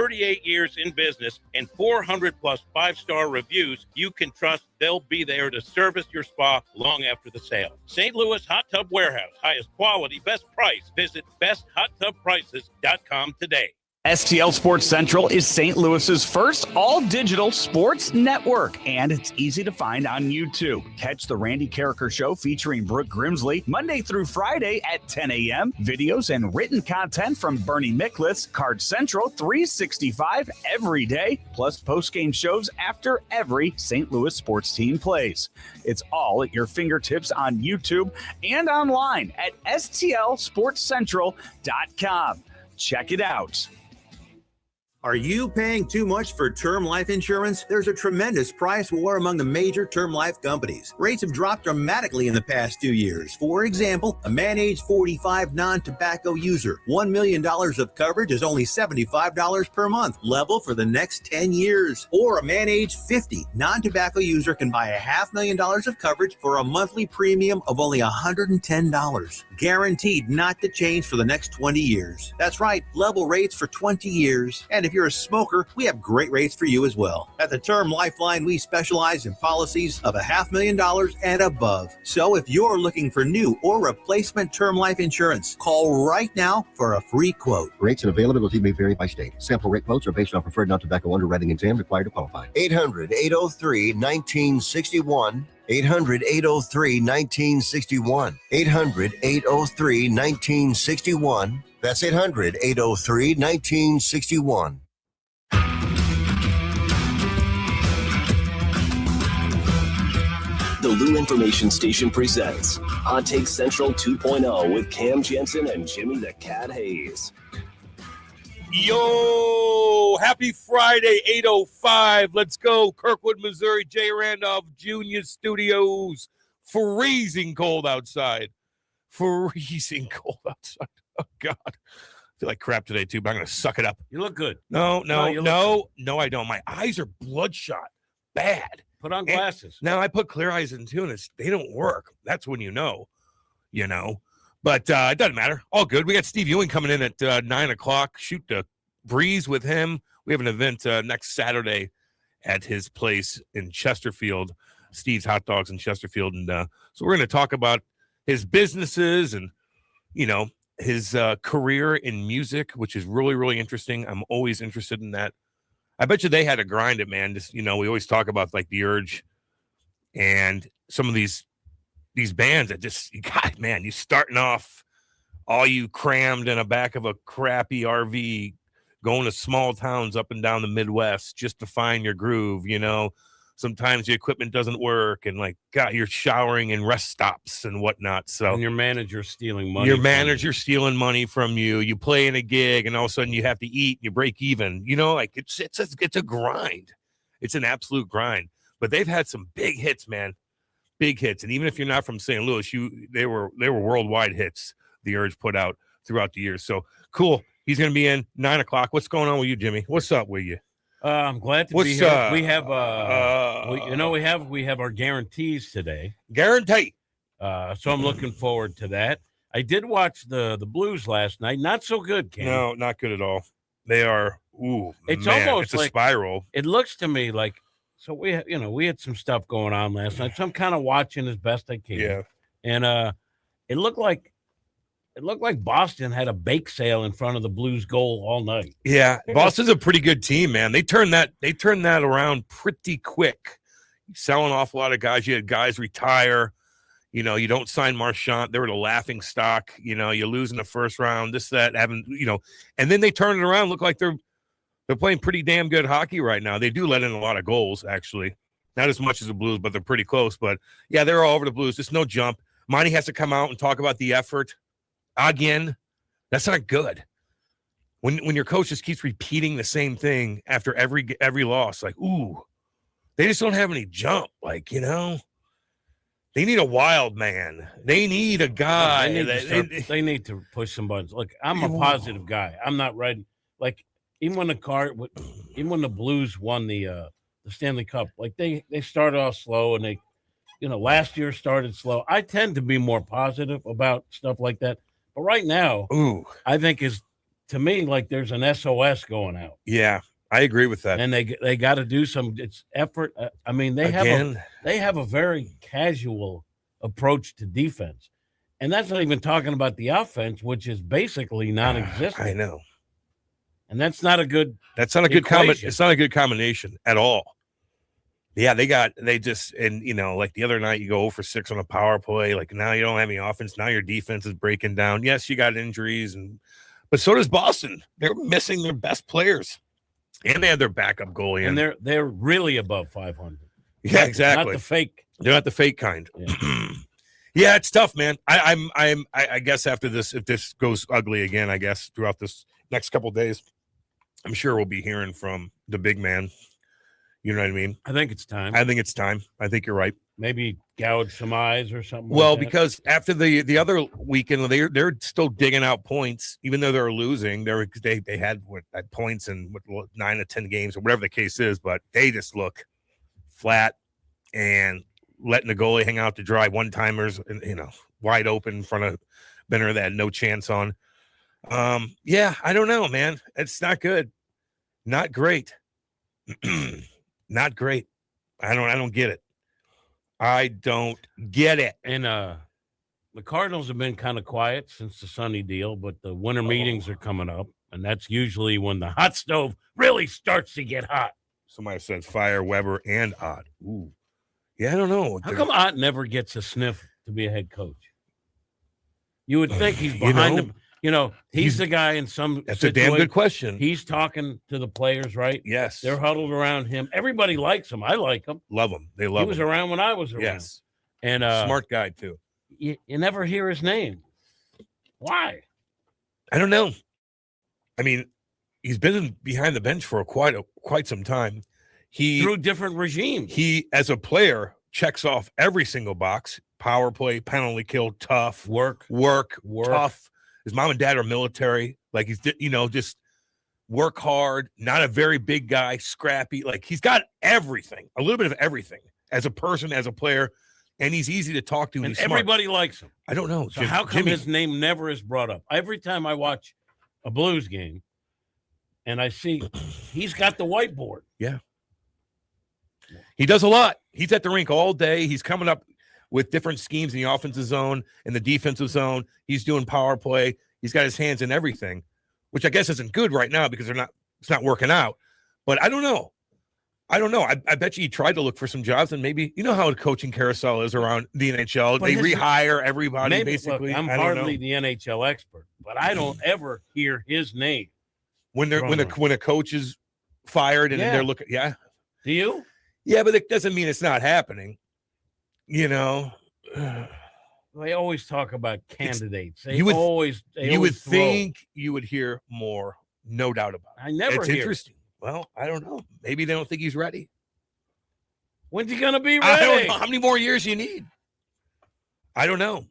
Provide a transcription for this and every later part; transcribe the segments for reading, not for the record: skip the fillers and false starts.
38 years in business and 400 plus 5-star reviews, you can trust they'll be there to service your spa long after the sale. St. Louis Hot Tub Warehouse. Highest quality, best price. Visit besthotTubPrices.com today. STL Sports Central is St. Louis's first all-digital sports network, and it's easy to find on YouTube. Catch the Randy Carricker Show featuring Brooke Grimsley Monday through Friday at 10 a.m. Videos and written content from Bernie Mickless, Card Central 365 every day, plus post-game shows after every St. Louis sports team plays. It's all at your fingertips on YouTube and online at stlsportscentral.com. Check it out. Are you paying too much for term life insurance? There's a tremendous price war among the major term life companies. Rates have dropped dramatically in the past 2 years. For example, a man age 45 non-tobacco user, $1 million of coverage is only $75 per month, level for the next 10 years. Or a man age 50 non-tobacco user can buy $500,000 of coverage for a monthly premium of only $110. Guaranteed not to change for the next 20 years. That's right, level rates for 20 years. And if you're a smoker, we have great rates for you as well. At the Term Lifeline, we specialize in policies of $500,000 and above. So if you're looking for new or replacement term life insurance, call right now for a free quote. Rates and availability may vary by state. Sample rate quotes are based on preferred non-tobacco underwriting exam required to qualify. 800-803-1961. 800-803-1961. 800-803-1961. That's 800-803-1961. The Lou Information Station presents Hot Take Central 2.0 with Cam Janssen and Jimmy the Cat Hayes. Yo, happy Friday, 8:05. Let's go. Kirkwood, Missouri, J. Randolph Jr. Studios. Freezing cold outside. Freezing cold outside. Oh, God. I feel like crap today, too, but I'm going to suck it up. You look good. No, I don't. My eyes are bloodshot. Bad. Put on glasses. Now, I put clear eyes in, too, and they don't work. That's when you know. But it doesn't matter. All good. We got Steve Ewing coming in at 9 o'clock. Shoot the breeze with him. We have an event next Saturday at his place in Chesterfield, Steve's Hot Dogs in Chesterfield. And so we're going to talk about his businesses and, his career in music, which is really, really interesting. I'm always interested in that. I bet you they had to grind it, man. Just, we always talk about like the Urge and some of these bands that just, God, man, you starting off all you crammed in the back of a crappy RV, going to small towns up and down the Midwest just to find your groove, Sometimes the equipment doesn't work and God, you're showering in rest stops and whatnot. So and your manager's stealing money. Stealing money from you. You play in a gig and all of a sudden you have to eat, you break even, it's a grind. It's an absolute grind, but they've had some big hits, man. Big hits. And even if you're not from St. Louis, they were worldwide hits the Urge put out throughout the years. So cool. He's going to be in 9 o'clock. What's going on with you, Jimmy? What's up with you? I'm glad to be here. We have, we have our guarantees today. Guarantee. So I'm looking forward to that. I did watch the Blues last night. Not so good, Cam. No, not good at all. They are. It's man, almost it's a spiral. It looks to me like. So we had some stuff going on last night. So I'm kind of watching as best I can. Yeah. And it looked like Boston had a bake sale in front of the Blues goal all night. Yeah, Boston's a pretty good team, man. They turned that around pretty quick. Selling off a lot of guys. You had guys retire. You don't sign Marchand. They were the laughing stock. You lose in the first round. This, that, and then they turn it around. Look like they're playing pretty damn good hockey right now. They do let in a lot of goals, actually. Not as much as the Blues, but they're pretty close. But, yeah, they're all over the Blues. Just no jump. Monty has to come out and talk about the effort. Again, that's not good. When your coach just keeps repeating the same thing after every loss, they just don't have any jump. They need a wild man. They need a guy. They need to push some buttons. Look, I'm a positive guy. I'm not ready. Even when the Blues won the Stanley Cup, they started off slow and they, last year started slow. I tend to be more positive about stuff like that. But right now, I think his to me, like there's an SOS going out. Yeah, I agree with that. And they got to do some effort. I mean, they have a very casual approach to defense. And that's not even talking about the offense, which is basically non-existent. I know. And that's not a good It's not a good combination at all. Yeah, like the other night you go 0 for 6 on a power play. Like now you don't have any offense. Now your defense is breaking down. Yes, you got injuries, but so does Boston. They're missing their best players. And they have their backup goalie. And they're really above 500. Yeah, exactly. Not the fake. They're not the fake kind. Yeah. Yeah, it's tough, man. I guess after this, if this goes ugly again, I guess throughout this next couple of days, I'm sure we'll be hearing from the big man. You know what I mean? I think it's time. I think you're right. Maybe gouge some eyes or something. Well, like that. because after the other weekend, they're still digging out points, even though they're losing. They had points in 9 to 10 games or whatever the case is, but they just look flat and letting the goalie hang out to dry, one-timers, wide open in front of Benner that had no chance on. Yeah, I don't know, man. It's not good. Not great. Not great. I don't get it. I don't get it. And the Cardinals have been kind of quiet since the Sunny deal, but the winter meetings are coming up, and that's usually when the hot stove really starts to get hot. Somebody said Fire, Weber, and Ott. Ooh. Yeah, I don't know. How come Ott never gets a sniff to be a head coach? You would think he's behind him. He's the guy in some That's a damn good question. He's talking to the players, right? Yes. They're huddled around him. Everybody likes him. I like him. Love him. They love him. He was around when I was around. Yes. And smart guy, too. You never hear his name. Why? I don't know. I mean, he's been behind the bench for quite some time. Through different regimes. He, as a player, checks off every single box. Power play, penalty kill, tough. Work. Tough. His mom and dad are military. Like, he's, just work hard, not a very big guy, scrappy. Like, he's got everything, a little bit of everything as a person, as a player, and he's easy to talk to. And everybody likes him. I don't know. So how come his name never is brought up? Every time I watch a Blues game and I see he's got the whiteboard. Yeah. He does a lot. He's at the rink all day. He's coming up with different schemes in the offensive zone and the defensive zone. He's doing power play. He's got his hands in everything, which I guess isn't good right now because it's not working out. But I don't know. I bet you he tried to look for some jobs, and maybe how a coaching carousel is around the NHL. They rehire everybody basically. Look, I'm hardly the NHL expert, but I don't ever hear his name when a coach is fired and they're looking. Yeah. Do you? Yeah, but it doesn't mean it's not happening. They always talk about candidates. You would think you would hear more, no doubt about it. I never It's hear interesting. Well, I don't know. Maybe they don't think he's ready. When's he going to be ready? I don't know. How many more years you need? I don't know.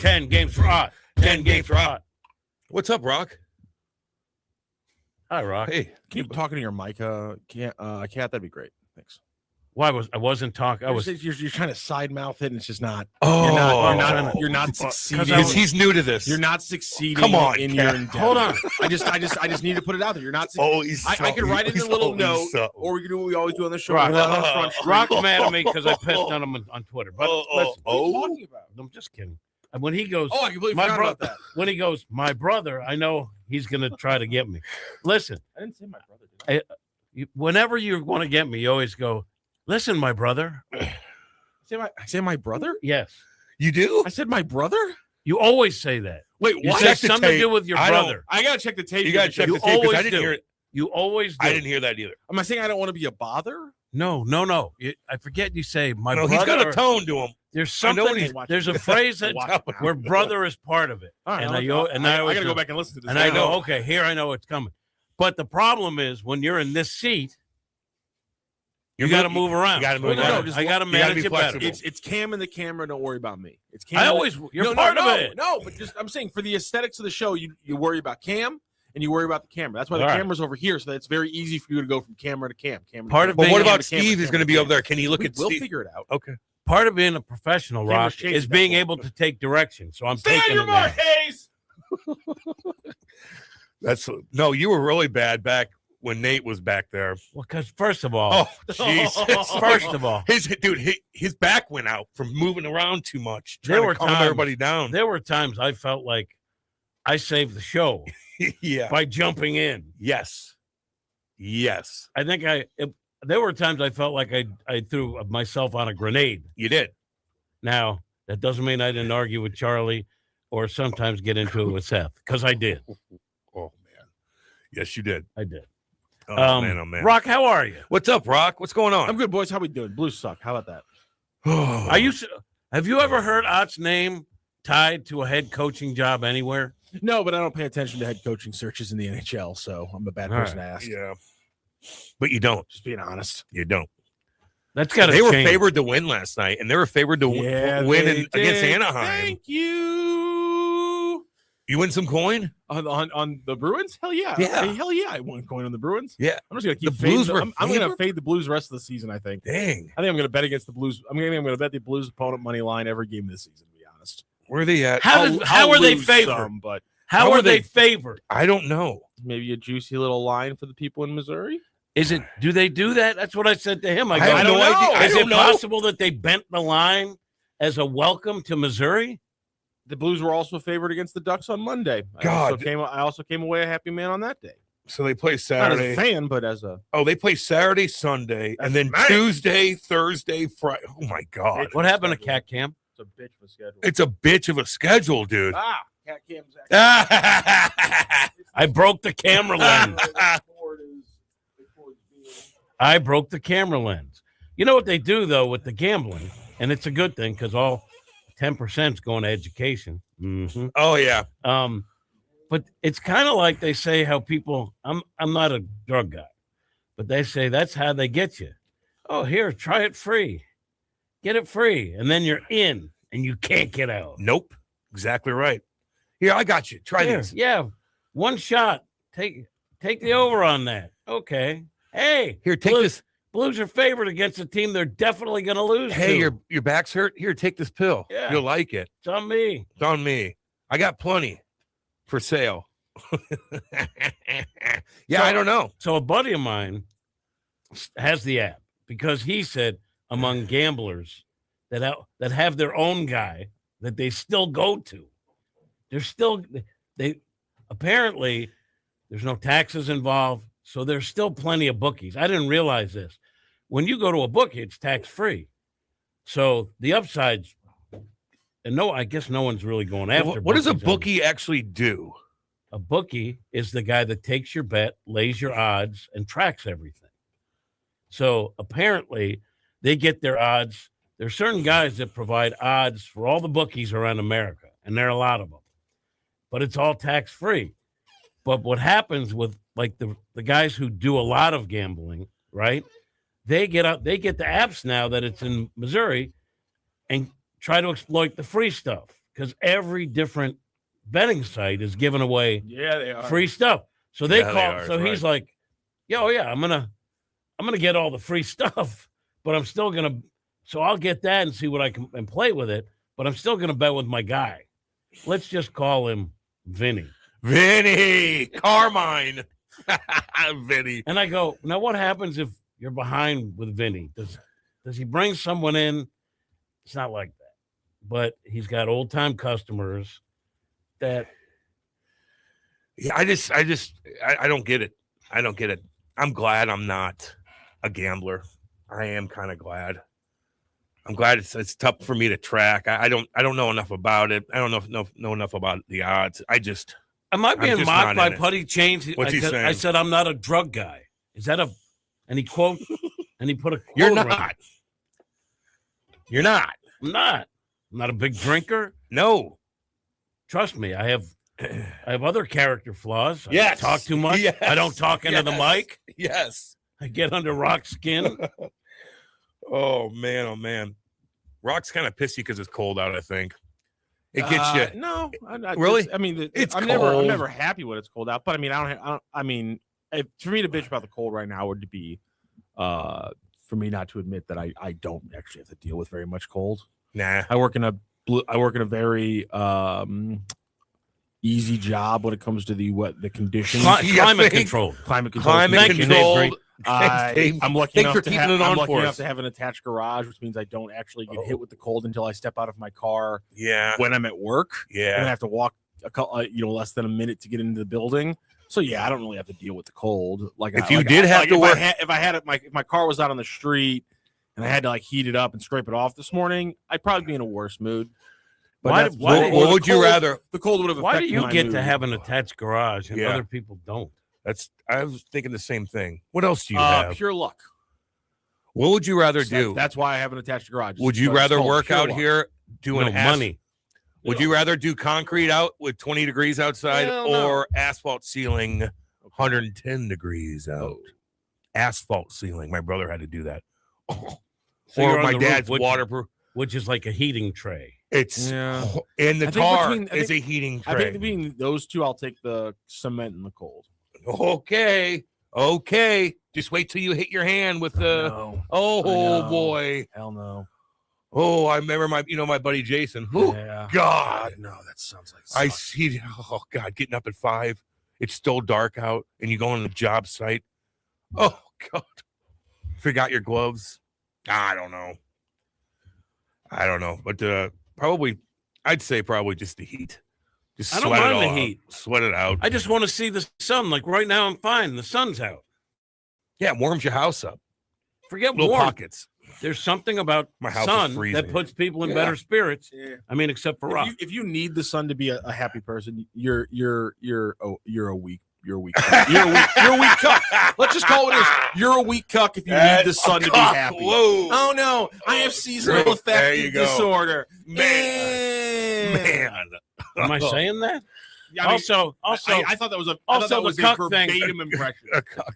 10 games for Ott. 10 games for Ott. What's up, Rock? Hi, Rock. Hey. Keep talking to your mic, Cat. That'd be great. Thanks. Why I wasn't talking? You're trying to side mouth it, and it's just not. Oh, you're not succeeding. Because he's new to this. You're not succeeding. Come on, in your endeavor. Hold on. I just need to put it out there. You're not. I could write it in a little note, or we can do what we always do on the show. Rock's mad at me because I pissed on him on Twitter. But listen, what are you talking about? I'm just kidding. When he goes, I completely forgot about that. When he goes, my brother, I know he's going to try to get me. Listen, I didn't say my brother. Did I? Whenever you want to get me, you always go, listen, my brother. I say my brother? Yes. You do? I said my brother? You always say that. Wait, you what? say something to do with your brother. I got to check the tape. You got to check the tape because I didn't hear it. You always do. I didn't hear that either. Am I saying I don't want to be a bother? No. I forget you say my brother. He's got a tone to him. There's something. There's a phrase that where brother is part of it. Right, and I got to go back and listen to this. And I go, okay, here I know it's coming. But the problem is when you're in this seat, you got to move around. You got to move around. I got to manage it better. It's Cam and the camera. Don't worry about me. It's Cam. You're part of it. No, but I'm saying for the aesthetics of the show, you worry about Cam and you worry about the camera. That's why the camera's over here, so that it's very easy for you to go from camera to cam. But what about Steve is going to be over there? Can he look at Steve? We'll figure it out. Okay. Part of being a professional, Rock, is being able to take direction. So I'm taking your mark, Hayes. No, you were really bad back when Nate was back there. Well, because first of all, Jesus. first of all, his back went out from moving around too much. There were calm times- everybody down. there were times I felt like I saved the show Yeah. by jumping in. Yes. I think there were times I felt like I threw myself on a grenade. You did. Now, that doesn't mean I didn't argue with Charlie or sometimes get into it with Seth, because I did. Oh man. Yes, you did. I did. Oh man, oh man. Rock, how are you? What's up, Rock? What's going on? I'm good, boys. How we doing? Blues suck. How about that? Have you ever heard Ott's name tied to a head coaching job anywhere? No, but I don't pay attention to head coaching searches in the NHL, so I'm a bad All person right. to ask. Yeah. But you don't. Just being honest. You don't. That's got to They were change. favored to win last night, and they were favored to win against Anaheim. Thank you. You win some coin? On the Bruins? Hell yeah. Yeah. Hey, hell yeah. I won coin on the Bruins. Yeah. I'm just gonna keep The Blues were I'm gonna favored? fade the Blues the rest of the season, I think. Dang. I think I'm gonna bet against the Blues. I'm gonna bet the Blues opponent money line every game this season, to be honest. Where are they at? How I'll are they lose favored? some, but How are they favored? I don't know. maybe a juicy little line for the people in Missouri. Do they do that? That's what I said to him. I have go, no idea. Is I it don't know. possible that they bent the line as a welcome to Missouri? The Blues were also favored against the Ducks on Monday. God. I also came away a happy man on that day. So they play Not Saturday. as a fan, but as a They play Saturday, Sunday, and then That's nice. Tuesday, Thursday, Friday. Oh my God. What happened to Cat Cam? it's a bitch of a schedule. It's a bitch of a schedule, dude. Cat Cam's actually I broke the camera lens. I broke the camera lens. You know what they do, though, with the gambling, and it's a good thing because all 10% is going to education. Mm-hmm. Oh yeah. But it's kind of like they say how people, I'm not a drug guy, but they say that's how they get you. Oh, here, try it free. Get it free. And then you're in and you can't get out. Nope. Exactly right. Here, I got you. Try Here, this. yeah. One shot. Take the over on that. Okay. Hey, Here, take Blues, this. Blues are favored against a team they're definitely going to lose. Hey, to. your back's hurt. Here, take this pill. Yeah. You'll like it. It's on me. It's on me. I got plenty for sale. Yeah, I don't know. So a buddy of mine has the app because he said among gamblers that have their own guy that they still go to, they apparently there's no taxes involved, so there's still plenty of bookies. I didn't realize this. When you go to a bookie, it's tax free, so the upsides. And I guess no one's really going after. What does a bookies bookie actually do? A bookie is the guy that takes your bet, lays your odds, and tracks everything. So apparently they get their odds. There's certain guys that provide odds for all the bookies around America, and there are a lot of them. But it's all tax-free. But what happens with like the guys who do a lot of gambling, right? They get the apps now that it's in Missouri and try to exploit the free stuff because every different betting site is giving away they are. free stuff. So they Yeah, they call. are, So right. he's like, yeah, I'm gonna get all the free stuff, but I'm still gonna. So I'll get that and see what I can and play with it. But I'm still gonna bet with my guy. Let's just call him Vinny. Vinny Carmine. Vinny. And I go, now what happens if you're behind with Vinny? Does he bring someone in? It's not like that. But he's got old time customers that. Yeah, I don't get it. I don't get it. I'm glad I'm not a gambler. I am kind of glad. I'm glad it's tough for me to track. I don't know enough about it. I don't know enough about the odds. Am I being just mocked not by in it. Putty Chains? What's he I saying? said I'm not a drug guy. Is that a? And he quote, and he put a. Quote You're around not. it. You're not. I'm not. I'm not a big drinker. No. Trust me, I have other character flaws. I Yes. talk too much. Yes. I don't talk into the Yes. mic. Yes. I get under Rock's skin. Oh man. Rock's kind of pissy because it's cold out. I think it gets you. No, Really? I mean, It's I'm cold. never happy when it's cold out. But I mean, I mean, for me to bitch about the cold right now would be, for me not to admit that I don't actually have to deal with very much cold. Nah. I work in a very easy job when it comes to the conditions. Climate control. Climate control. Climate Thank you, control. Dave. I'm lucky Thanks enough for to keeping have, it on I'm lucky for enough us. to have an attached garage, which means I don't actually get hit with the cold until I step out of my car Yeah. when I'm at work. Yeah. And I have to walk less than a minute to get into the building. So yeah, I don't really have to deal with the cold. If my car was out on the street and I had to heat it up and scrape it off this morning, I'd probably be in a worse mood. But What would you rather? The cold would have. Why do affected you my get mood. to have an attached garage and Yeah. other people don't? I was thinking the same thing. What else do you have? Pure luck. What would you rather do? That's why I have an attached garage. Would you It's rather called work pure out luck. here doing No money. Would you rather do concrete out with 20 degrees outside Hell no. or asphalt ceiling 110 degrees out? Asphalt ceiling. My brother had to do that. So you're Or on my the roof, dad's which- waterproof. which is like a heating tray. It's Yeah. in the I think tar between- I is think- a heating I tray. think between those two, I'll take the cement and the cold. Okay. Just wait till you hit your hand with the. No. Oh know. boy. Hell no. Oh, I remember my buddy Jason. Oh Yeah. God. no, that sounds like. I see. Oh God, getting up at 5. It's still dark out, and you go on the job site. Oh God. Forgot your gloves. I don't know. But I'd say probably just the heat. Just I don't sweat it mind all the out. heat. Sweat it out. I just want to see the sun. Like right now, I'm fine. The sun's out. Yeah, it warms your house up. Forget Little warm. pockets. There's something about My house is sun freezing. that puts people in Yeah. better spirits. Yeah. I mean, except for Rock. If you need the sun to be a happy person, you're a weak. You're a weak. Cuck. You're a weak cuck. Let's just call it what it is. You're a weak cuck if you need the sun to be happy. Whoa. Oh no, I have seasonal There you affective go. disorder. Man. Am I saying that? I mean, also, I thought that was a also that was the a cuck thing. verbatim impression.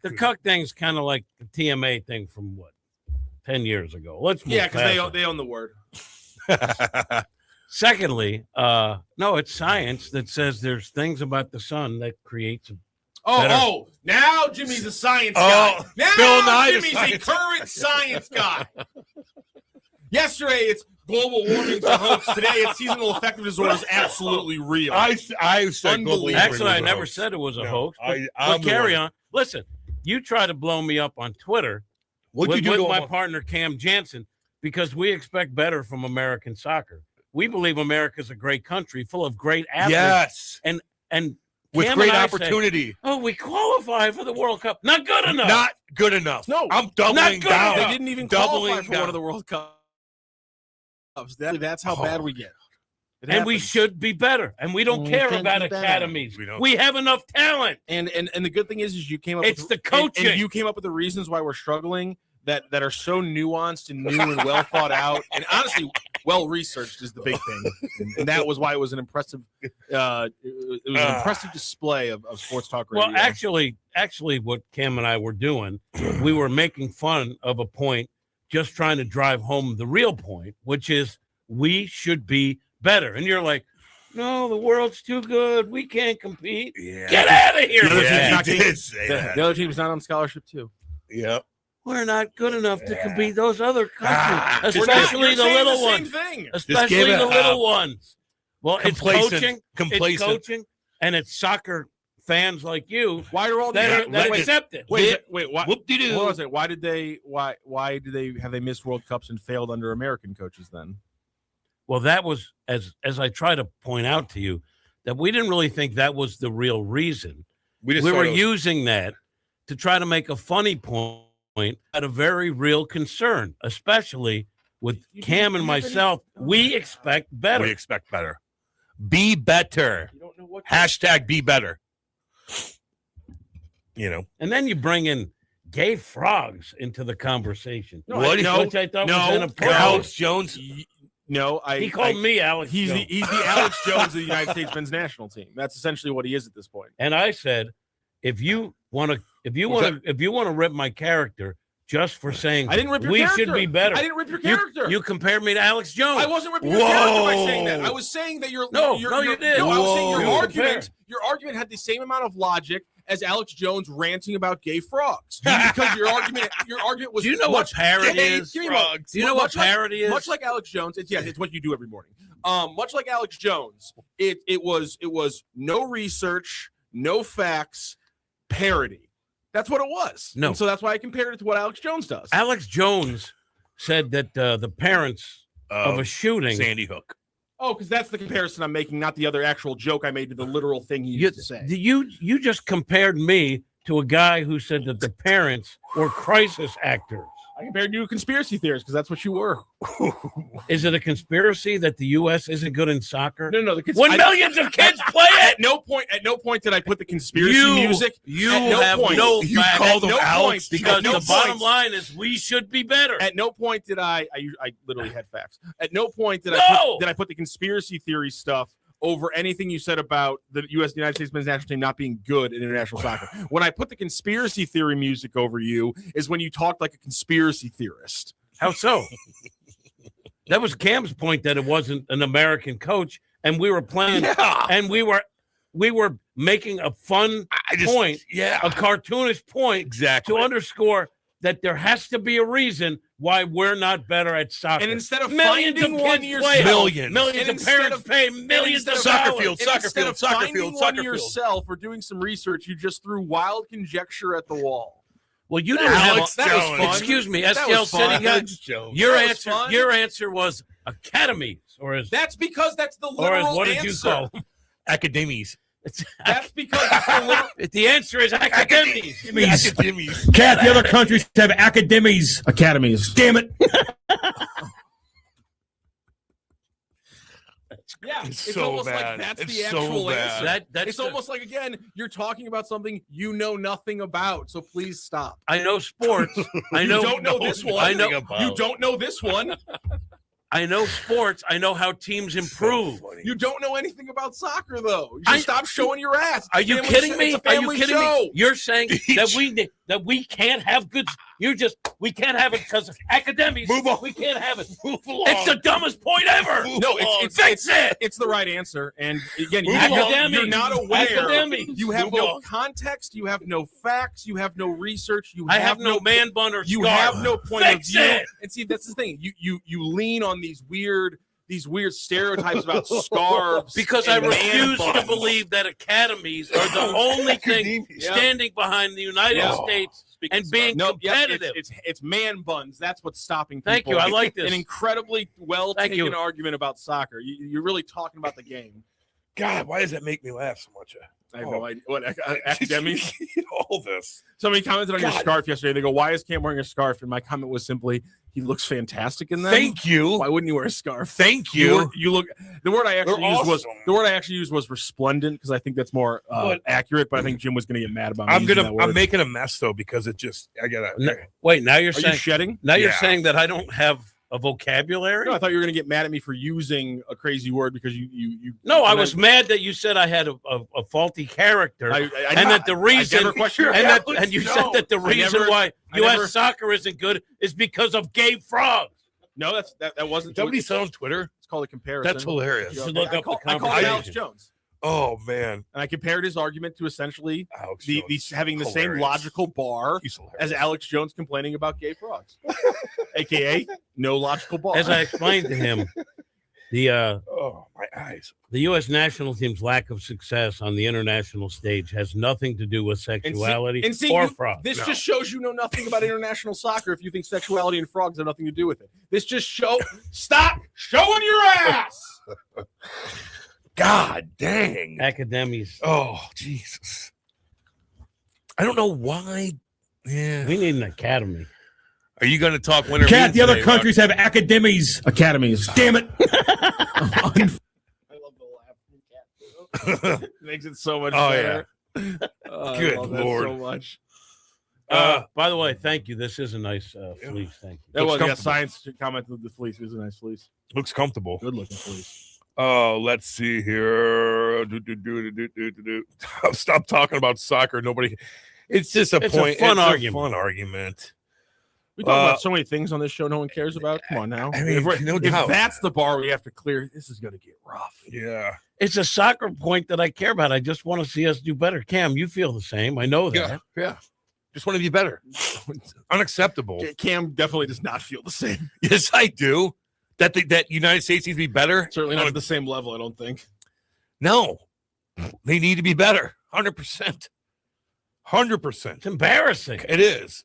the cuck thing's kind of like the TMA thing from 10 years ago. Let's move Yeah, because past they own the word. it. Secondly, no, it's science that says there's things about the sun that creates a better- Now Jimmy's a science guy. guy. Now Bill Nye is Jimmy's science. a current science guy. Yesterday it's global warming's a hoax. Today it's seasonal affective disorder is absolutely real. I said global warming Actually, was I a never hoax. said it was a No, hoax. But, I'm but the carry one. on. Listen, you try to blow me up on Twitter What'd you do with to my him? partner Cam Janssen because we expect better from American soccer. We believe America's a great country full of great athletes. Yes. And With Cam great and I say, opportunity. oh, we qualify for the World Cup. Not good enough. Not good enough. No, I'm doubling good down. They didn't even Doubling qualify for one down. of the World Cups. That's how bad we get. It and we happens. should be better. And we don't We care can about be better. academies. We don't. We have enough talent. And the good thing is you came up. It's with, the coaching. And you came up with the reasons why we're struggling that are so nuanced and new and well thought out, and honestly, well researched is the big thing. And that was why it was an impressive. It was an impressive display of sports talk radio. Well, actually, what Cam and I were doing, we were making fun of a point, just trying to drive home the real point, which is we should be better. And you're like, no, the world's too good. We can't compete. Yeah. Get out of here. The other with team's that. not he getting- did say that. the other team's not on scholarship too. Yep. We're not good enough to compete those other Ah, countries, we're especially You're the saying little the same ones. thing. Especially give it the up. little ones. Well, it's Complacent. coaching. It's coaching, and it's soccer fans like you Why are all that, these? that wait, accept it. wait, why? Whoop-de-doo. Hold on a second. Why did they? Why do they have they missed World Cups and failed under American coaches then? Well, that was as I try to point out to you that we didn't really think that was the real reason. We We thought were it was- using that to try to make a funny point at a very real concern, especially with Cam and myself. We expect better. We expect better. Be better. You don't know what. Hashtag be better. You know. And then you bring in gay frogs into the conversation. No, What? Which I thought was inappropriate. Alex Jones. No, He called me Alex He's Jones. the Alex Jones of the United States men's national team. That's essentially what he is at this point. And I said, if you want to rip my character just for saying I didn't rip your we character. should be better. I didn't rip your character. You compared me to Alex Jones. I wasn't ripping your character by Whoa. saying that. I was saying that No, you did. No, I was saying Whoa. your You argument. Your argument had the same amount of logic as Alex Jones ranting about gay frogs because your argument was. Do you know what parrot is? Do you know what parrot is? Much like Alex Jones, it's what you do every morning. Much like Alex Jones, it was no research, no facts, parody. That's what it was. No, and so that's why I compared it to what Alex Jones does. Alex Jones said that the parents of a shooting, Sandy Hook. Oh, because that's the comparison I'm making, not the other actual joke I made to the literal thing he used to say. You just compared me to a guy who said that the parents were crisis actors. I compared you to conspiracy theorists because that's what you were. Is it a conspiracy that the U.S. isn't good in soccer? No. When millions of kids play it. At no point did I put the conspiracy music. You have no You facts. called them no out points, because no the bottom points. line is we should be better. At no point did I literally had facts. At no point did I put the conspiracy theory stuff over anything you said about the United States men's national team not being good in international soccer. When I put the conspiracy theory music over you is when you talked like a conspiracy theorist. How so? That was Cam's point that it wasn't an American coach, and we were playing, and we were making a fun point, a cartoonish point, Exactly. to underscore that there has to be a reason why we're not better at soccer. And instead of millions finding of one kids yourself, play, Millions. millions And of parents instead pay millions of Soccer dollars. field, soccer instead field, of soccer finding field, one soccer field. yourself or doing some research, you just threw wild conjecture at the wall. Well, you didn't Alex have. Jones. Excuse me, That STL was City fun. guy. Alex Jones. Your answer was academies, or is That's because that's the or literal is what did answer. you call them? Academies. That's because it's the literal. The answer is academies. Academies. Cat, the other countries have academies. Academies. Damn it. Yeah, It's it's so almost bad. like that's It's the so actual bad. answer. That's It's the- almost like, again, you're talking about something you know nothing about, so please stop. I know sports. I know. You don't know this one. I know. You don't know this one. I know sports. I know how teams improve. You don't know anything about soccer, though. You I- should stop showing your ass. Are you kidding me? It's a Are you family kidding show. me? You're saying that we can't have good. We can't have it because academies. Move on. We can't have it. Move along. It's the dumbest point ever. No, it's the right answer. And again, Move along. you're not aware. Academies. You have Move no along. context. You have no facts. You have no research. I have no man bun or You scarf. have no point Fix of view. it. And see, that's the thing. You lean on these weird stereotypes about scarves Because I and man refuse to buns. believe that academies are the only thing Yeah. standing behind the United Yeah. States and being No, yeah, competitive. it's man buns. That's what's stopping people. Thank you. I like this. An incredibly well Thank taken you. argument about soccer. You're really talking about the game. God, why does that make me laugh so much? I have no idea. What academies? All this. Somebody commented on your God. scarf yesterday. They go, "Why is Cam wearing a scarf?" And my comment was simply, "He looks fantastic in them." Thank you. Why wouldn't you wear a scarf? Thank you. You look. The word I actually They're used was awesome. the word I actually used was resplendent because I think that's more accurate. But I think Jim was going to get mad about me. using that word. I'm making a mess though because it just I gotta. Wait, now you're Are you saying shedding? now you're Yeah. saying that I don't have a vocabulary? No, I thought you were going to get mad at me for using a crazy word because you. No, I and was mad that you said I had a faulty character, I and that the reason, never questioned your and talent. you No, said that the I reason never- why I U.S. never- soccer isn't good is because of gay frogs. No, that wasn't. Somebody said on Twitter. It's called a comparison. That's hilarious. You should look I up the called Alex conversation. Jones, Oh man, and I compared his argument to essentially Alex the Jones. having the same Hilarious. logical bar He's hilarious. as Alex Jones complaining about gay frogs, aka no logical bar. As I explained to him, the Oh my eyes. the U.S. national team's lack of success on the international stage has nothing to do with sexuality and see, or you- frogs. This just shows you know nothing about international soccer if you think sexuality and frogs have nothing to do with it. This just stop showing your ass. God dang. Academies. Oh Jesus. I don't know why. Yeah. We need an academy. Are you going to talk winter? Cat, meetings the other today, countries have academies. Academies. Damn it. I love the laugh from Cat. Makes it so much Oh, better. Rock? I Good love that Lord. so much. By the way, thank you. This is a nice fleece. Thank you. That was comfortable. science comment with the fleece. It was a nice fleece. Looks comfortable. Good looking fleece. Oh, let's see here. Stop talking about soccer. Nobody. It's just a It's a point. fun it's argument. A fun argument. We talk about so many things on this show no one cares about. Come on now. I mean, if that's the bar we have to clear, this is going to get rough. Yeah. It's a soccer point that I care about. I just want to see us do better. Cam, you feel the same. I know that. Yeah. Just want to be better. Unacceptable. Cam definitely does not feel the same. Yes, I do. That United States needs to be better. Certainly not at the same level, I don't think. No. They need to be better. 100%. 100%. It's embarrassing. It is.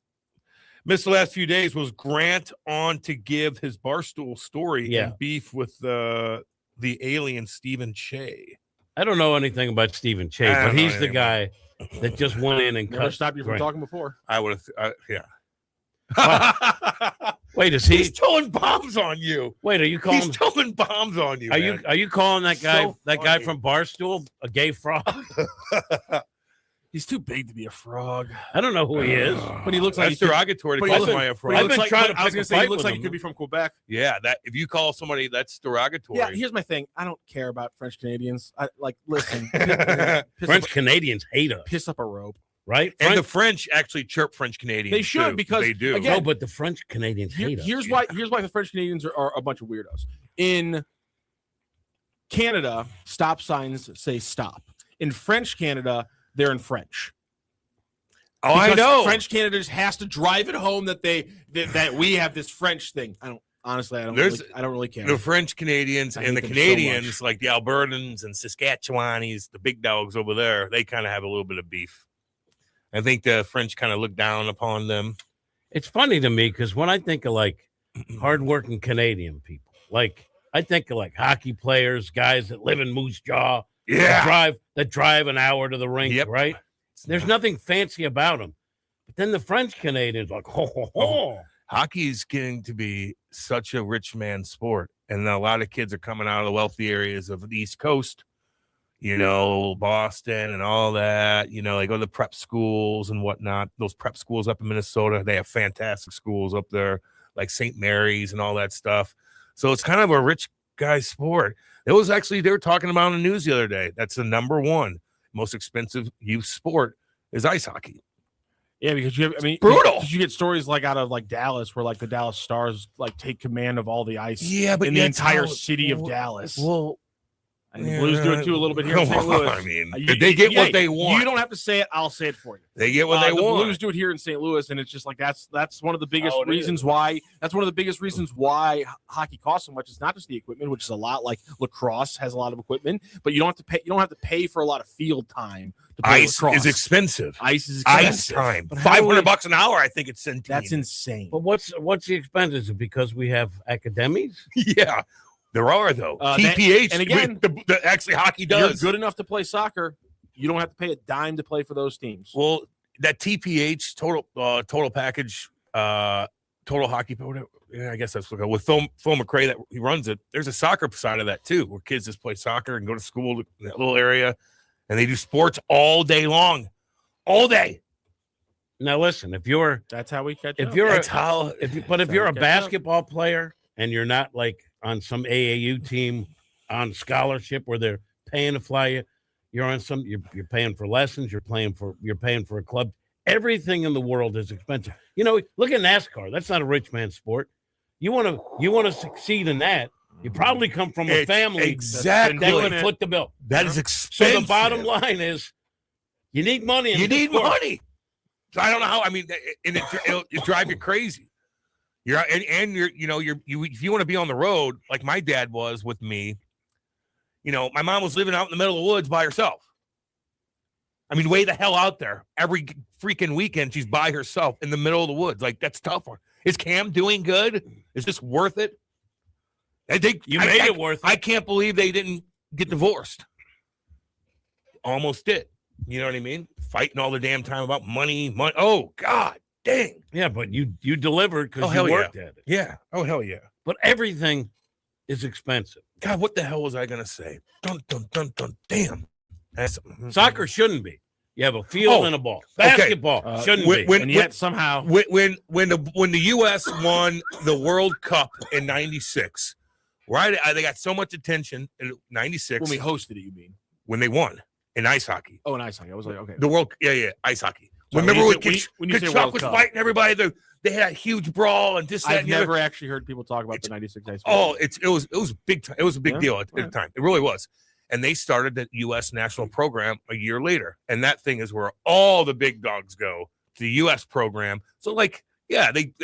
Missed the last few days. Was Grant on to give his Barstool story and beef with the alien Stephen Che? I don't know anything about Stephen Che, but he's the guy that just went in and never stopped you from talking before. I would have, yeah. Wait, is he? He's throwing bombs on you. Wait, are you calling? He's throwing bombs on you. Are you calling that guy So guy from Barstool a gay frog? He's too big to be a frog. I don't know who he is, but he looks like that's derogatory to call somebody a frog. I've been trying to. I was going to say he looks like he could be from Quebec. Yeah, that if you call somebody that's derogatory. Yeah, here's my thing. I don't care about French Canadians. Listen. French Canadians hate us. Piss up a rope. Right? And the French actually chirp French Canadians. They should too, because they do. Again, no, but the French Canadians hate us. Here's why the French Canadians are a bunch of weirdos. In Canada, stop signs say stop. In French Canada, they're in French. Oh, I know. French Canada just has to drive it home that that we have this French thing. I don't really care. The French Canadians and the Canadians, like the Albertans and Saskatchewanis, the big dogs over there, they kind of have a little bit of beef. I think the French kind of look down upon them. It's funny to me because when I think of like hardworking Canadian people, like I think of like hockey players, guys that live in Moose Jaw, that drive an hour to the rink, right? There's nothing fancy about them. But then the French Canadians like, Hockey is getting to be such a rich man's sport. And a lot of kids are coming out of the wealthy areas of the East Coast, Boston and all that. They go to the prep schools and whatnot. Those prep schools up in Minnesota, they have fantastic schools up there, like St. Mary's and all that stuff. So it's kind of a rich guy sport. They were talking about on the news the other day. That's the number one most expensive youth sport is ice hockey. Yeah, because brutal. You get stories like out of like Dallas, where like the Dallas Stars like take command of all the ice. Yeah, but in the entire city of Dallas. Well, and the Blues do it too a little bit here in St. Louis. I mean, they get what they want. You don't have to say it. I'll say it for you. They get what they want. The Blues do it here in St. Louis, and it's just like that's one of the biggest reasons why. That's one of the biggest reasons why hockey costs so much. It's not just the equipment, which is a lot. Like lacrosse has a lot of equipment, but you don't have to pay. You don't have to pay for a lot of field time. Ice is expensive. Ice is expensive. Ice time. $500 an hour. I think it's that's insane. But what's the expense? Is it because we have academies? Yeah. There are, though. TPH, and again, actually hockey does. You're good enough to play soccer. You don't have to pay a dime to play for those teams. Well, that TPH, total package, total hockey, yeah, I guess that's what with Phil McRae that he runs it. There's a soccer side of that, too, where kids just play soccer and go to school in that little area, and they do sports all day long. All day. Now, listen, that's how we catch up. If you're a basketball player and you're not like on some AAU team on scholarship where they're paying to fly you, you're paying for lessons, you're paying for a club. Everything in the world is expensive. Look at NASCAR. That's not a rich man's sport. You want to succeed in that. You probably come from a family that can foot the bill. That is expensive. So the bottom line is, you need money. You need money. So I don't know how. I mean, and it'll drive you crazy. If you want to be on the road like my dad was with me, my mom was living out in the middle of the woods by herself. I mean, way the hell out there. Every freaking weekend, she's by herself in the middle of the woods. Like, that's tough. Is Cam doing good? Is this worth it? I think you made it worth it. I can't believe they didn't get divorced. Almost did. You know what I mean? Fighting all the damn time about money. Oh, God. Dang. Yeah, but you delivered because you worked at it. Yeah. Oh, hell yeah. But everything is expensive. God, what the hell was I going to say? Dun, dun, dun, dun. Damn. Soccer shouldn't be. You have a field and a ball. Basketball shouldn't be. And yet somehow. When the U.S. won the World Cup in 96, right? They got so much attention in 96. When we hosted it, you mean? When they won in ice hockey. Oh, in ice hockey. I was like, okay. The world, ice hockey. So remember when Kachuk was fighting everybody? They had a huge brawl and this. That, I've and the other. never actually heard people talk about the '96 high school. Oh, it was big time. It was a big deal at the time. It really was. And they started the U.S. national program a year later, and that thing is where all the big dogs go to the U.S. program. So, like, yeah, they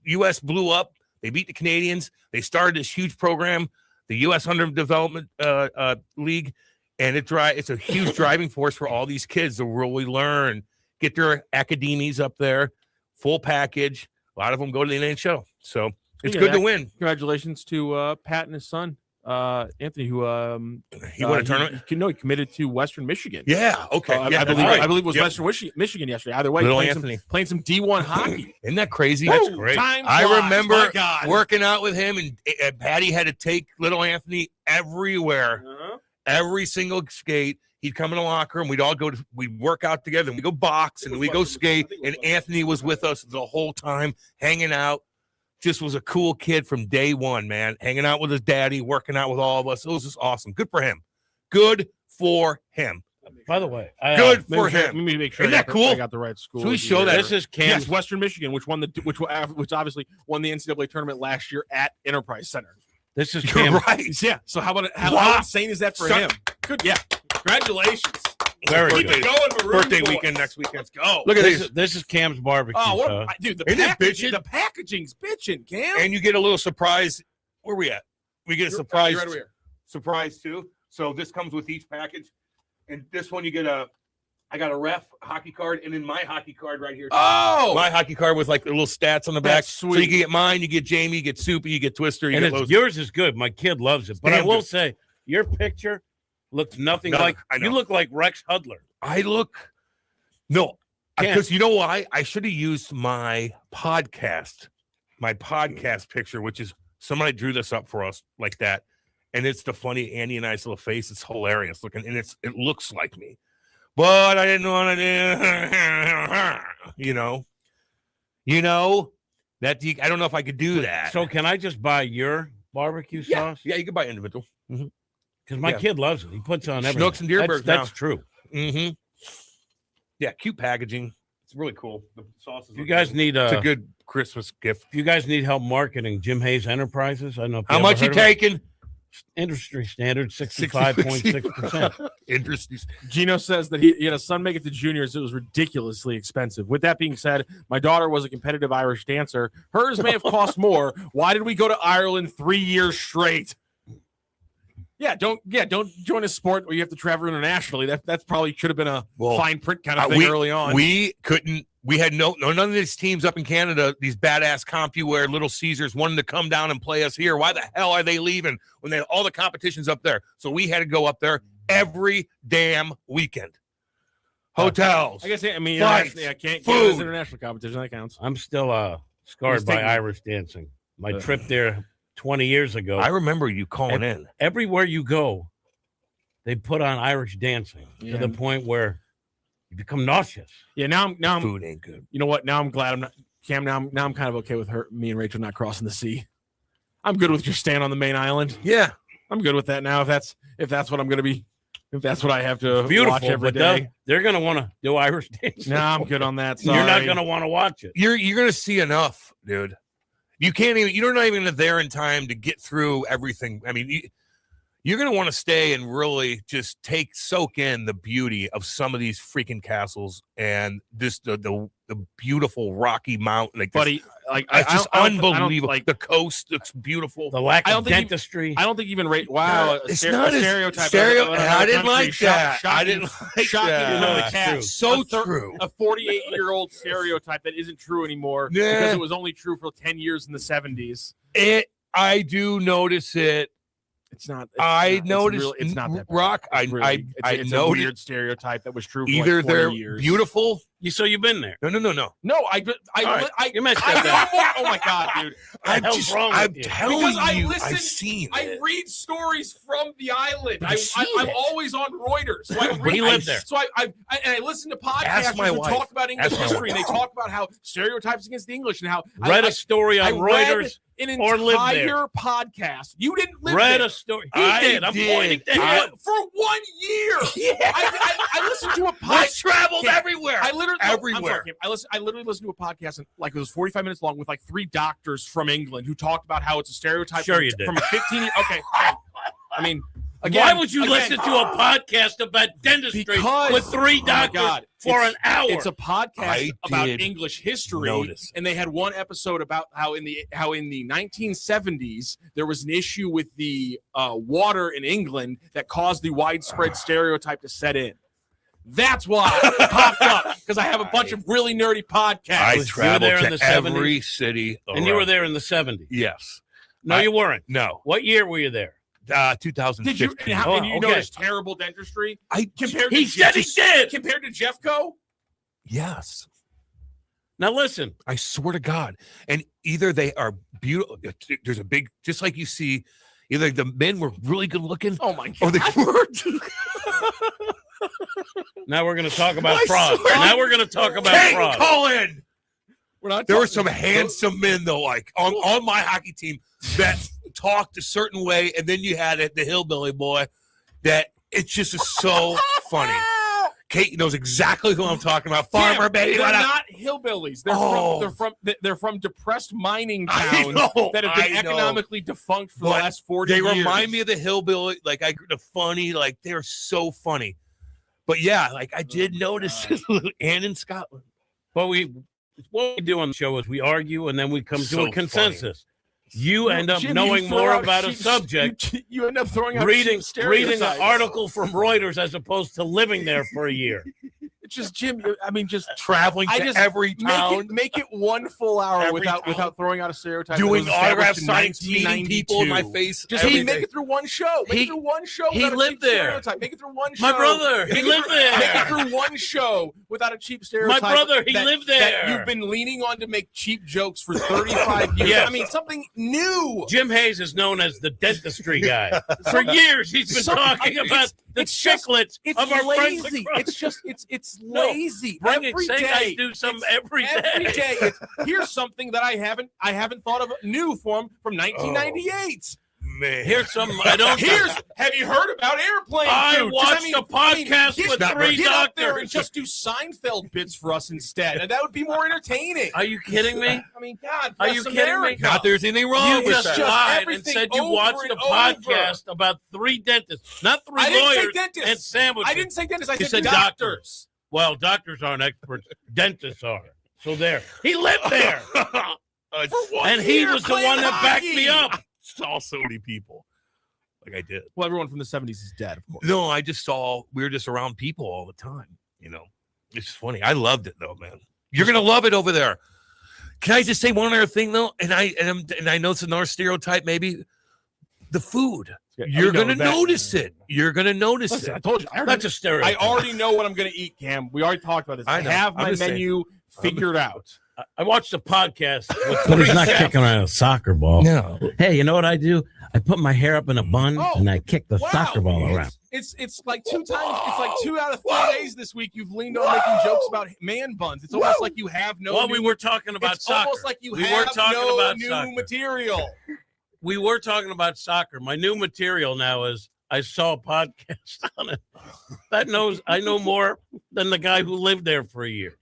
U.S. blew up. They beat the Canadians. They started this huge program, the U.S. Under Development League, and it's a huge driving force for all these kids to really learn, get their academies up there, full package. A lot of them go to the NHL, so it's good to win. Congratulations to Pat and his son, Anthony, who he won a tournament. He committed to Western Michigan. Yeah, okay. I believe it was Western Western Michigan yesterday. Either way, playing some D1 hockey. Isn't that crazy? That's great. I remember working out with him, and Patty had to take little Anthony everywhere, every single skate. He'd come in the locker room. We'd work out together, and we go box, and we go skate. And Anthony was with us the whole time, hanging out. Just was a cool kid from day one, man. Hanging out with his daddy, working out with all of us. It was just awesome. Good for him. Good for him. By the way, good for him. Let me make sure Isn't that cool? I got the right school. Should we show that? This is Cam. Yes, Western Michigan, which obviously won the NCAA tournament last year at Enterprise Center. This is Cam. Right. Yeah. So how insane is that for him? Good. Yeah. Congratulations. Very good. Birthday weekend next weekend. Let's go. Look at this. This is Cam's barbecue. Oh, dude, the packaging's bitching, Cam. And you get a little surprise. Where are we at? We get a surprise. Right over here. Surprise too. So this comes with each package, and this one you get I got a ref hockey card, and then my hockey card right here. Oh, my hockey card with like the little stats on the back. Sweet. So you can get mine, you get Jamie, you get Soupy, you get Twister, yours is good. My kid loves it, but I will say your picture looks nothing like. You look like Rex Hudler. Because you know why? I should have used my podcast picture, which is somebody drew this up for us like that, and it's the funny Andy and I's little face. It's hilarious looking, and it looks like me, but I didn't want to do, that. I don't know if I could do that. So can I just buy your barbecue sauce? Yeah, you can buy individual. Because my kid loves it. He puts on everything. Snooks and Deerberg. That's true. Mm-hmm. Yeah, cute packaging. It's really cool. The sauce is. You guys need it's a good Christmas gift. If you guys need help marketing, Jim Hayes Enterprises. I don't know if how much you taking. Industry standard 65.6%. Industry. Gino says that he had a son make it to juniors. It was ridiculously expensive. With that being said, my daughter was a competitive Irish dancer. Hers may have cost more. Why did we go to Ireland 3 years straight? Don't join a sport where you have to travel internationally. That's probably should have been a fine print kind of thing early on. We couldn't. We had none of these teams up in Canada, these badass CompuWare, Little Caesars, wanted to come down and play us here. Why the hell are they leaving when they had all the competitions up there? So we had to go up there every damn weekend. Hotels. I guess flights, can't food. International competition that counts. I'm still scarred by Irish dancing. My trip there 20 years ago. I remember you calling in. Everywhere you go, they put on Irish dancing to the point where you become nauseous. Yeah, now food ain't good. You know what? Now I'm glad I'm not Cam. Now I'm kind of okay with me and Rachel not crossing the sea. I'm good with your stand on the main island. Yeah, I'm good with that now. If that's what I'm going to be, if that's what I have to watch every but day, they're going to want to do Irish dancing. No, I'm good on that. Sorry. You're not going to want to watch it. You're going to see enough, dude. You're not even there in time to get through everything. I mean, you're going to want to stay and really just soak in the beauty of some of these freaking castles and this the beautiful Rocky Mountain. It's just unbelievable. The coast looks beautiful. The lack of dentistry. I don't think even it's not a stereotype. I didn't like that. I didn't like that. So true. A 48-year-old stereotype that isn't true anymore because it was only true for 10 years in the 70s. I do notice it. It's not. It's not that bad. Rock. It's a weird stereotype that was true for either like 20 they're years. Beautiful. So you've been there? No. No, You messed up. Oh my god, dude! I'm telling you, I've seen it. I read stories from the island. I'm always on Reuters. So I he lived there. So I listen to podcasts who talk about English history, and they talk about how stereotypos against the English and how read a story on Reuters. An entire podcast. You didn't live read there. A story. He did. I'm pointing to for 1 year. Yeah. I listened to a podcast. I traveled everywhere. I literally everywhere. I'm sorry, Kim. I literally listened to a podcast and like it was 45 minutes long with like 3 doctors from England who talked about how it's a stereotype. Sure, you did. From a 15. Okay, I mean, again, why would you listen to a podcast about dentistry with 3 doctors for an hour? It's a podcast about English history, and they had one episode about how in the 1970s there was an issue with the water in England that caused the widespread stereotype to set in. That's why it popped up, because I have a bunch of really nerdy podcasts. I traveled to every city around. And you were there in the 70s? Yes. No, you weren't. No. What year were you there? 2015. Did you? And you noticed terrible dentistry? He said he did. Compared to Jeffco? Yes. Now listen. I swear to God. And either they are beautiful. There's a big, just like you see, either the men were really good looking. Oh my God. Or they weren't. Now we're going to talk about fraud. Now we're going to talk about fraud. Call in. There were some handsome men, though, like on my hockey team that talked a certain way, and then you had the hillbilly boy that it just is so funny. Kate knows exactly who I'm talking about. Farmer baby. They're not hillbillies. They're from depressed mining towns that have been economically defunct for the last 40 years. They remind me of the hillbilly, the funny, like they're so funny. But yeah, like I did notice and in Scotland. But what we do on the show is we argue and then we come to a consensus. You end up knowing more about a subject. You end up throwing out reading an article from Reuters as opposed to living there for a year. It's just Jim. I mean, just traveling to every town. Make it 1 full hour without throwing out a stereotype. Doing autograph signs, meeting people in my face. Just make it through one show. Make it through one show. He lived there. Make it through one show. My brother, he lived there. Make it through one show without a cheap stereotype. My brother, he lived there. That you've been leaning on to make cheap jokes for 35 years. Yes. I mean, something new. Jim Hayes is known as the dentistry guy. For years, he's been talking about the chiclets of our friends. It's lazy. Every day. I do some every day. Every day. Here's something that I haven't thought of new from 1998. Man, here's something I don't. Have you heard about airplane I watched a podcast with 3 doctors. Get up there and just do Seinfeld bits for us instead, and that would be more entertaining. Are you kidding me? I mean, God, are you kidding me? Not there's anything wrong with that. You just lied and said you watched a podcast about 3 dentists, not 3 lawyers and sandwiches. I didn't say dentists. I said doctors. Well, doctors aren't experts. Dentists are. So there. He lived there. And he was the one that backed me up. Saw so many people. Like I did. Well, everyone from the 70s is dead, of course. No, I just saw we were just around people all the time. It's funny. I loved it though, man. You're gonna love it over there. Can I just say one other thing though? And I know it's another stereotype, maybe. The food. You're gonna notice it. You're gonna notice it. I told you. That's a stereotype. I already know what I'm gonna eat, Cam. We already talked about this. I have my menu figured out. I watched a podcast. But he's not kicking around a soccer ball. No. Hey, you know what I do? I put my hair up in a bun and I kick the soccer ball around. It's like 2 times. It's like 2 out of 3 days this week. You've leaned on making jokes about man buns. It's almost like you have no. Well, we were talking about soccer. It's almost like you have no new material. We were talking about soccer. My new material now is I saw a podcast on it. I know more than the guy who lived there for a year.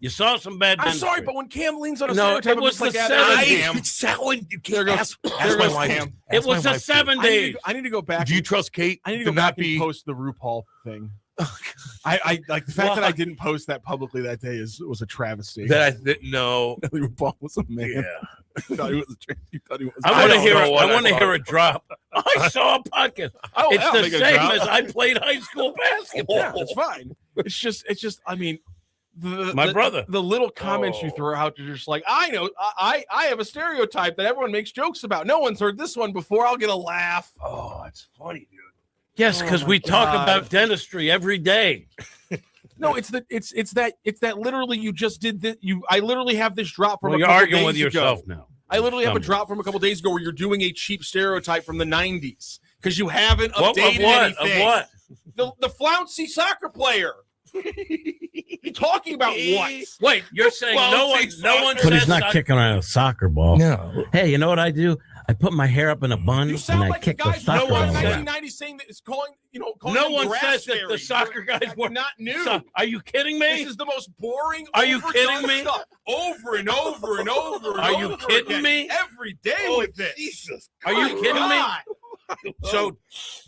You saw some bad. I'm sorry, but when Cam leans on a stereotype, it was the 70s. You can't ask my wife. It was the 70s. I need to go back. Do you trust Kate? I need to go back and post the RuPaul thing. I like the fact that I didn't post that publicly that day was a travesty. That I didn't know. RuPaul was a man. Yeah. You thought he was I want to hear a drop. I saw a podcast. It's the same as I played high school basketball. Yeah, it's fine. It's just. I mean, my brother. The little comments you throw out, you're just like, I know. I have a stereotype that everyone makes jokes about. No one's heard this one before. I'll get a laugh. Oh, it's funny, dude. Yes, because we talk about dentistry every day. No, it's that literally you just did this. I literally have this drop from. Well, you're arguing with yourself now. I literally have a drop from a couple days ago where you're doing a cheap stereotype from the 90s because you haven't updated anything. Of what? The flouncy soccer player. You're talking about what? Wait, you're saying no one But he's not kicking around a soccer ball. No. Hey, you know what I do? I put my hair up in a bun You and sound I like kick the guys soccer no ball one in around. 1990 saying that it's calling No them one grass says that the fairies. soccer guys were not new. Are you kidding me? This is the most boring. Are you overdone kidding me? Stuff over and over and over. And Are you over kidding again. me? Every day Oh, with this. Jesus. Are you My kidding God. me? So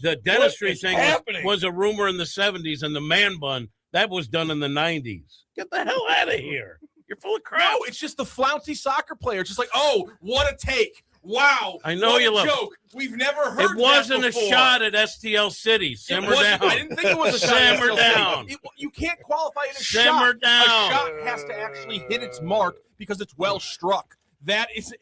the dentistry is thing happening? was a rumor in the 70s, and the man bun, that was done in the 90s. Get the hell out of here. You're full of crap. No, it's just the flouncy soccer player. It's just like, oh, what a take. Wow. I know what you a love joke. We've never heard It wasn't that a before. shot at STL City. Simmer wasn't- down. I didn't think it was a shot. Simmer at STL City. down. You can't qualify it as Simmer shot. down. A shot has to actually hit its mark because it's well struck. That is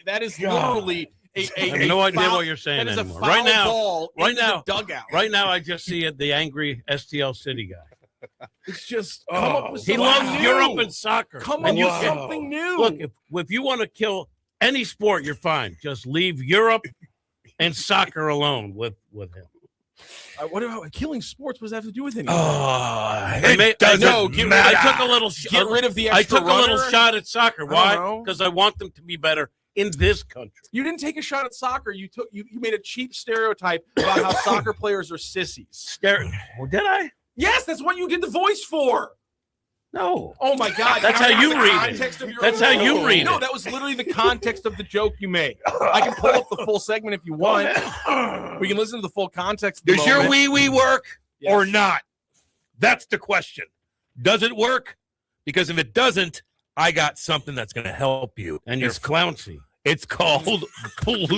literally I have no idea what you're saying That is anymore. a foul Right now, ball right into now, the dugout. Right now, I just see it, the angry STL City guy. It's just come up with He something loves new. Europe and soccer. Come And up you with can't- something new. Look, if you want to kill any sport, you're fine. Just leave Europe and soccer alone with him. What about killing sports? What does that have to do with anything? It doesn't matter. I took a little. Get rid of the I extra took a little runner? shot at soccer. I don't Why? know. Because I want them to be better in this country. You didn't take a shot at soccer. You made a cheap stereotype about how soccer players are sissies. Well, did I? Yes, that's what you did the voice for. No. Oh my God! That's how you The read it. context of your That's own how you joke. read No, it. that was literally the context of the joke you made. I can pull up the full segment if you want. We can listen to the full context. Of the Does your moment. wee work Yes. or not? That's the question. Does it work? Because if it doesn't, I got something that's going to help you. And you're flouncy. It's called Blue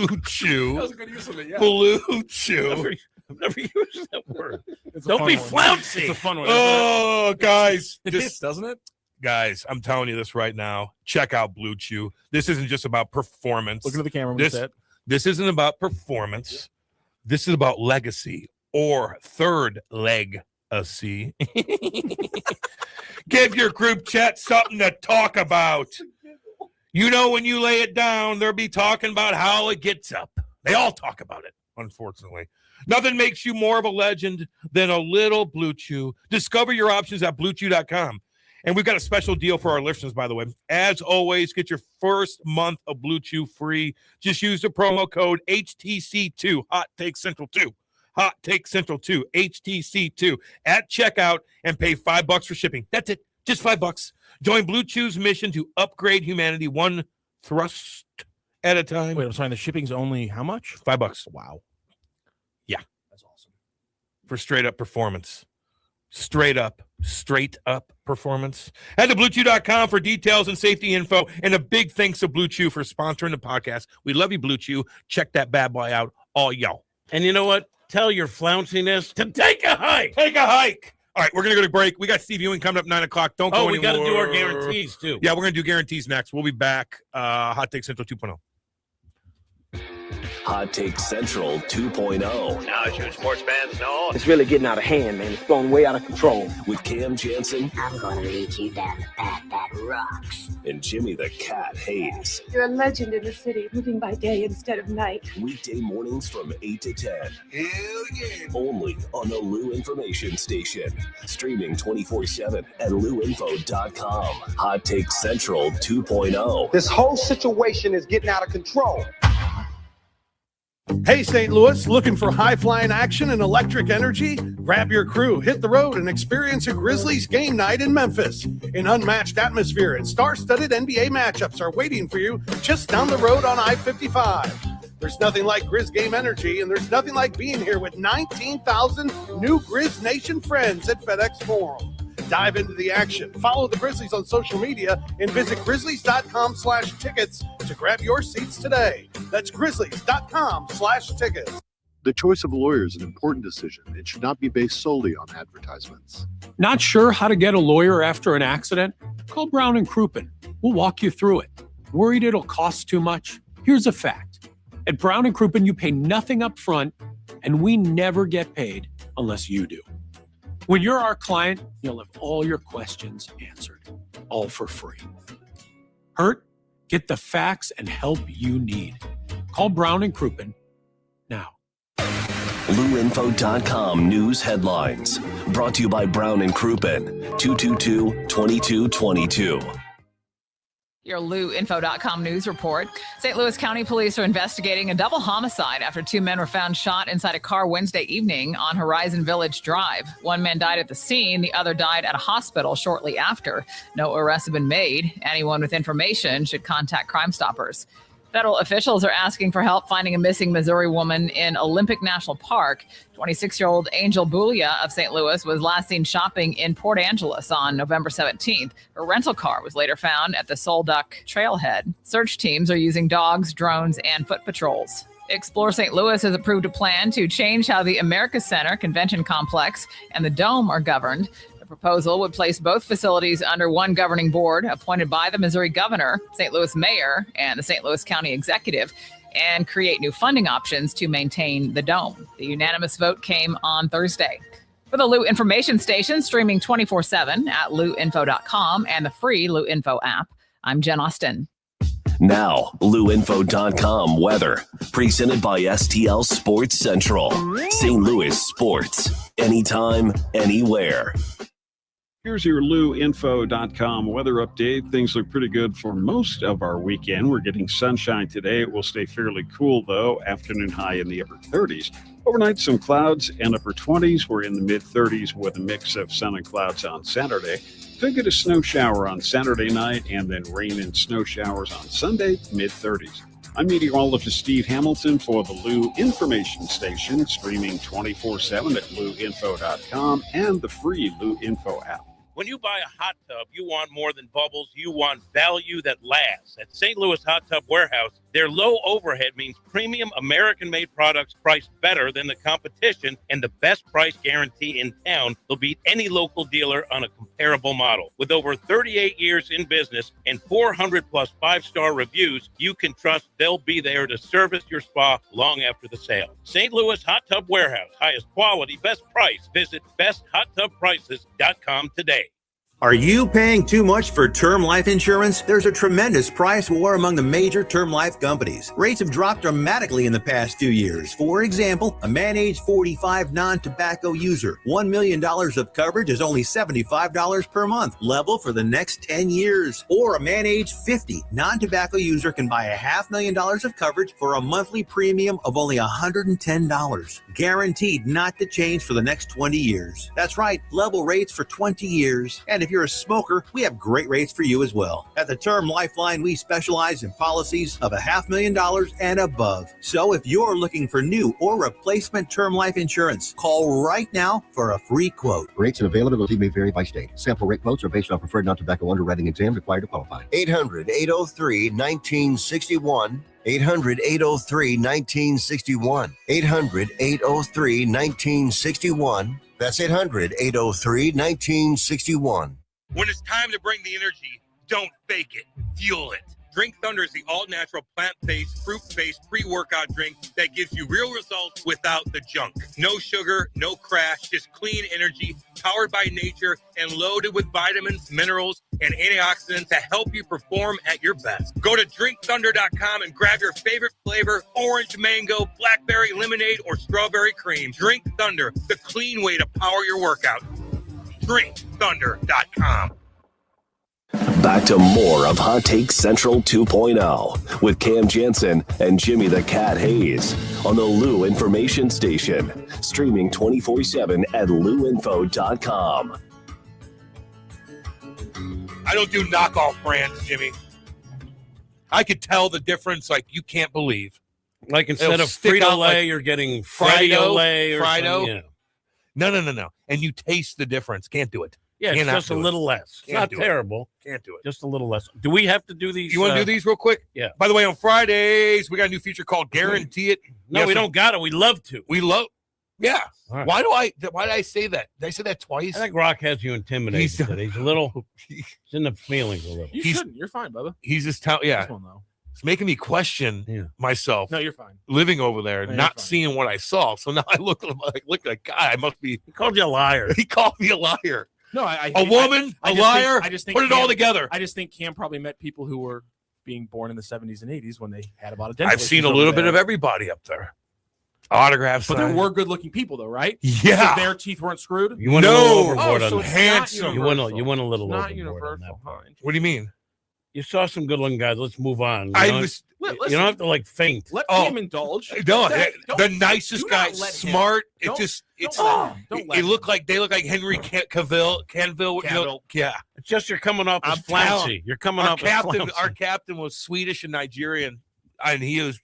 That Chew. was a good use of it. Yeah. Blue Chew. I've never used that word. It's a Don't fun be one. flouncy. It's a fun one. Oh, guys. It hits, doesn't it? Guys, I'm telling you this right now. Check out Blue Chew. This isn't just about performance. Look at the camera when you say it. This isn't about performance. This is about legacy or third leg-a-see. Give your group chat something to talk about. You know, when you lay it down, they'll be talking about how it gets up. They all talk about it, unfortunately. Nothing makes you more of a legend than a little Blue Chew. Discover your options at bluechew.com. And we've got a special deal for our listeners, by the way. As always, get your first month of Blue Chew free. Just use the promo code HTC2, Hot Take Central 2. Hot Take Central 2, HTC2 at checkout and pay $5 for shipping. That's it. Just $5. Join Blue Chew's mission to upgrade humanity one thrust at a time. Wait, I'm sorry. The shipping's only how much? $5. Wow. Yeah. That's awesome. For straight up performance. Straight up performance. Head to BlueChew.com for details and safety info. And a big thanks to Blue Chew for sponsoring the podcast. We love you, Blue Chew. Check that bad boy out, all y'all. And you know what? Tell your flounciness to take a hike. Take a hike. All right, we're going to go to break. We got Steve Ewing coming up 9 o'clock. Don't go Oh, we got to do our anywhere. guarantees, too. Yeah, we're going to do guarantees next. We'll be back. Hot Take Central 2.0. Hot Take Central 2.0 Now, as you sports fans know, It's really getting out of hand, man. It's blown way out of control. with Cam Janssen I'm gonna lead you down the path that rocks. and Jimmy the Cat Hayes. You're a legend in the city, living by day instead of night. Weekday mornings from 8 to 10. Hell yeah. Only on the Lou Information Station. Streaming 24/7 at louinfo.com. Hot Take Central 2.0. This whole situation is getting out of control. Hey, St. Louis, looking for high-flying action and electric energy? Grab your crew, hit the road, and experience a Grizzlies game night in Memphis. An unmatched atmosphere and star-studded NBA matchups are waiting for you just down the road on I-55. There's nothing like Grizz game energy, and there's nothing like being here with 19,000 new Grizz Nation friends at FedEx Forum. Dive into the action, follow the Grizzlies on social media, and visit grizzlies.com/tickets to grab your seats today. That's grizzlies.com/tickets. The choice of a lawyer is an important decision. It should not be based solely on advertisements. Not sure how to get a lawyer after an accident? Call Brown & Crouppen. We'll walk you through it. Worried it'll cost too much? Here's a fact. At Brown & Crouppen, you pay nothing up front, and we never get paid unless you do. When you're our client, you'll have all your questions answered, all for free. Hurt? Get the facts and help you need. Call Brown & Crouppen now. louinfo.com news headlines. Brought to you by Brown & Crouppen. 222-2222. Your LouInfo.com news report. St. Louis County Police are investigating a double homicide after 2 men were found shot inside a car Wednesday evening on Horizon Village Drive. One man died at the scene. The other died at a hospital shortly after. No arrests have been made. Anyone with information should contact Crime Stoppers. Federal officials are asking for help finding a missing Missouri woman in Olympic National Park. 26-year-old Angel Bulia of St. Louis was last seen shopping in Port Angeles on November 17th. Her rental car was later found at the Solduck Trailhead. Search teams are using dogs, drones, and foot patrols. Explore St. Louis has approved a plan to change how the America Center Convention Complex and the Dome are governed. The proposal would place both facilities under one governing board appointed by the Missouri governor, St. Louis mayor, and the St. Louis County executive, and create new funding options to maintain the dome. The unanimous vote came on Thursday. For the Lou Information Station, streaming 24/7 at louinfo.com and the free Lou Info app, I'm Jen Austin. Now, louinfo.com weather. Presented by STL Sports Central. St. Louis sports. Anytime, anywhere. Here's your louinfo.com weather update. Things look pretty good for most of our weekend. We're getting sunshine today. It will stay fairly cool, though. Afternoon high in the upper 30s. Overnight, some clouds and upper 20s. We're in the mid-30s with a mix of sun and clouds on Saturday. Could get a snow shower on Saturday night and then rain and snow showers on Sunday, mid-30s. I'm meteorologist Steve Hamilton for the Lou Information Station, streaming 24/7 at louinfo.com and the free Lou Info app. When you buy a hot tub, you want more than bubbles. You want value that lasts. At St. Louis Hot Tub Warehouse, their low overhead means premium American-made products priced better than the competition and the best price guarantee in town. They'll beat any local dealer on a comparable model. With over 38 years in business and 400-plus five-star reviews, you can trust they'll be there to service your spa long after the sale. St. Louis Hot Tub Warehouse. Highest quality, best price. Visit besthotTubPrices.com today. Are you paying too much for term life insurance? There's a tremendous price war among the major term life companies. Rates have dropped dramatically in the past 2 years. For example, a man age 45 non-tobacco user, $1 million of coverage is only $75 per month, level for the next 10 years. Or a man age 50 non-tobacco user can buy $500,000 of coverage for a monthly premium of only $110, guaranteed not to change for the next 20 years. That's right, level rates for 20 years. And if you're a smoker, we have great rates for you as well. At the Term Lifeline, we specialize in policies of $500,000 and above. So if you're looking for new or replacement term life insurance, call right now for a free quote. Rates and availability may vary by state. Sample rate quotes are based on preferred non-tobacco underwriting exam required to qualify. 800-803-1961. 800-803-1961. 800-803-1961. That's 800-803-1961. When it's time to bring the energy, don't fake it. Fuel it. Drink Thunder is the all-natural, plant-based, fruit-based pre-workout drink that gives you real results without the junk. No sugar, no crash, just clean energy, powered by nature, and loaded with vitamins, minerals, and antioxidants to help you perform at your best. Go to drinkthunder.com and grab your favorite flavor, orange mango, blackberry lemonade, or strawberry cream. Drink Thunder, the clean way to power your workout. drinkthunder.com. Back to more of Hot Take Central 2.0 with Cam Janssen and Jimmy the Cat Hayes on the Lou Information Station, streaming 24/7 at louinfo.com. I don't do knockoff brands, Jimmy. I could tell the difference like you can't believe. Like instead of Frito-Lay, you're getting Frido-Lay or something. Yeah. No. And you taste the difference. Can't do it. Yeah, it's just a little less. It's not terrible. Can't do it. Just a little less. Do we have to do these? You want to do these real quick? Yeah. By the way, on Fridays, we got a new feature called Guarantee It. No, we don't got it. We love to. Yeah. Right. Why did I say that? Did I say that twice? I think Rock has you intimidated. He's a little, he's in the feelings a little. You shouldn't. You're fine, Bubba. He's just, yeah. This one, though. It's making me question myself. No, you're fine. Living over there, not seeing what I saw. So now I look like a guy. I must be. He called you a liar. He called me a liar. No, a woman, a liar. I just think put it all together. I just think Cam probably met people who were being born in the 70s and 80s when they had about a dental. I've seen a little bit of everybody up there. Autographs, but there were good-looking people, though, right? Yeah, so their teeth weren't screwed. You went a little overboard on so that. Handsome. You went a little not overboard universal. on that. What do you mean? You saw some good-looking guys. Let's move on. You don't have to faint. Let him indulge. No, the nicest guy, smart. They look like Henry Canville. Yeah, it's just you're coming up as flashy. You're coming up as flashy. Our captain was Swedish and Nigerian, and he was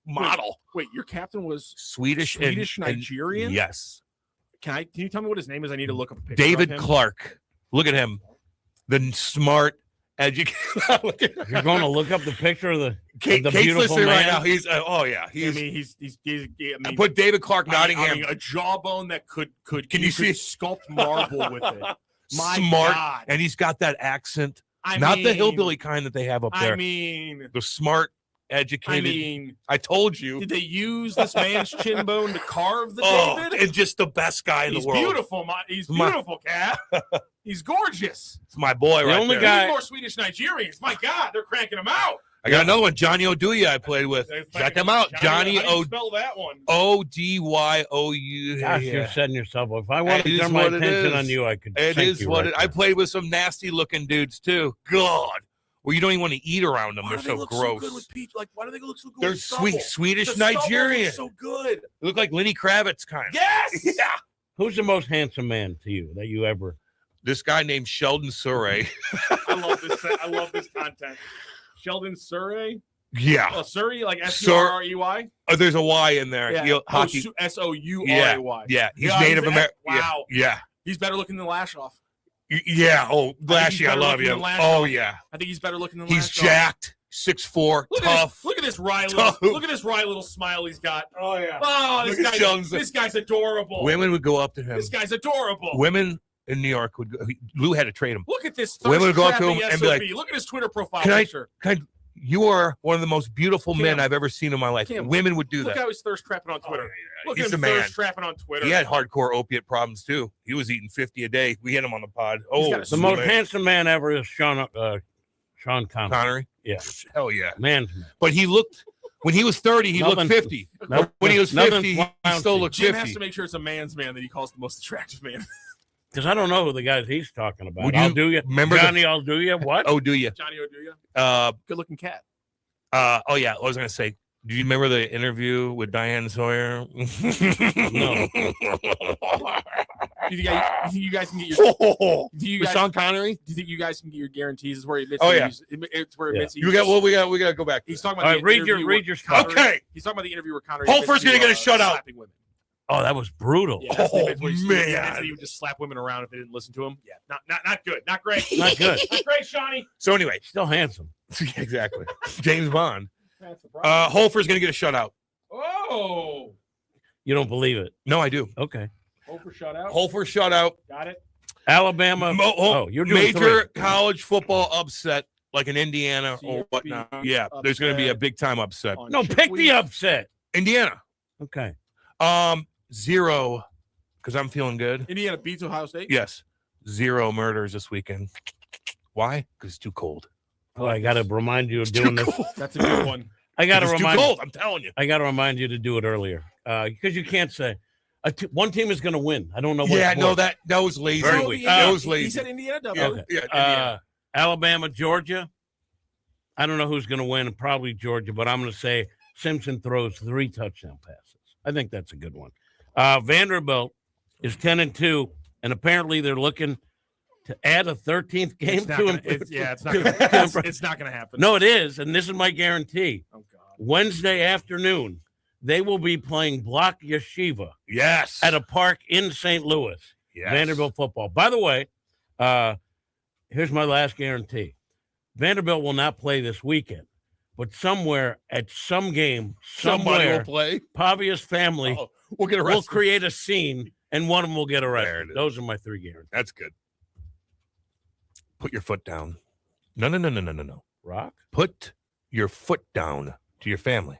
model. Wait, your captain was Swedish Nigerian? And, yes. Can you tell me what his name is? I need to look up a picture. David of him. Clark. Look at him. The smart, educated. You're going to look up the picture of the Kate's beautiful man right now. He's I put David Clark, Nottingham. A jawbone that could you see sculpt marble with it. My smart, God. and he's got that accent. Not the hillbilly kind that they have up there. I mean, the smart, educated. I told you. Did they use this man's chin bone to carve the David? And just the best guy in the world. He's beautiful, Cat. He's gorgeous. It's my boy right only there. guy. More Swedish Nigerians. My God, they're cranking them out. I got another one, Johnny Oduya. I played with. Check them out, Johnny spell that one. Odyoou. Gosh, you're setting yourself up. If I wanted to turn my attention on you, I could. It is what it. I played with some nasty looking dudes too. God, well, you don't even want to eat around them. They're so gross. So good with Pete? Why do they look so good? They're with sweet, stubble? Swedish The stubble Nigerian. looks so good. They look like Lenny Kravitz kind. Yes. Yeah. Who's the most handsome man to you that you ever? This guy named Sheldon Surrey. I love this. I love this content. Sheldon Surrey. Yeah. Oh, Surrey, like Surrey. Oh, there's a Y in there. Yeah. Hockey. Souray. Yeah. He's Native American. Wow. Yeah. He's better looking than Lashoff. Yeah. Oh, Lashy, I love you. Oh, yeah. I think he's better looking than He's Lashoff. jacked, 6'4", tough. Look at this wry little smile he's got. Oh, yeah. Oh, this guy's adorable. Women would go up to him. This guy's adorable. Women in New York would go. Lou had to trade him. Look at this. Women would go up to him and be like, look at his Twitter profile Can picture. you are one of the most beautiful Cam, men I've ever seen in my life. Cam, Women would do that. Look how he's thirst trapping on Twitter. Look He's at him the man. thirst trapping on Twitter. He had hardcore opiate problems too. He was eating 50 a day. We had him on the pod. The most handsome man ever is Sean Connery. Yeah. Hell yeah. Man. But he looked, when he was 30, he looked 50. When he was 50, he still looked 50. Jim has to make sure it's a man's man that he calls the most attractive man. Because I don't know who the guys he's talking about. Would I'll you do you. remember Johnny, I'll do you. What? Oh, do you? Johnny Oduya. Good looking cat. Oh, yeah. I was going to say, do you remember the interview with Diane Sawyer? No. Do you guys can get your Sean Connery? Do you think you guys can get your guarantees? Is where he admits. Oh, yeah. It's where he admits. We got to go back. He's talking about. All right, read your Connery, okay. He's talking about the interview where Connery. Holford's going to get a shutout. Oh, that was brutal. Yeah, that's the bit where man. he would just slap women around if they didn't listen to him. Yeah, not good. Not great. Not good. Not great, Shawnee. So anyway. Still handsome. Exactly. James Bond. That's the problem. Holford's going to get a shutout. Oh. You don't believe it? No, I do. Okay. Holford shutout. Holford shutout. Got it. Alabama. You're doing major 3. college football upset like an Indiana or whatnot. Yeah, there's going to be a big time upset. No, pick the upset. Indiana. Okay. 0, because I'm feeling good. Indiana beats Ohio State. Yes. 0 murders this weekend. Why? Because it's too cold. Oh, I got to remind you of doing this. That's a good one. I got to remind. Too cold. I'm telling you. I got to remind you to do it earlier because you can't say one team is going to win. I don't know. What yeah, no, that was lazy. Very weak. That was lazy. He said Indiana double. Yeah, Okay. yeah, Indiana. Alabama, Georgia. I don't know who's going to win. Probably Georgia, but I'm going to say Simpson throws 3 touchdown passes. I think that's a good one. Vanderbilt is 10-2, and apparently they're looking to add a 13th game to him. It's not going to happen. No, it is, and this is my guarantee. Oh, God. Wednesday afternoon, they will be playing Block Yeshiva. Yes. At a park in St. Louis. Yes. Vanderbilt football. By the way, here's my last guarantee. Vanderbilt will not play this weekend, but somewhere at some game, Somebody somewhere, will play. Pavia's family we'll get arrested. will create a scene, and one of them will get arrested. Those are my 3 guarantees. That's good. Put your foot down. No. Rock? Put your foot down to your family.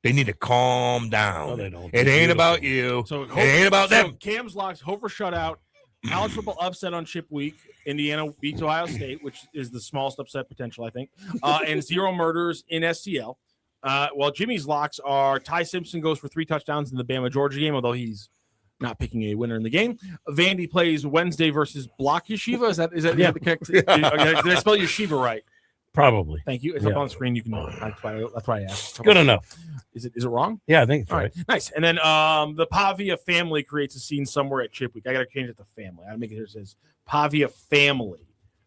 They need to calm down. No, they don't. It ain't about you. So it ain't about them. Cam's locks. Hofer shutout. College football upset on chip week. Indiana beats Ohio State, which is the smallest upset potential, I think. And 0 murders in STL. Well, Jimmy's locks are Ty Simpson goes for 3 touchdowns in the Bama-Georgia game, although he's not picking a winner in the game. Vandy plays Wednesday versus Block Yeshiva. Is that the correct? Yeah. Did I spell Yeshiva right? Probably. Thank you. It's up on the screen. You can. That's why I asked. Good enough. Is it wrong? Yeah, I think it's All right. Nice. And then the Pavia family creates a scene somewhere at Chipweek. I got to change it to family. I gotta make it here. It says Pavia family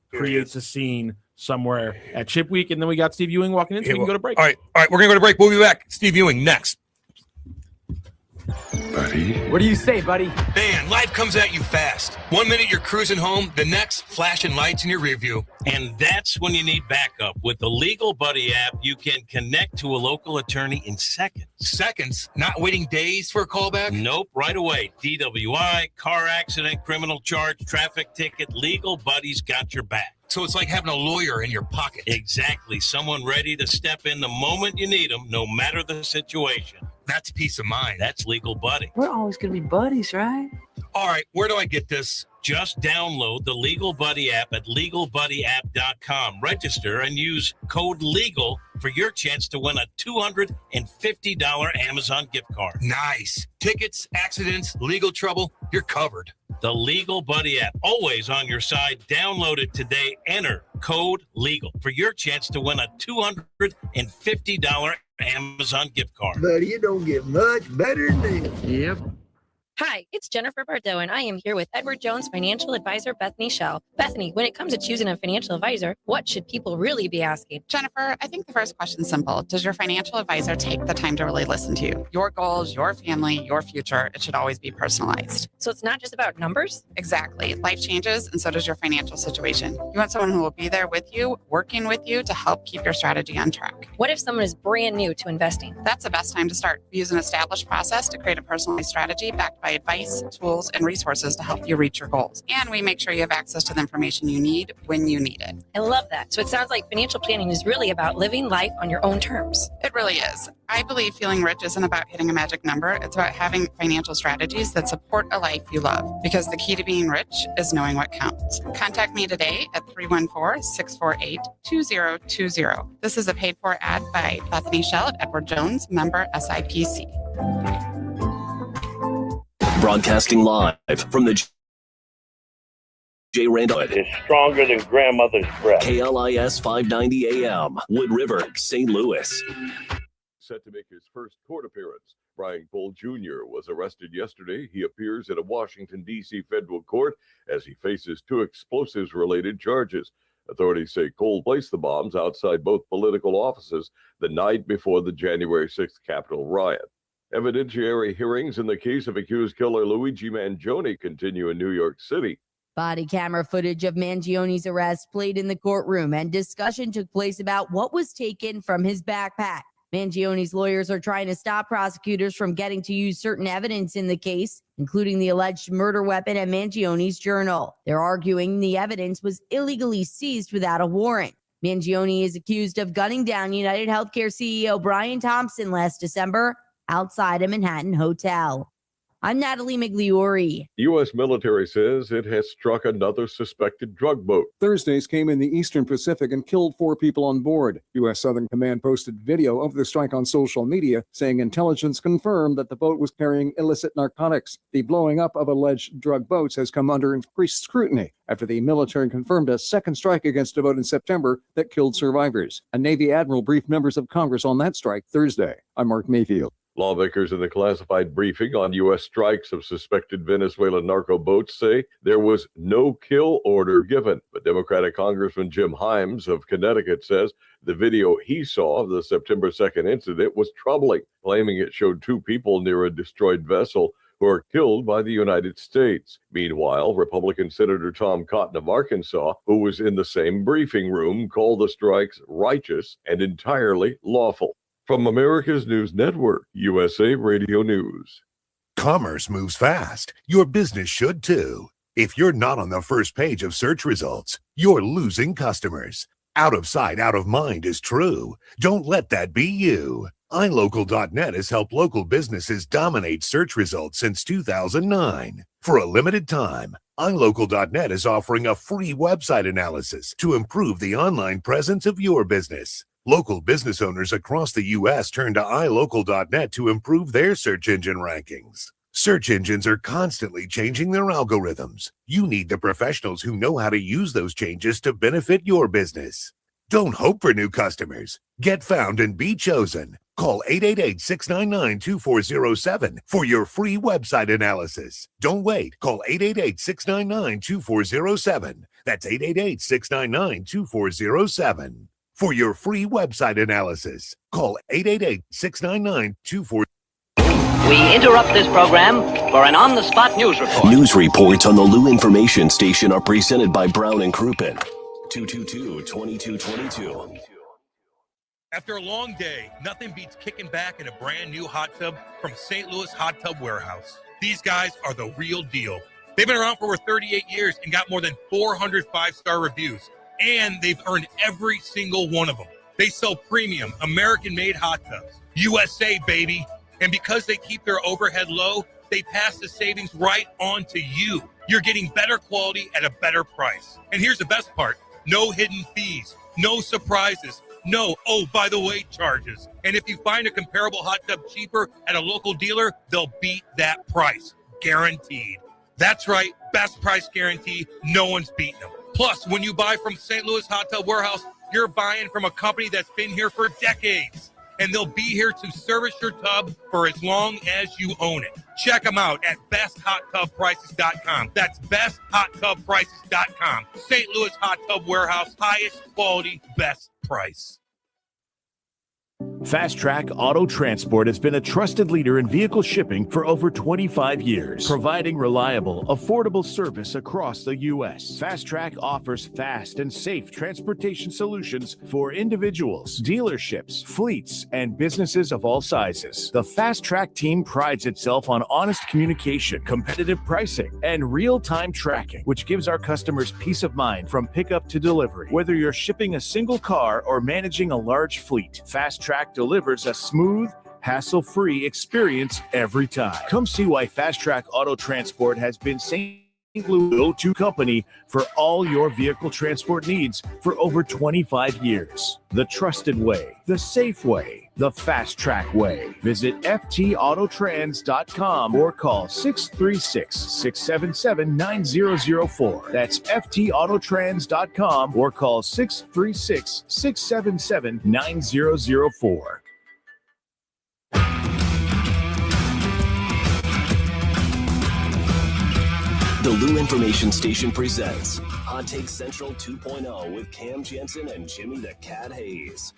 creates a scene somewhere at Chipweek, and then we got Steve Ewing walking in, so we can go to break. All right, we're gonna go to break. We'll be back. Steve Ewing next. Buddy. What do you say, buddy? Man, life comes at you fast. 1 minute you're cruising home, the next flashing lights in your rear view. And that's when you need backup. With the Legal Buddy app, you can connect to a local attorney in seconds. Seconds? Not waiting days for a callback? Nope, right away. DWI, car accident, criminal charge, traffic ticket, Legal Buddy's got your back. So it's like having a lawyer in your pocket. Exactly. Someone ready to step in the moment you need them, no matter the situation. That's peace of mind. That's Legal Buddy. We're always going to be buddies, right? All right, where do I get this? Just download the Legal Buddy app at LegalBuddyApp.com. Register and use code LEGAL for your chance to win a $250 Amazon gift card. Nice. Tickets, accidents, legal trouble, you're covered. The Legal Buddy app, always on your side. Download it today. Enter code LEGAL for your chance to win a $250 Amazon gift card. Buddy, it don't get much better than this. Yep. Hi, it's Jennifer Bardot, and I am here with Edward Jones financial advisor Bethany Schell. Bethany, when it comes to choosing a financial advisor, what should people really be asking? Jennifer, I think the first question is simple. Does your financial advisor take the time to really listen to you? Your goals, your family, your future, it should always be personalized. So it's not just about numbers? Exactly. Life changes, and so does your financial situation. You want someone who will be there with you, working with you to help keep your strategy on track. What if someone is brand new to investing? That's the best time to start. Use an established process to create a personalized strategy backed by advice, tools, and resources to help you reach your goals. And we make sure you have access to the information you need when you need it. I love that. So it sounds like financial planning is really about living life on your own terms. It really is. I believe feeling rich isn't about hitting a magic number. It's about having financial strategies that support a life you love. Because the key to being rich is knowing what counts. Contact me today at 314-648-2020. This is a paid-for ad by Bethany Schell at Edward Jones, member SIPC. Broadcasting live from the J. Randall. It's stronger than grandmother's breath. KLIS 590 AM, Wood River, St. Louis. Set to make his first court appearance. Brian Cole Jr. was arrested yesterday. He appears at a Washington, D.C. federal court as he faces 2 explosives-related charges. Authorities say Cole placed the bombs outside both political offices the night before the January 6th Capitol riot. Evidentiary hearings in the case of accused killer Luigi Mangione continue in New York City. Body camera footage of Mangione's arrest played in the courtroom, and discussion took place about what was taken from his backpack. Mangione's lawyers are trying to stop prosecutors from getting to use certain evidence in the case, including the alleged murder weapon and Mangione's journal. They're arguing the evidence was illegally seized without a warrant. Mangione is accused of gunning down United Healthcare CEO Brian Thompson last December outside a Manhattan hotel. I'm Natalie Migliori. The U.S. military says it has struck another suspected drug boat. Thursdays came in the Eastern Pacific and killed 4 people on board. U.S. Southern Command posted video of the strike on social media, saying intelligence confirmed that the boat was carrying illicit narcotics. The blowing up of alleged drug boats has come under increased scrutiny after the military confirmed a second strike against a boat in September that killed survivors. A Navy admiral briefed members of Congress on that strike Thursday. I'm Mark Mayfield. Lawmakers in the classified briefing on U.S. strikes of suspected Venezuelan narco boats say there was no kill order given. But Democratic Congressman Jim Himes of Connecticut says the video he saw of the September 2nd incident was troubling, claiming it showed 2 people near a destroyed vessel who are killed by the United States. Meanwhile, Republican Senator Tom Cotton of Arkansas, who was in the same briefing room, called the strikes righteous and entirely lawful. From America's News Network, USA Radio News. Commerce moves fast. Your business should too. If you're not on the first page of search results, you're losing customers. Out of sight, out of mind is true. Don't let that be you. iLocal.net has helped local businesses dominate search results since 2009. For a limited time, iLocal.net is offering a free website analysis to improve the online presence of your business. Local business owners across the U.S. turn to iLocal.net to improve their search engine rankings. Search engines are constantly changing their algorithms. You need the professionals who know how to use those changes to benefit your business. Don't hope for new customers. Get found and be chosen. Call 888-699-2407 for your free website analysis. Don't wait. Call 888-699-2407. That's 888-699-2407 for your free website analysis. Call 888-699-2407. We interrupt this program for an on-the-spot news report. News reports on the Lou Information Station are presented by Brown and Crouppen. 222-2222. After a long day, nothing beats kicking back in a brand new hot tub from St. Louis Hot Tub Warehouse. These guys are the real deal. They've been around for over 38 years and got more than 400 five-star reviews, and they've earned every single one of them. They sell premium, American-made hot tubs. USA, baby. And because they keep their overhead low, they pass the savings right on to you. You're getting better quality at a better price. And here's the best part. No hidden fees, no surprises, no, oh, by the way, charges. And if you find a comparable hot tub cheaper at a local dealer, they'll beat that price. Guaranteed. That's right, best price guarantee. No one's beating them. Plus, when you buy from St. Louis Hot Tub Warehouse, you're buying from a company that's been here for decades. And they'll be here to service your tub for as long as you own it. Check them out at besthotTubPrices.com. That's besthotTubPrices.com. St. Louis Hot Tub Warehouse, highest quality, best price. Fast Track Auto Transport has been a trusted leader in vehicle shipping for over 25 years, providing reliable, affordable service across the U.S. Fast Track offers fast and safe transportation solutions for individuals, dealerships, fleets, and businesses of all sizes. The Fast Track team prides itself on honest communication, competitive pricing, and real-time tracking, which gives our customers peace of mind from pickup to delivery. Whether you're shipping a single car or managing a large fleet, Fast Track delivers a smooth, hassle-free experience every time. Come see why Fast Track Auto Transport has been St. Louis' go-to company for all your vehicle transport needs for over 25 years. The trusted way, the safe way, the Fast Track way. Visit ftautotrans.com or call 636-677-9004. That's ftautotrans.com or call 636-677-9004. The Lou Information Station presents Hot Take Central 2.0 with Cam Janssen and Jimmy the Cat Hayes.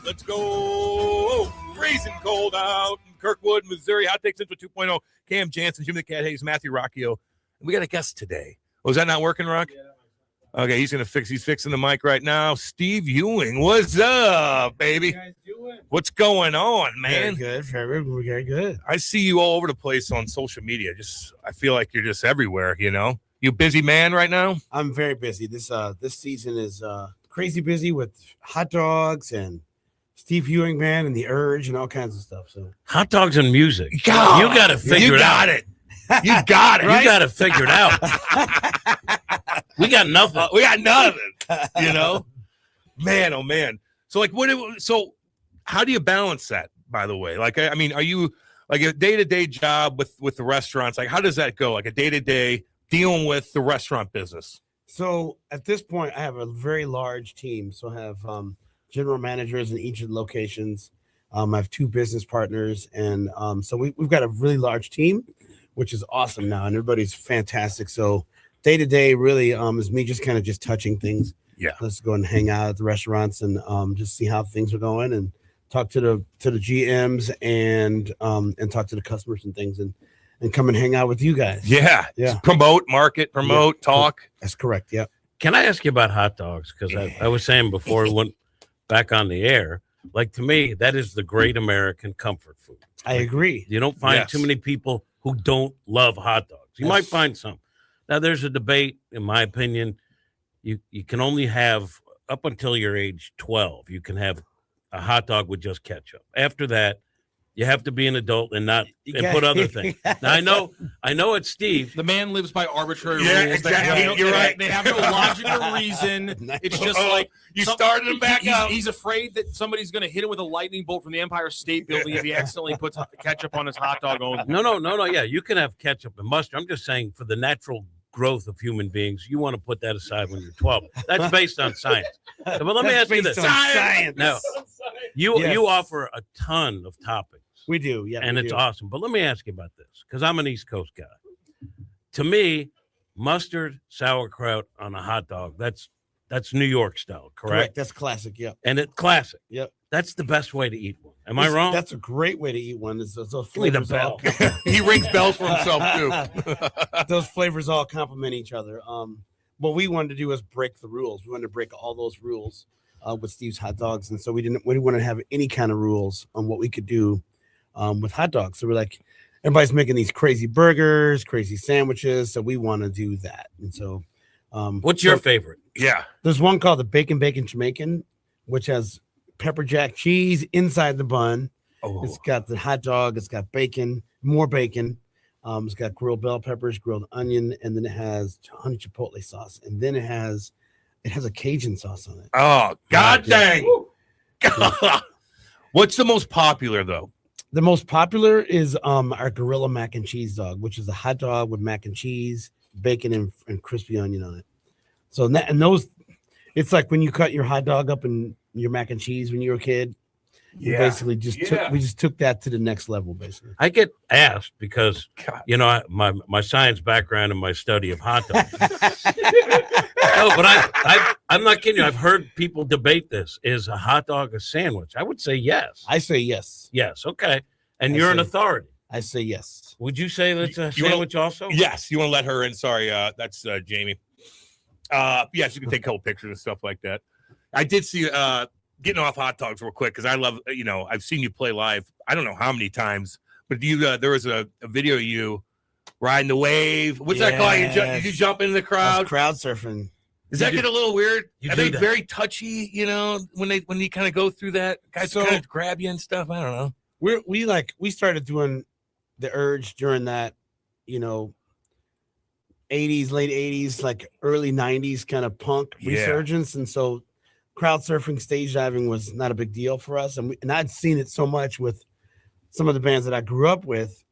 Let's go. Freezing cold out in Kirkwood, Missouri. Hot Take Central 2.0. Cam Janssen, Jimmy the Cat Hayes, Matthew Rocchio. We got a guest today. Oh, is that not working, Rock? Yeah. Okay, he's fixing the mic right now. Steve Ewing, what's up, baby? What you guys doing? What's going on, man? Very good. I see you all over the place on social media. I feel like you're just everywhere, you know? You busy man right now? I'm very busy. This season is crazy busy with hot dogs and Steve Ewing band and the Urge and all kinds of stuff. So hot dogs and music. God, you got to figure it out. You got it. Right? You got to figure it out. We got nothing. We got nothing. You know, man. Oh man. So how do you balance that? By the way, like, I mean, are you like a day-to-day job with the restaurants? Like, how does that go? Like a day-to-day dealing with the restaurant business? So at this point, I have a very large team. So I have general managers in each of the locations. I have 2 business partners, and so we've got a really large team, which is awesome now, and everybody's fantastic. So day to day really is me just kind of touching things. Yeah. Let's go and hang out at the restaurants and just see how things are going and talk to the GMs and talk to the customers and things and come and hang out with you guys. Yeah. Promote, talk. That's correct. Yeah. Can I ask you about hot dogs? Because I was saying before we went back on the air, like, to me, that is the great American comfort food. I agree. You don't find too many people who don't love hot dogs. You might find some. Now, there's a debate, in my opinion. You can only have, up until your age 12, you can have a hot dog with just ketchup. After that, you have to be an adult and put other things. Now, I know it's Steve. The man lives by arbitrary rules. Exactly. You're right. They have no logic or reason. It's just like you started him back up. He's afraid that somebody's going to hit him with a lightning bolt from the Empire State Building if he accidentally puts ketchup on his hot dog. No. Yeah, you can have ketchup and mustard. I'm just saying, for the natural growth of human beings, you want to put that aside when you're 12. That's based on science. But let me ask you this. Science. No, you offer a ton of topics. We do, yeah. And it's awesome. But let me ask you about this, because I'm an East Coast guy. To me, mustard, sauerkraut on a hot dog, that's New York style, correct? That's classic, yeah. And it's classic. Yep. That's the best way to eat one. Am I wrong? That's a great way to eat one. Those Give me the flavors bell. He rings bells for himself too. Those flavors all complement each other. What we wanted to do was break the rules. We wanted to break all those rules with Steve's hot dogs, and so we didn't want to have any kind of rules on what we could do with hot dogs. So we're like, everybody's making these crazy burgers, crazy sandwiches, so we want to do that. And so, what's your favorite? Yeah, there's one called the Bacon Jamaican, which has pepper jack cheese inside the bun. Oh. It's got the hot dog. It's got bacon, more bacon. It's got grilled bell peppers, grilled onion, and then it has honey chipotle sauce, and then it has a Cajun sauce on it. Oh, God dang! What's the most popular though? The most popular is our Gorilla Mac and Cheese dog, which is a hot dog with mac and cheese, bacon, and crispy onion on it. So those, it's like when you cut your hot dog up and your mac and cheese when you were a kid. We basically just took that to the next level, basically. I get asked because my science background and my study of hot dogs. No, but I'm not kidding you. I've heard people debate this. Is a hot dog a sandwich? I would say yes. I say yes. Yes. Okay. And you're an authority. I say yes. Would you say that's a sandwich also? Yes. You want to let her in? Sorry, that's Jamie. Yes, you can take a couple pictures and stuff like that. I did see getting off hot dogs real quick because I love, I've seen you play live. I don't know how many times, but there was a video of you riding the wave. What's that called? Did you jump into the crowd? Crowd surfing. Does that get a little weird? Are they very touchy? When you kind of go through that, guys kind of grab you and stuff. I don't know. We started doing the urge during that, 80s, late 80s, like early 90s kind of punk resurgence, and so crowd surfing, stage diving was not a big deal for us, and I'd seen it so much with some of the bands that I grew up with,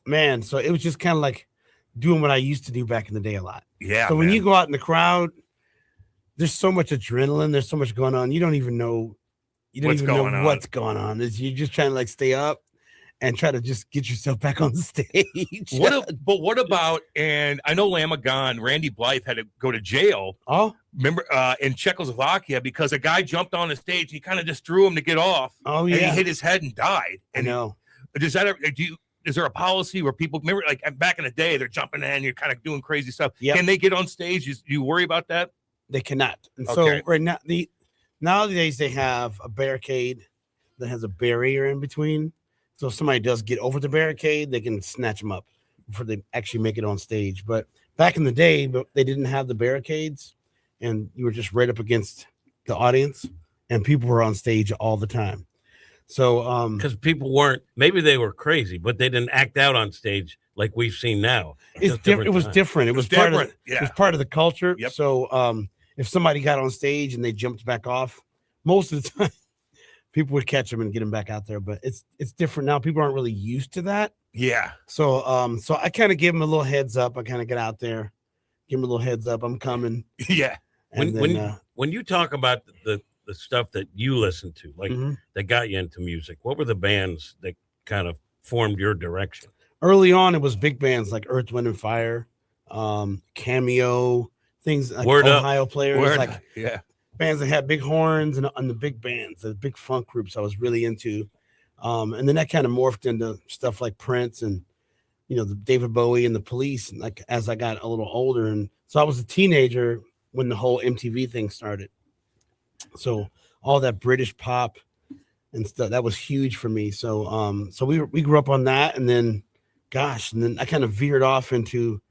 man. So it was just kind of like doing what I used to do back in the day a lot. Yeah. So when you go out in the crowd, there's so much adrenaline, there's so much going on. You don't even know what's going on. You're just trying to like stay up and try to just get yourself back on the stage. But what about, and I know Lamb of God, Randy Blythe had to go to jail. Oh, remember in Czechoslovakia because a guy jumped on the stage. He kind of just threw him to get off. Oh yeah, and he hit his head and died. And I know. Is there a policy where people remember like back in the day they're jumping in, you're kind of doing crazy stuff? Yep. Can they get on stage? Do you worry about that? They cannot. And okay. So right now, nowadays they have a barricade that has a barrier in between. So if somebody does get over the barricade, they can snatch them up before they actually make it on stage. But back in the day, they didn't have the barricades, and you were just right up against the audience, and people were on stage all the time. So because people weren't, maybe they were crazy, but they didn't act out on stage like we've seen now. It was different. It was part of the culture. Yep. So if somebody got on stage and they jumped back off, most of the time people would catch them and get them back out there. But it's different now. People aren't really used to that. Yeah. So I kind of give them a little heads up. I kind of get out there, give them a little heads up. I'm coming. Yeah. When you talk about the stuff that you listen to, like that got you into music, what were the bands that kind of formed your direction? Early on, it was big bands like Earth, Wind, and Fire, Cameo, things like Ohio players, bands that had big horns and the big bands, the big funk groups I was really into. And then that kind of morphed into stuff like Prince and, the David Bowie and the Police, and like as I got a little older. And so I was a teenager when the whole MTV thing started. So all that British pop and stuff, that was huge for me. So so we grew up on that, and then I kind of veered off into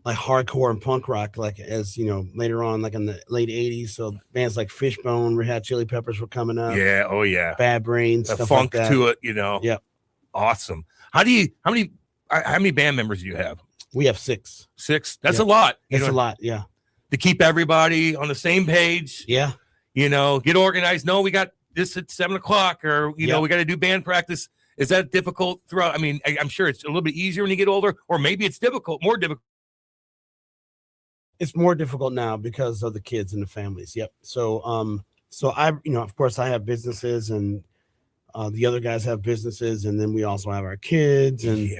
like hardcore and punk rock, like as later on, like in the late 80s. So bands like Fishbone, Red Hot Chili Peppers were coming up. Yeah, oh yeah. Bad Brains, the stuff funk like that. to it, Yep. Awesome. How many band members do you have? We have 6. 6? That's a lot. That's a lot, yeah. To keep everybody on the same page. Yeah. Get organized. No, we got this at 7:00, or we got to do band practice. Is that difficult throughout? I mean, I'm sure it's a little bit easier when you get older, or maybe it's more difficult It's more difficult now because of the kids and the families. Yep. So so I, of course I have businesses, and the other guys have businesses, and then we also have our kids, and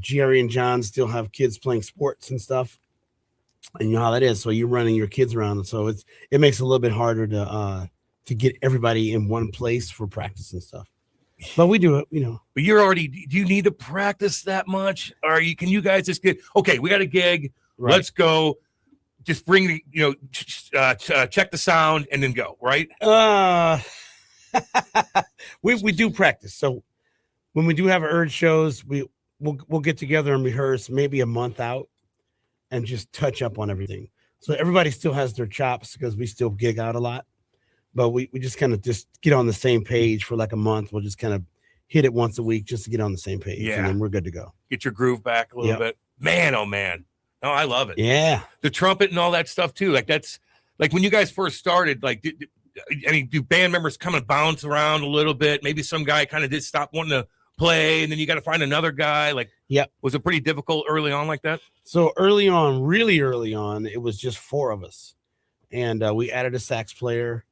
Jerry and John still have kids playing sports and stuff. And you know how that is. So you're running your kids around, and so it makes it a little bit harder to get everybody in one place for practice and stuff. But we do it, But you're already. Do you need to practice that much? Or can you guys just get okay? We got a gig. Right. Let's go. Just bring the check the sound and then go. Right. We do practice. So when we do have urge shows, we'll get together and rehearse maybe a month out and just touch up on everything. So everybody still has their chops because we still gig out a lot. But we just kind of just get on the same page for like a month. We'll just kind of hit it once a week just to get on the same page. Yeah. And then we're good to go. Get your groove back a little bit. Man, oh man. No, I love it. Yeah. The trumpet and all that stuff too. Like that's like when you guys first started, like do band members come and bounce around a little bit? Maybe some guy kind of did stop wanting to play, and then you got to find another guy. Like, was it pretty difficult early on like that? So early on, really early on, it was just 4 of us. And we added a sax player.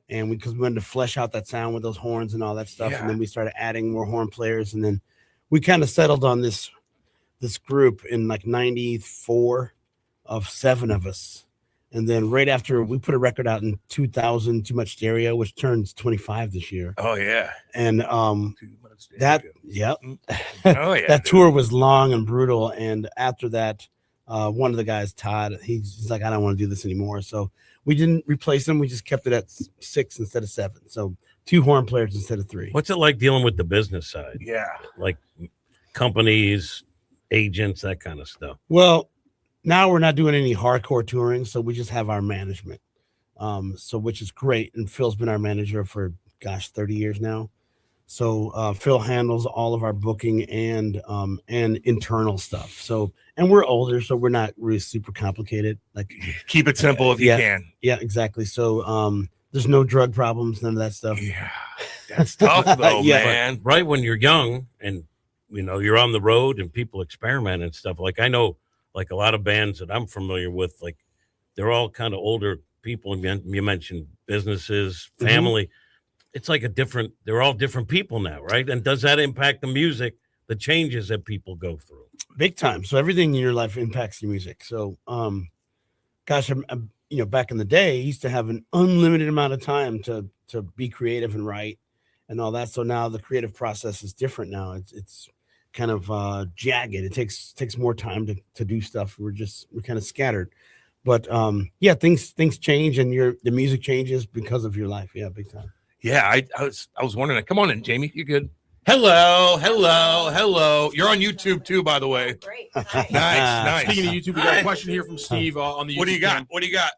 And because we wanted to flesh out that sound with those horns and all that stuff. And then we started adding more horn players. And then we kind of settled on this group in like 94 of 7 of us. And then right after we put a record out in 2000, Too Much Stereo, which turns 25 this year. Oh, yeah. And that tour was long and brutal. And after that, one of the guys, Todd, he's like, I don't want to do this anymore. So we didn't replace them. We just kept it at 6 instead of 7. So 2 horn players instead of 3. What's it like dealing with the business side? Yeah. Like companies, agents, that kind of stuff. Well, now we're not doing any hardcore touring. So we just have our management. So which is great. And Phil's been our manager for, 30 years now. So Phil handles all of our booking and internal stuff. So, and we're older, so we're not really super complicated. Like keep it simple if you can. Yeah, exactly. So there's no drug problems, none of that stuff. Yeah, that's tough though, man. But right when you're young and you're on the road and people experiment and stuff. Like I know, like a lot of bands that I'm familiar with, like they're all kind of older people. You mentioned businesses, family. It's like they're all different people now, right? And does that impact the music, the changes that people go through? Big time. So everything in your life impacts the music. So, back in the day, I used to have an unlimited amount of time to be creative and write and all that. So now the creative process is different now. It's kind of jagged. It takes more time to do stuff. We're kind of scattered. But things change and the music changes because of your life. Yeah, big time. Yeah, I was wondering. Come on in, Jamie. You're good. Hello. You're on YouTube too, by the way. Great. Nice. Speaking of YouTube, we got a question here from Steve on the YouTube. What do you got?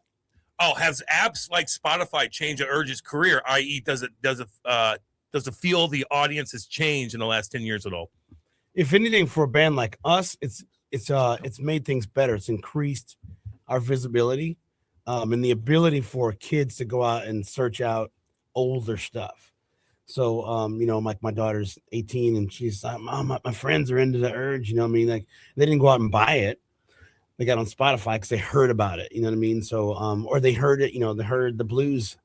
Oh, has apps like Spotify changed Urge's career? I.e., does it feel the audience has changed in the last 10 years at all? If anything, for a band like us, it's made things better. It's increased our visibility, and the ability for kids to go out and search out older stuff. So like my daughter's 18 and she's like, Mom, my friends are into the Urge, like they didn't go out and buy it. They got on Spotify because they heard about it, you know what I mean? So or they heard it, they heard the blues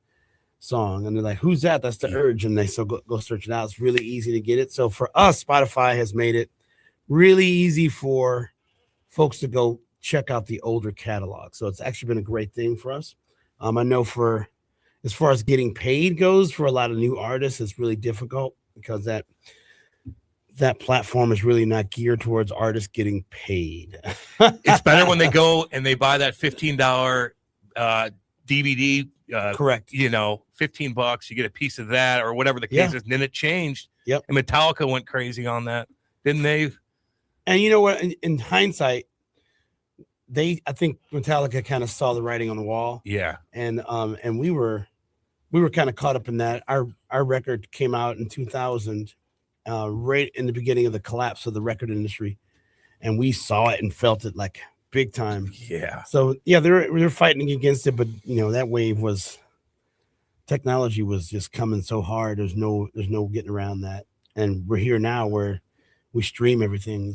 song and they're like, who's that? That's the Urge. And they go search it out. It's really easy to get it. So for us, Spotify has made it really easy for folks to go check out the older catalog. So it's actually been a great thing for us. I know as far as getting paid goes, for a lot of new artists, it's really difficult because that platform is really not geared towards artists getting paid. It's better when they go and they buy that $15 DVD. Correct. $15, you get a piece of that or whatever the case is. And then it changed. Yep. And Metallica went crazy on that, didn't they? And you know what? In hindsight, I think Metallica kind of saw the writing on the wall. Yeah. And we were kind of caught up in that. Our record came out in 2000, right in the beginning of the collapse of the record industry, and we saw it and felt it like big time. Yeah. So they're fighting against it, but that wave technology was just coming so hard. There's no getting around that, and we're here now where we stream everything.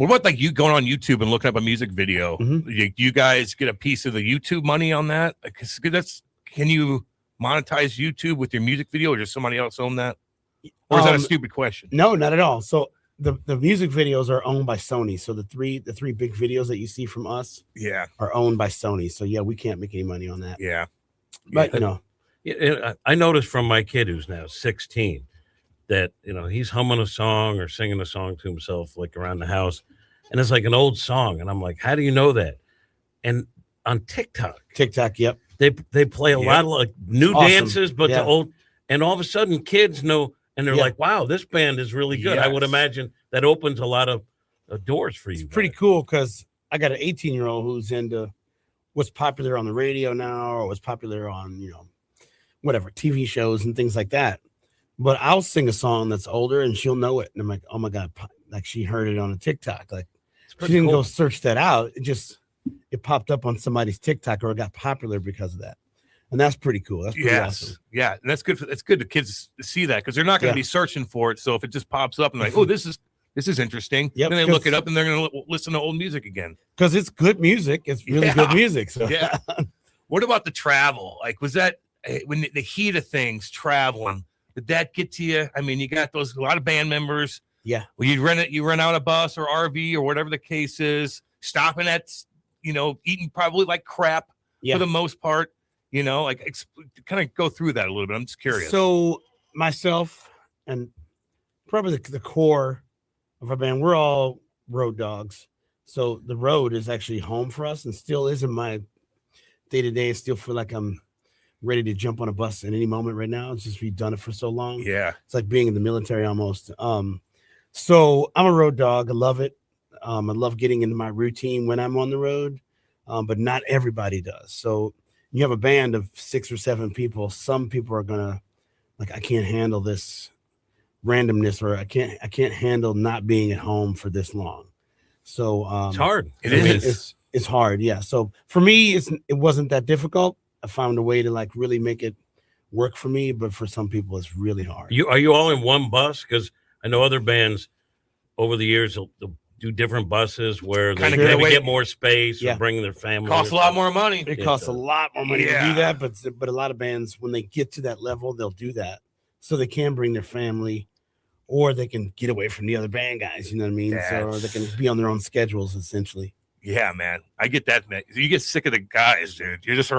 What about like you going on YouTube and looking up a music video? You guys get a piece of the YouTube money on that? Can you monetize YouTube with your music video, or does somebody else own that? Or is that a stupid question? No, not at all. So the music videos are owned by Sony. So the three big videos that you see from us, are owned by Sony. So yeah, we can't make any money on that. Yeah, but I noticed from my kid who's now 16 that he's humming a song or singing a song to himself like around the house, and it's like an old song, and I'm like, how do you know that? And on TikTok, yep. They play a lot of like new dances, but the old, and all of a sudden kids know, and they're like, wow, this band is really good. I would imagine that opens a lot of doors for you. It's pretty cool because I got an 18-year-old who's into what's popular on the radio now, or what's popular on, whatever, TV shows and things like that. But I'll sing a song that's older and she'll know it. And I'm like, oh my God, like she heard it on a TikTok. Like she didn't go search that out. It popped up on somebody's TikTok, or it got popular because of that. And that's pretty cool. That's pretty awesome. Yeah. And that's good. It's good to kids to see that, because they're not going to be searching for it. So if it just pops up and like, oh, this is interesting. Yep, and they look it up and they're going to listen to old music again. Because it's good music. It's really good music. So yeah. What about the travel? Like, was that when the heat of things traveling, did that get to you? I mean, you got a lot of band members. Yeah. Well, you rent out a bus or RV or whatever the case is, stopping at, eating probably like crap for the most part, like kind of go through that a little bit. I'm just curious. So myself and probably the core of our band, we're all road dogs. So the road is actually home for us, and still is in my day-to-day. I still feel like I'm ready to jump on a bus at any moment right now. It's just we've done it for so long. Yeah. It's like being in the military almost. So I'm a road dog. I love it. I love getting into my routine when I'm on the road, but not everybody does. So you have a band of 6 or 7 people. Some people are gonna like, I can't handle this randomness, or I can't handle not being at home for this long. So it's hard. It's hard. Yeah. So for me, it wasn't that difficult. I found a way to like really make it work for me, but for some people, it's really hard. Are you all in one bus? Because I know other bands over the years they'll do different buses where they get more space or bring their family. Costs a lot more money. It costs a lot more money to do that, but a lot of bands, when they get to that level, they'll do that so they can bring their family, or they can get away from the other band guys. You know what I mean? Or they can be on their own schedules essentially. Yeah, man, I get that. Man, you get sick of the guys, dude. You're just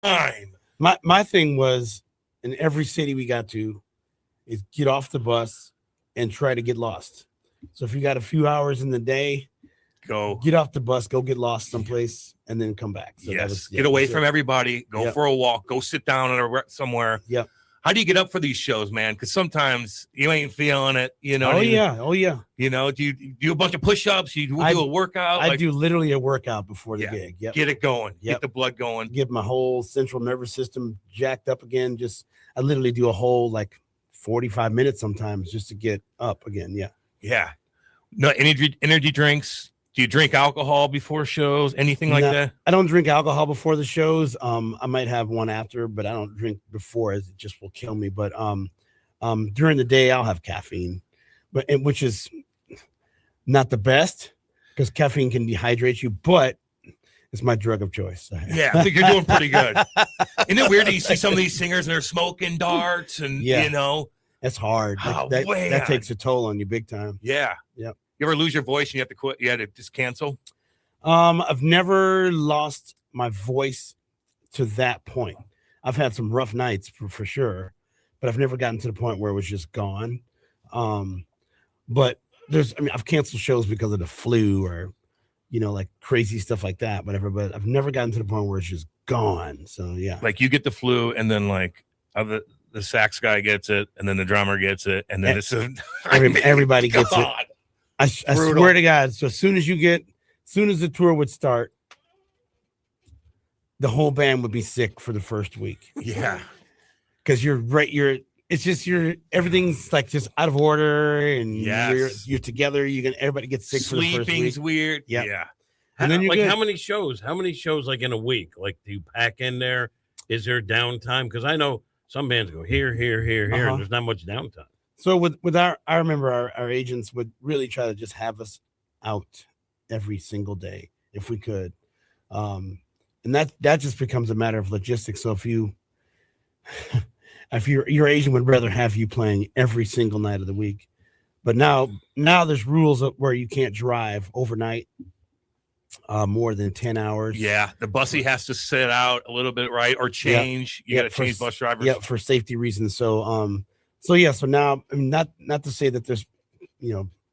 time. My thing was, in every city we got to, is get off the bus and try to get lost. So if you got a few hours in the day, get off the bus, go get lost someplace, and then come back. So get away from everybody. Go for a walk. Go sit down somewhere. Yep. How do you get up for these shows, man? Because sometimes you ain't feeling it. Oh yeah. Do you do a bunch of push-ups? You do a workout? I do literally a workout before the gig. Yep. Get it going. Get the blood going. Get my whole central nervous system jacked up again. I literally do a whole 45 minutes sometimes just to get up again. Yeah. Yeah. No energy drinks. Do you drink alcohol before shows? Anything like that? I don't drink alcohol before the shows. I might have one after, but I don't drink before, as it just will kill me. But during the day, I'll have caffeine, which is not the best because caffeine can dehydrate you, but it's my drug of choice. Yeah, I think you're doing pretty good. Isn't it weird that you see some of these singers and they're smoking darts and it's hard. That takes a toll on you big time. Yeah. Yep. You ever lose your voice and you have to quit? You had to just cancel? I've never lost my voice to that point. I've had some rough nights for sure, but I've never gotten to the point where it was just gone. But I've canceled shows because of the flu or, crazy stuff like that, whatever. But I've never gotten to the point where it's just gone. So yeah. Like you get the flu and then the sax guy gets it and then the drummer gets it. And then everybody gets it. I swear to God. So as soon as the tour would start, the whole band would be sick for the first week. Yeah. Because everything's just out of order and you're together. Everybody gets sick for the first week. Sleeping's weird. Yep. Yeah. And then how many shows in a week? Like, do you pack in there? Is there downtime? Because I know some bands go here, and there's not much downtime. So with I remember our agents would really try to just have us out every single day if we could. And that just becomes a matter of logistics. So if your agent would rather have you playing every single night of the week, but now there's rules where you can't drive overnight more than 10 hours. Yeah, the bussy has to sit out a little bit, right, or change. You got to change bus drivers. Yeah, for safety reasons. So so now, I mean, not to say that there's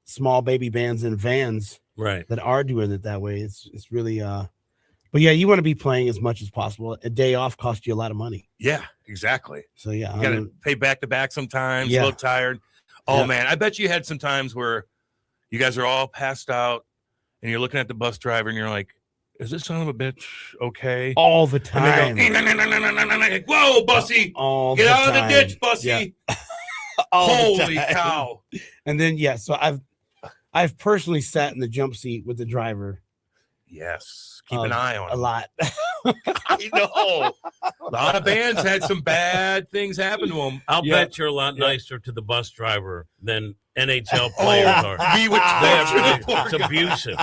small baby bands and vans that are doing it that way. It's really but yeah, you want to be playing as much as possible. A day off costs you a lot of money. Yeah, exactly. So yeah, you got to pay back to back sometimes. You look tired. Oh man, I bet you had some times where you guys are all passed out and you're looking at the bus driver and you're like, is this son of a bitch okay? All the time. Like, whoa, bussy. Get out of the ditch, bussy. Yeah. Holy cow. And then so I've personally sat in the jump seat with the driver. Yes. Keep an eye on a lot. I know. A lot of bands had some bad things happen to them. I'll bet you're a lot nicer to the bus driver than NHL players are. We would torture It's abusive.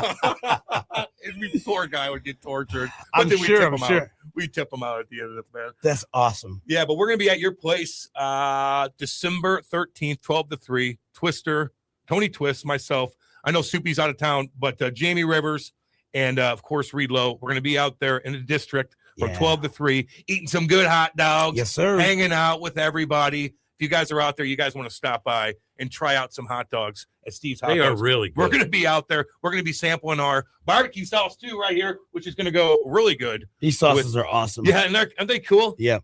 Every poor guy would get tortured. I'm sure. We tip them out at the end of the man. That's awesome. Yeah, but we're going to be at your place December 13th, 12 to 3. Twister, Tony Twist, myself. I know Soupy's out of town, but Jamie Rivers and, of course, Reed Lowe. We're going to be out there in the district from 12 to 3, eating some good hot dogs. Yes, sir. Hanging out with everybody. If you guys are out there, you guys want to stop by and try out some hot dogs at Steve's Hot Dogs. They are really good. We're going to be out there. We're going to be sampling our barbecue sauce, too, right here, which is going to go really good. These sauces are awesome. Yeah, and aren't they cool? Yeah.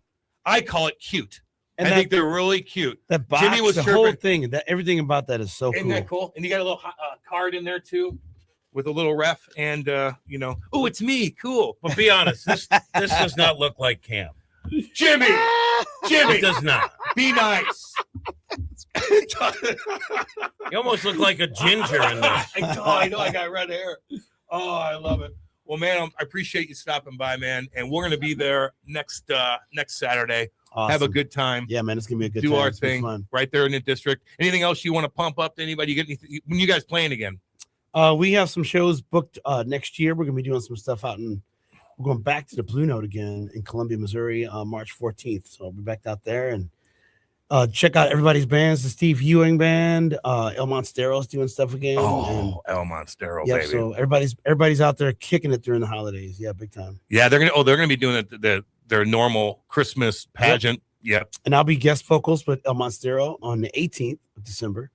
I call it cute. And I think they're really cute. That box, Jimmy was the whole thing, everything about that is so cool. Isn't that cool? And you got a little card in there, too, with a little ref. And, oh, it's me. Cool. But be honest, this does not look like Cam. Jimmy. It does not. Be nice. You almost look like a ginger in there. I know. I got red hair. Oh, I love it. Well, man, I appreciate you stopping by, man. And we're going to be there next Saturday. Awesome. Have a good time. Yeah, man, it's going to be a good time. Do our thing right there in the district. Anything else you want to pump up to anybody? You get anything, when you guys playing again? We have some shows booked next year. We're going to be doing some stuff we're going back to the Blue Note again in Columbia, Missouri, March 14th. So I'll be back out there and check out everybody's bands. The Steve Ewing band, El Monstero's doing stuff again. Oh, El Monstero, baby. So everybody's out there kicking it during the holidays. Yeah, big time. Yeah, they're gonna be doing their normal Christmas pageant. Yep. And I'll be guest vocals with El Monstero on the 18th of December.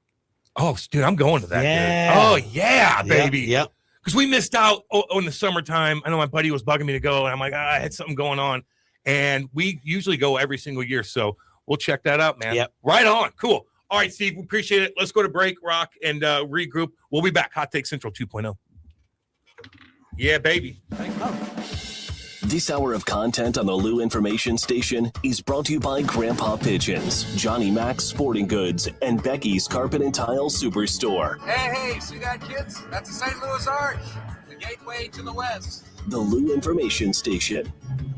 Oh, dude, I'm going to that. Yeah. Dude. Oh, yeah, baby. Yep. Because we missed out in the summertime. I know my buddy was bugging me to go, and I'm like, I had something going on. And we usually go every single year. So we'll check that out, man. Yep. Right on. Cool. All right, Steve, we appreciate it. Let's go to break, Rock, and regroup. We'll be back. Hot Take Central 2.0. Yeah, baby. This hour of content on the Lou Information Station is brought to you by Grandpa Pigeons, Johnny Mac's Sporting Goods, and Becky's Carpet and Tile Superstore. Hey, see that, kids? That's the St. Louis Arch, the gateway to the west. The Lou Information Station,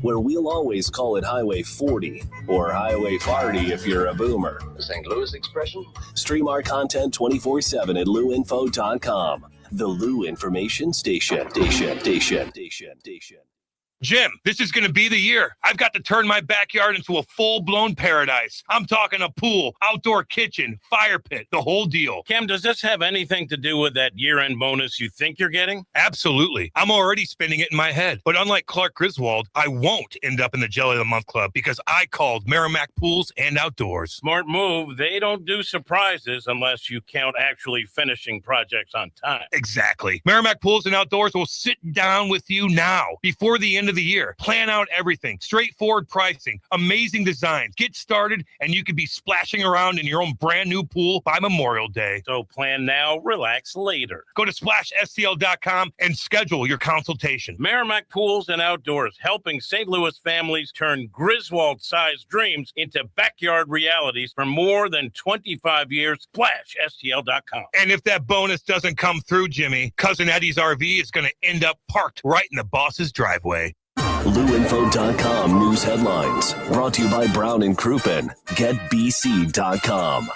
where we'll always call it Highway 40 or Highway 40 if you're a boomer. The St. Louis expression? Stream our content 24/7 at louinfo.com. The Lou Information Station. Jim, this is going to be the year. I've got to turn my backyard into a full-blown paradise. I'm talking a pool, outdoor kitchen, fire pit, the whole deal. Cam, does this have anything to do with that year-end bonus you think you're getting? Absolutely. I'm already spending it in my head. But unlike Clark Griswold, I won't end up in the Jelly of the Month Club because I called Merrimack Pools and Outdoors. Smart move. They don't do surprises unless you count actually finishing projects on time. Exactly. Merrimack Pools and Outdoors will sit down with you now before the end of the year. Plan out everything. Straightforward pricing. Amazing designs. Get started and you could be splashing around in your own brand new pool by Memorial Day. So plan now, relax later. Go to splashstl.com and schedule your consultation. Merrimack Pools and Outdoors, helping St. Louis families turn Griswold-sized dreams into backyard realities for more than 25 years. SplashSTL.com. And if that bonus doesn't come through, Jimmy, Cousin Eddie's RV is going to end up parked right in the boss's driveway. LouInfo.com news headlines brought to you by Brown and Crouppen. GetBC.com.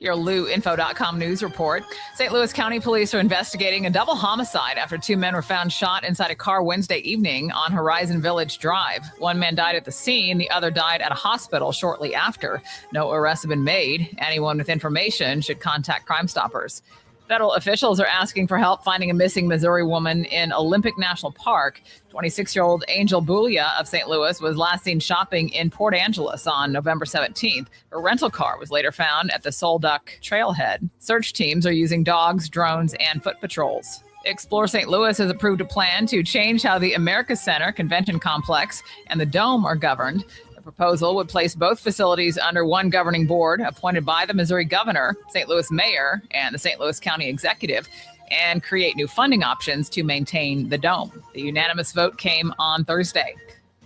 Your LouInfo.com news report. St. Louis County Police are investigating a double homicide after two men were found shot inside a car Wednesday evening on Horizon Village Drive. One man died at the scene. The other died at a hospital shortly after. No arrests have been made. Anyone with information should contact Crime Stoppers. Federal officials are asking for help finding a missing Missouri woman in Olympic National Park. 26-year-old Angel Bulia of St. Louis was last seen shopping in Port Angeles on November 17th. Her rental car was later found at the Solduck Trailhead. Search teams are using dogs, drones, and foot patrols. Explore St. Louis has approved a plan to change how the America Center Convention Complex and the Dome are governed. Proposal would place both facilities under one governing board appointed by the Missouri governor, St. Louis mayor, and the St. Louis County executive, and create new funding options to maintain the dome. The unanimous vote came on Thursday.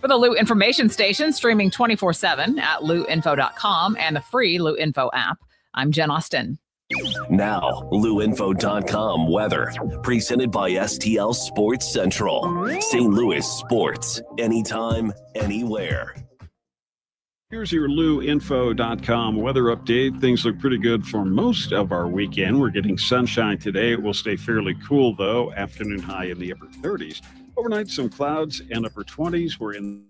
For the Lou Information Station, streaming 24/7 at louinfo.com and the free Lou Info app, I'm Jen Austin. Now, LouInfo.com weather, presented by STL Sports Central. St. Louis sports, anytime, anywhere. Here's your LouInfo.com weather update. Things look pretty good for most of our weekend. We're getting sunshine today. It will stay fairly cool, though. Afternoon high in the upper 30s. Overnight, some clouds and upper 20s. We're in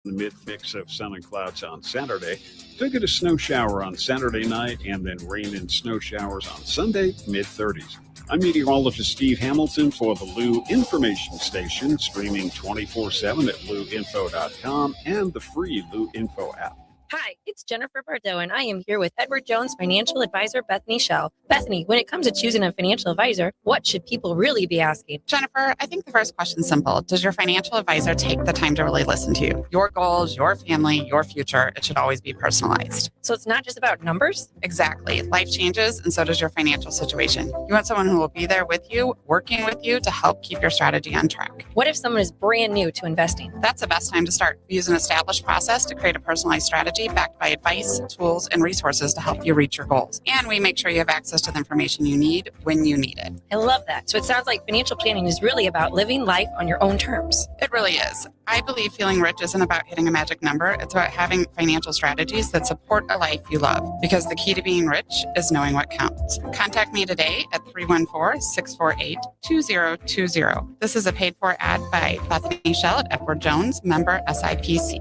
the mid-mix of sun and clouds on Saturday. Could get a snow shower on Saturday night and then rain and snow showers on Sunday, mid-30s. I'm meteorologist Steve Hamilton for the Lou Information Station, streaming 24/7 at louinfo.com and the free Lou Info app. Hi, it's Jennifer Bardot, and I am here with Edward Jones financial advisor Bethany Shell. Bethany, when it comes to choosing a financial advisor, what should people really be asking? Jennifer, I think the first question is simple. Does your financial advisor take the time to really listen to you? Your goals, your family, your future, it should always be personalized. So it's not just about numbers? Exactly. Life changes, and so does your financial situation. You want someone who will be there with you, working with you to help keep your strategy on track. What if someone is brand new to investing? That's the best time to start. Use an established process to create a personalized strategy backed by advice, tools, and resources to help you reach your goals. And we make sure you have access to the information you need when you need it. I love that. So it sounds like financial planning is really about living life on your own terms. It really is. I believe feeling rich isn't about hitting a magic number. It's about having financial strategies that support a life you love. Because the key to being rich is knowing what counts. Contact me today at 314-648-2020. This is a paid-for ad by Bethany Shell at Edward Jones, member SIPC.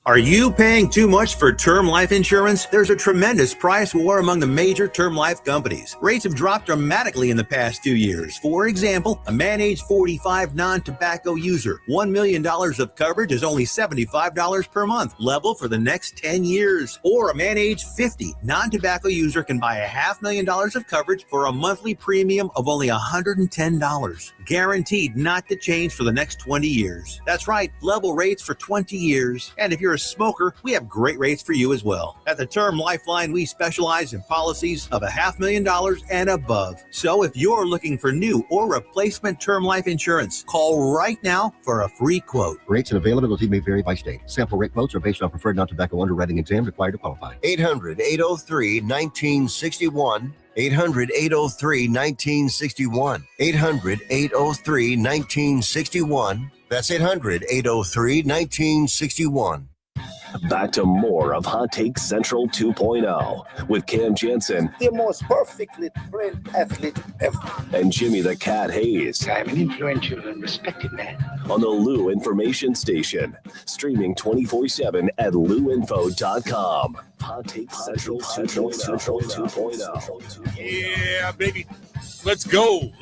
Are you paying too much for term life insurance? There's a tremendous price war among the major term life companies. Rates have dropped dramatically in the past 2 years. For example, a man age 45 non-tobacco user, $1 million of coverage is only $75 per month, level for the next 10 years. Or a man age 50 non-tobacco user can buy $500,000 of coverage for a monthly premium of only $110, guaranteed not to change for the next 20 years. That's right, level rates for 20 years. And if you're a smoker, we have great rates for you as well. At the Term Lifeline, we specialize in policies of $500,000 and above. So if you're looking for new or replacement term life insurance, call right now for a free quote. Rates and availability may vary by state. Sample rate quotes are based on preferred non-tobacco underwriting exam required to qualify. 800-803-1961. 800-803-1961. 800-803-1961. That's 800-803-1961. Back to more of Hot Take Central 2.0 with Cam Janssen. The most perfectly trained athlete ever. And Jimmy the Cat Hayes. I'm an influential and respected man. On the Lou Information Station. Streaming 24/7 at louinfo.com. Hot Take Central 2.0. Yeah, baby. Let's go.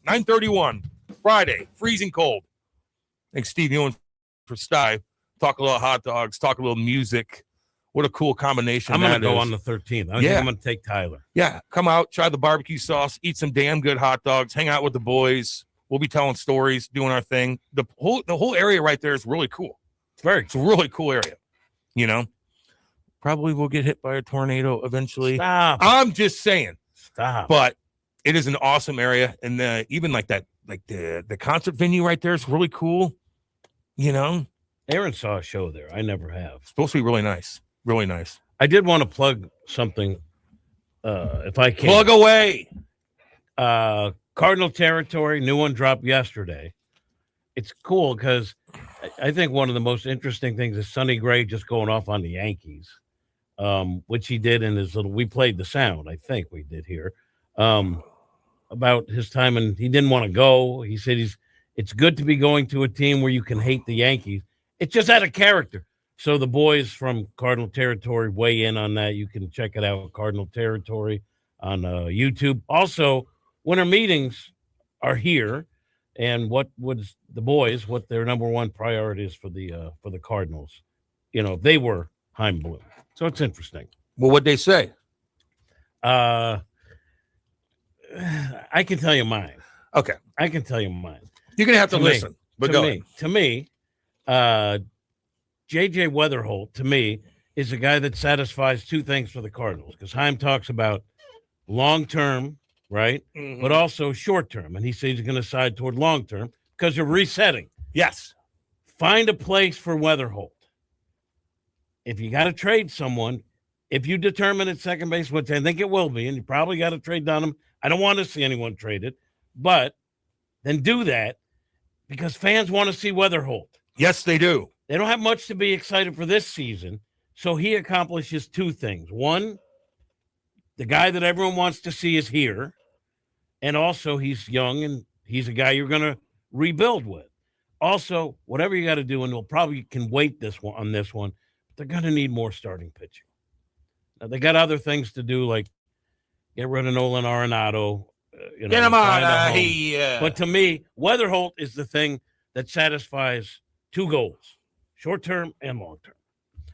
9:31. Friday. Freezing cold. Thanks, Steve Ewing, for Steve. Talk a little hot dogs, talk a little music. What a cool combination. I'm going to go on the 13th. I think I'm going to take Tyler. Yeah, come out, try the barbecue sauce, eat some damn good hot dogs, hang out with the boys. We'll be telling stories, doing our thing. The whole area right there is really cool. It's a really cool area. You know, probably we'll get hit by a tornado eventually. Stop. I'm just saying. Stop. But it is an awesome area, and even like that, like the concert venue right there is really cool. You know. Aaron saw a show there. I never have. It's supposed to be really nice. Really nice. I did want to plug something, if I can. Plug away. Cardinal territory, new one dropped yesterday. It's cool because I think one of the most interesting things is Sonny Gray just going off on the Yankees. which he did in his little. We played the sound, I think we did here, about his time, and he didn't want to go. He said it's good to be going to a team where you can hate the Yankees. It's just out of character. So the boys from Cardinal Territory weigh in on that. You can check it out, Cardinal Territory, on YouTube. Also, winter meetings are here, and what their number one priority is for the Cardinals. They were Heim Blue. So it's interesting. Well, what'd they say? I can tell you mine. Okay. I can tell you mine. You're going to have to listen. But go ahead. To me, J.J. Weatherholt, to me, is a guy that satisfies two things for the Cardinals, because Heim talks about long-term, right, but also short-term, and he says he's going to side toward long-term because you're resetting. Yes. Find a place for Weatherholt. If you got to trade someone, if you determine at second base, which I think it will be, and you probably got to trade Dunham, I don't want to see anyone traded, but then do that because fans want to see Weatherholt. Yes, they do. They don't have much to be excited for this season, so he accomplishes two things. One, the guy that everyone wants to see is here, and also he's young, and he's a guy you're going to rebuild with. Also, whatever you got to do, and they'll probably can wait on this one, they're going to need more starting pitching. Now, they got other things to do, like get rid of Nolan Arenado. Get him out of here. But to me, Weatherholt is the thing that satisfies two goals, short-term and long-term.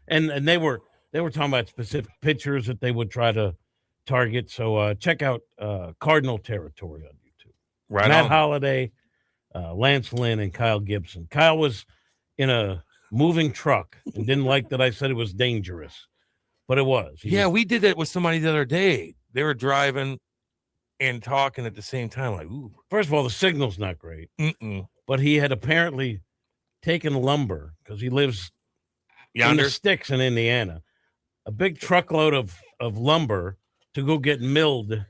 And they were talking about specific pitchers that they would try to target. So check out Cardinal Territory on YouTube. Right Matt on. Holliday, Lance Lynn, and Kyle Gibson. Kyle was in a moving truck and didn't like that I said it was dangerous, but it was. We did that with somebody the other day. They were driving and talking at the same time. Like, ooh. First of all, the signal's not great. But he had apparently taken lumber because he lives in the sticks in Indiana. A big truckload of lumber to go get milled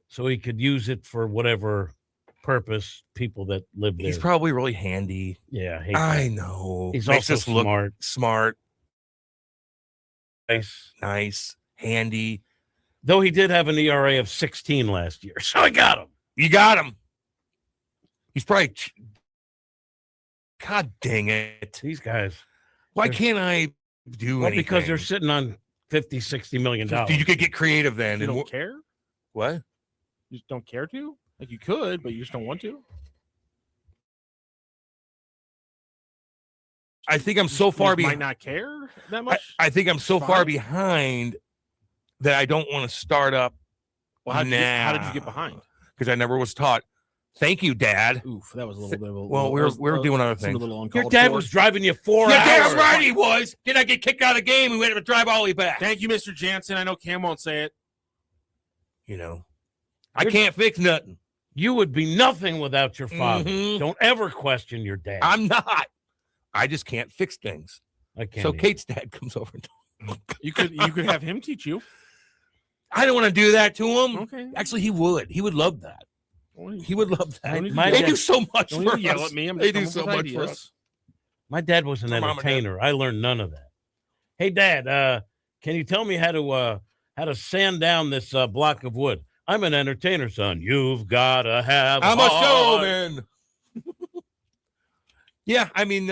so he could use it for whatever purpose people that live there. He's probably really handy. Yeah, I know. He's Makes also us look smart. Smart. Nice. Handy. Though he did have an ERA of 16 last year. So I got him. You got him. He's probably... God dang it. These guys. Why can't I do anything? Because they're sitting on $50-60 million. You could get creative then. You don't care? What? You just don't care to? Like, you could, but you just don't want to? I think I'm so far behind. Might not care that much? I think I'm so far behind that I don't want to start up. Well, how did you get behind? Because I never was taught. Thank you, Dad. Oof, that was a little bit of a... Well, we were doing other things. Your dad was driving you 4 hours. Yeah, damn right he was. Did I get kicked out of the game and we had to drive all the way back? Thank you, Mr. Janssen. I know Cam won't say it. I can't fix nothing. You would be nothing without your father. Don't ever question your dad. I'm not. I just can't fix things. I can't. So Kate's dad comes over. You could have him teach you. I don't want to do that to him. Okay. Actually, he would. He would love that. He would love that. They do so much for us. Yell at me. They do so much for us. My dad was an entertainer. I learned none of that. Hey, Dad, can you tell me how to sand down this block of wood? I'm an entertainer, son. You've got to have I'm heart. a showman. Yeah, I mean,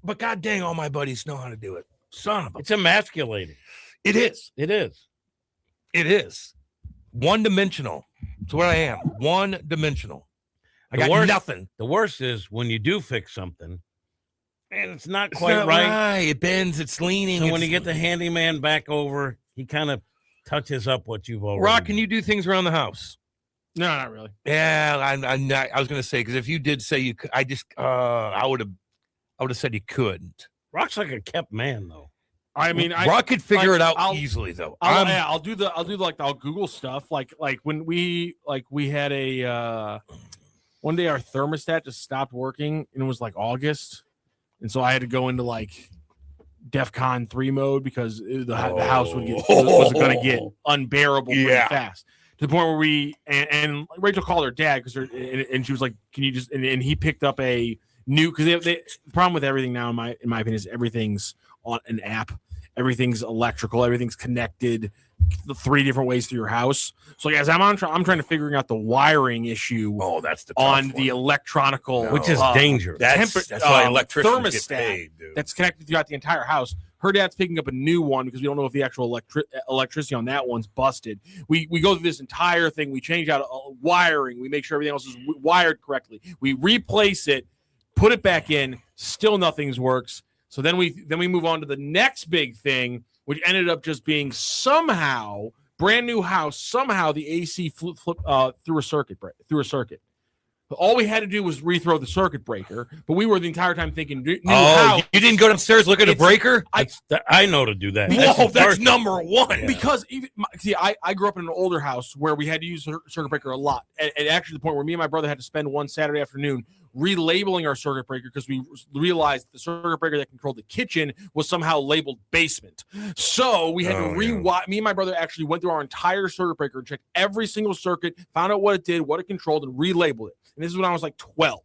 but God dang, all my buddies know how to do it. Son of a... It's emasculating. It is. It is. It is. One-dimensional. It's what I am. One-dimensional. I got nothing. The worst is when you do fix something, and it's not It's quite not right. It bends. It's leaning. So when you get the handyman back over, he kind of touches up what you've already Rock, can you do things around the house? No, not really. Yeah, I was going to say, because if you did say you could, I would have said you couldn't. Rock's like a kept man, though. I mean, Rock could figure it out easily, though. I'll Google stuff. Like when we had a one day our thermostat just stopped working and it was like August, and so I had to go into like DEFCON 3 mode because the house was going to get unbearable pretty fast, to the point where we and Rachel called her dad and she was like, "Can you just?" And he picked up a new, because the problem with everything now in my opinion is everything's on an app. everything's electrical, everything's connected the 3 different ways through your house. So as I'm trying to figure out the wiring issue. Oh, that's the on the electronical, which is dangerous. That's why electricians thermostat get paid, dude. that's connected throughout the entire house. Her dad's picking up a new one because we don't know if the actual electricity on that one's busted. We go through this entire thing. We change out wiring. We make sure everything else is wired correctly. We replace it, put it back in. Still nothing's works. So then we move on to the next big thing, which ended up just being somehow brand new house. Somehow the AC flip through a circuit. All we had to do was rethrow the circuit breaker, but we were the entire time thinking, new house. You didn't go downstairs look at a breaker? I know to do that. Whoa, that's number one. Because I grew up in an older house where we had to use the circuit breaker a lot, and actually the point where me and my brother had to spend one Saturday afternoon relabeling our circuit breaker because we realized the circuit breaker that controlled the kitchen was somehow labeled basement. So we had to rewire. Me and my brother actually went through our entire circuit breaker and checked every single circuit, found out what it did, what it controlled, and relabeled it. And this is when I was like 12.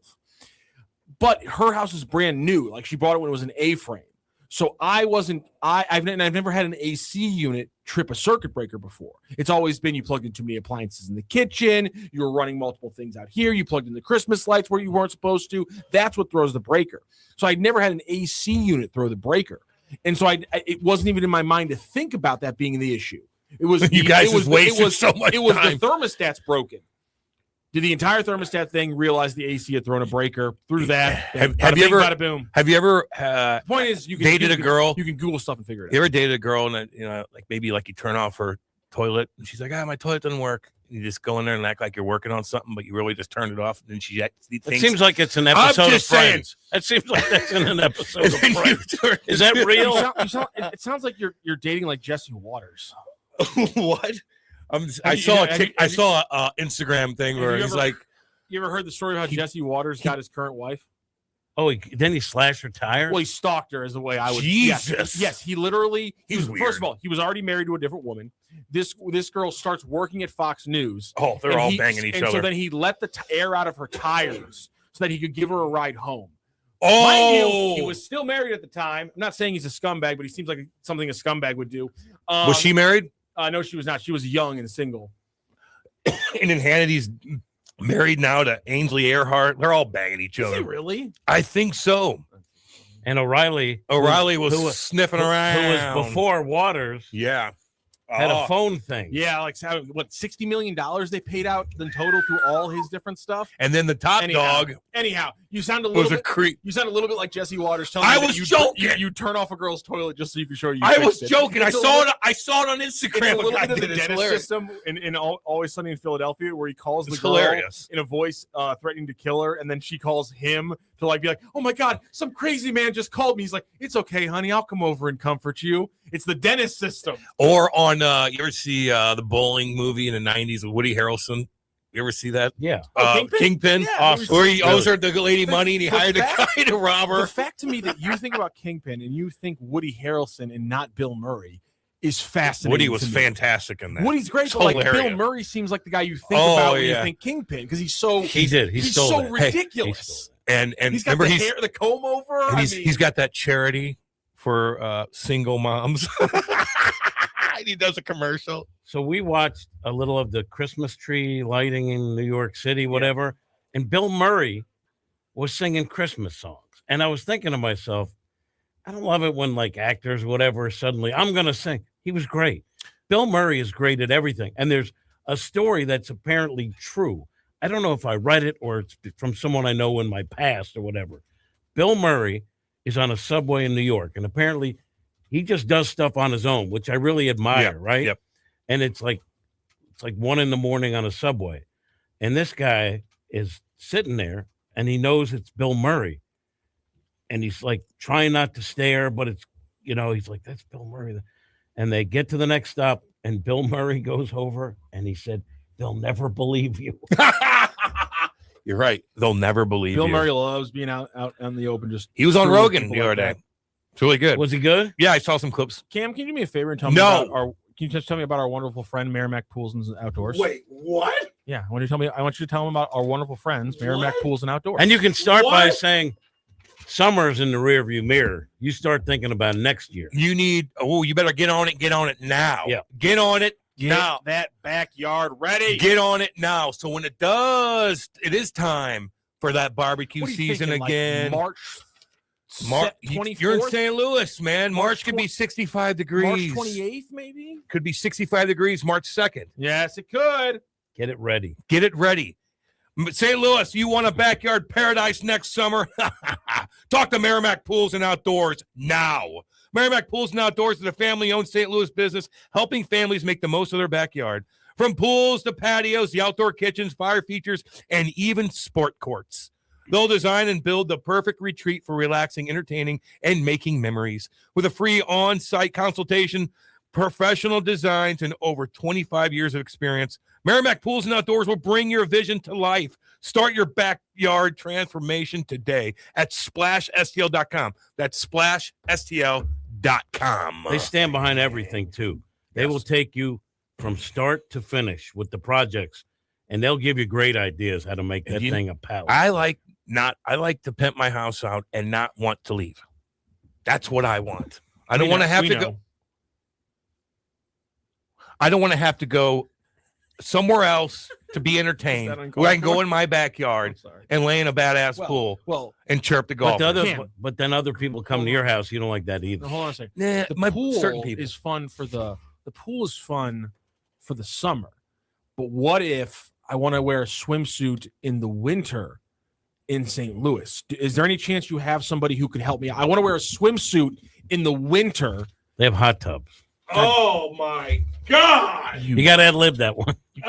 But her house is brand new. Like she bought it when it was an A-frame. So I've never had an AC unit trip a circuit breaker before. It's always been you plugged in too many appliances in the kitchen. You were running multiple things out here. You plugged in the Christmas lights where you weren't supposed to. That's what throws the breaker. So I'd never had an AC unit throw the breaker. And so it wasn't even in my mind to think about that being the issue. It was you guys wasted so much It was time. the thermostat's broken. Did the entire thermostat thing realize the AC had thrown a breaker through that? Have you ever? Bada boom. Have you ever? The point is, you can dated a girl. You can Google stuff and figure it out. You ever dated a girl and like maybe like you turn off her toilet and she's like, my toilet doesn't work. You just go in there and act like you're working on something, but you really just turned it off. And then she thinks, it seems like it's an episode of Friends. It seems like that's in an episode of Friends. Is that real? It sounds like you're dating like Jesse Waters. What? I saw a Instagram thing where he's like. You ever heard the story about Jesse Waters got his current wife? Oh, then he slashed her tires? Well, he stalked her is the way I would. Jesus. Yes, he literally. He was weird. First of all, he was already married to a different woman. This girl starts working at Fox News. Oh, they're all banging each other. So then he let the air out of her tires so that he could give her a ride home. Oh, mind you, he was still married at the time. I'm not saying he's a scumbag, but he seems like something a scumbag would do. Was she married? No, she was not. She was young and single. And then Hannity's married now to Ainsley Earhart. They're all banging each other. Is he really? I think so. And O'Reilly was sniffing around. Who was before Waters. Yeah. Had a phone thing. Yeah, like what, $60 million they paid out in total through all his different stuff. And then the top dog. Anyhow, you sound a little bit creep. You sound a little bit like Jesse Waters telling I me was that joking. You turn off a girl's toilet just so you can show you. I was fixed it. joking. I It's a saw little- it. I saw it on Instagram. It's a little bit of the It's dentist hilarious. system in Always Sunny in Philadelphia, where he calls the It's girl hilarious. in a voice threatening to kill her, and then she calls him to be like, "Oh my God, some crazy man just called me." He's like, "It's okay, honey, I'll come over and comfort you." It's the dentist system. Or on, you ever see the bowling movie in the 90s with Woody Harrelson? You ever see that? Yeah. Kingpin? Yeah, Awesome. Where he owes her the lady money and he hired a guy to rob her. The fact to me that you think about Kingpin and you think Woody Harrelson and not Bill Murray is fascinating. Woody was to me. fantastic in that. Woody's great, It's but like hilarious. Bill Murray seems like the guy you think about when you think Kingpin because he's so He did. He he's stole so that. ridiculous. And He's got remember the hair, the comb over. and he's got that charity for single moms. He does a commercial. So we watched a little of the Christmas tree lighting in New York City, whatever. And Bill Murray was singing Christmas songs. And I was thinking to myself, I don't love it when like actors, whatever, suddenly I'm going to sing. He was great. Bill Murray is great at everything. And there's a story that's apparently true. I don't know if I read it or it's from someone I know in my past or whatever. Bill Murray is on a subway in New York. And apparently he just does stuff on his own, which I really admire, right? Yep. And it's like 1 a.m. on a subway. And this guy is sitting there and he knows it's Bill Murray. And he's like trying not to stare, but it's, he's like, that's Bill Murray. And they get to the next stop and Bill Murray goes over and he said, they'll never believe you. You're right. They'll never believe Bill you. Murray loves being out in the open. He was on screwing Rogan people the other like day. It's really good. Was he good? Yeah, I saw some clips. Cam, can you do me a favor and tell me No. can you just tell me about our wonderful friend Merrimack Pools and Outdoors? Wait, what? Yeah, I want you to tell me about our wonderful friends Merrimack Pools and Outdoors. And you can start by saying, Summer's in the rearview mirror. You start thinking about next year. You better get on it now. Yeah. Get on it now. That backyard ready. Get on it now. So when it is time for that barbecue What are you season thinking, again. March 24th? You're in St. Louis, man. March could be 65 degrees. March 28th, maybe? Could be 65 degrees March 2nd. Yes, it could. Get it ready. Get it ready. St. Louis, you want a backyard paradise next summer? Talk to Merrimack Pools and Outdoors now. Merrimack Pools and Outdoors is a family-owned St. Louis business helping families make the most of their backyard. From pools to patios, the outdoor kitchens, fire features, and even sport courts. They'll design and build the perfect retreat for relaxing, entertaining, and making memories. With a free on-site consultation, professional designs, and over 25 years of experience, Merrimack Pools and Outdoors will bring your vision to life. Start your backyard transformation today at SplashSTL.com. That's SplashSTL.com. They stand behind everything, too. They will take you from start to finish with the projects, and they'll give you great ideas how to make that thing a pallet. I like to pimp my house out and not want to leave. That's what I want. I don't want to have to go. I don't want to have to go somewhere else to be entertained where I can go in my backyard and lay in a badass pool and chirp the golf. But then other people come to your house. You don't like that either. No, hold on a second. Nah, the pool certain people. is fun for the pool is fun for the summer. But what if I want to wear a swimsuit in the winter in St. Louis? Is there any chance you have somebody who could help me? I want to wear a swimsuit in the winter. They have hot tubs. Oh my God! You got to ad-lib that one. He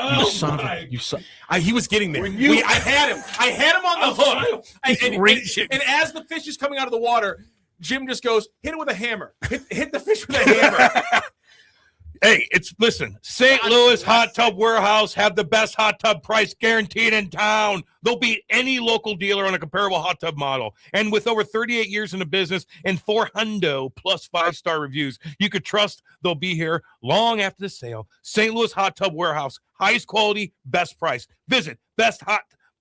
was getting there. I had him on the hook. And as the fish is coming out of the water, Jim just goes, hit it with a hammer. Hit the fish with a hammer. Hey, listen, St. Louis Hot Tub Warehouse have the best hot tub price guaranteed in town. They'll beat any local dealer on a comparable hot tub model. And with over 38 years in the business and 400 plus 5-star reviews, you could trust they'll be here long after the sale. St. Louis Hot Tub Warehouse, highest quality, best price. Visit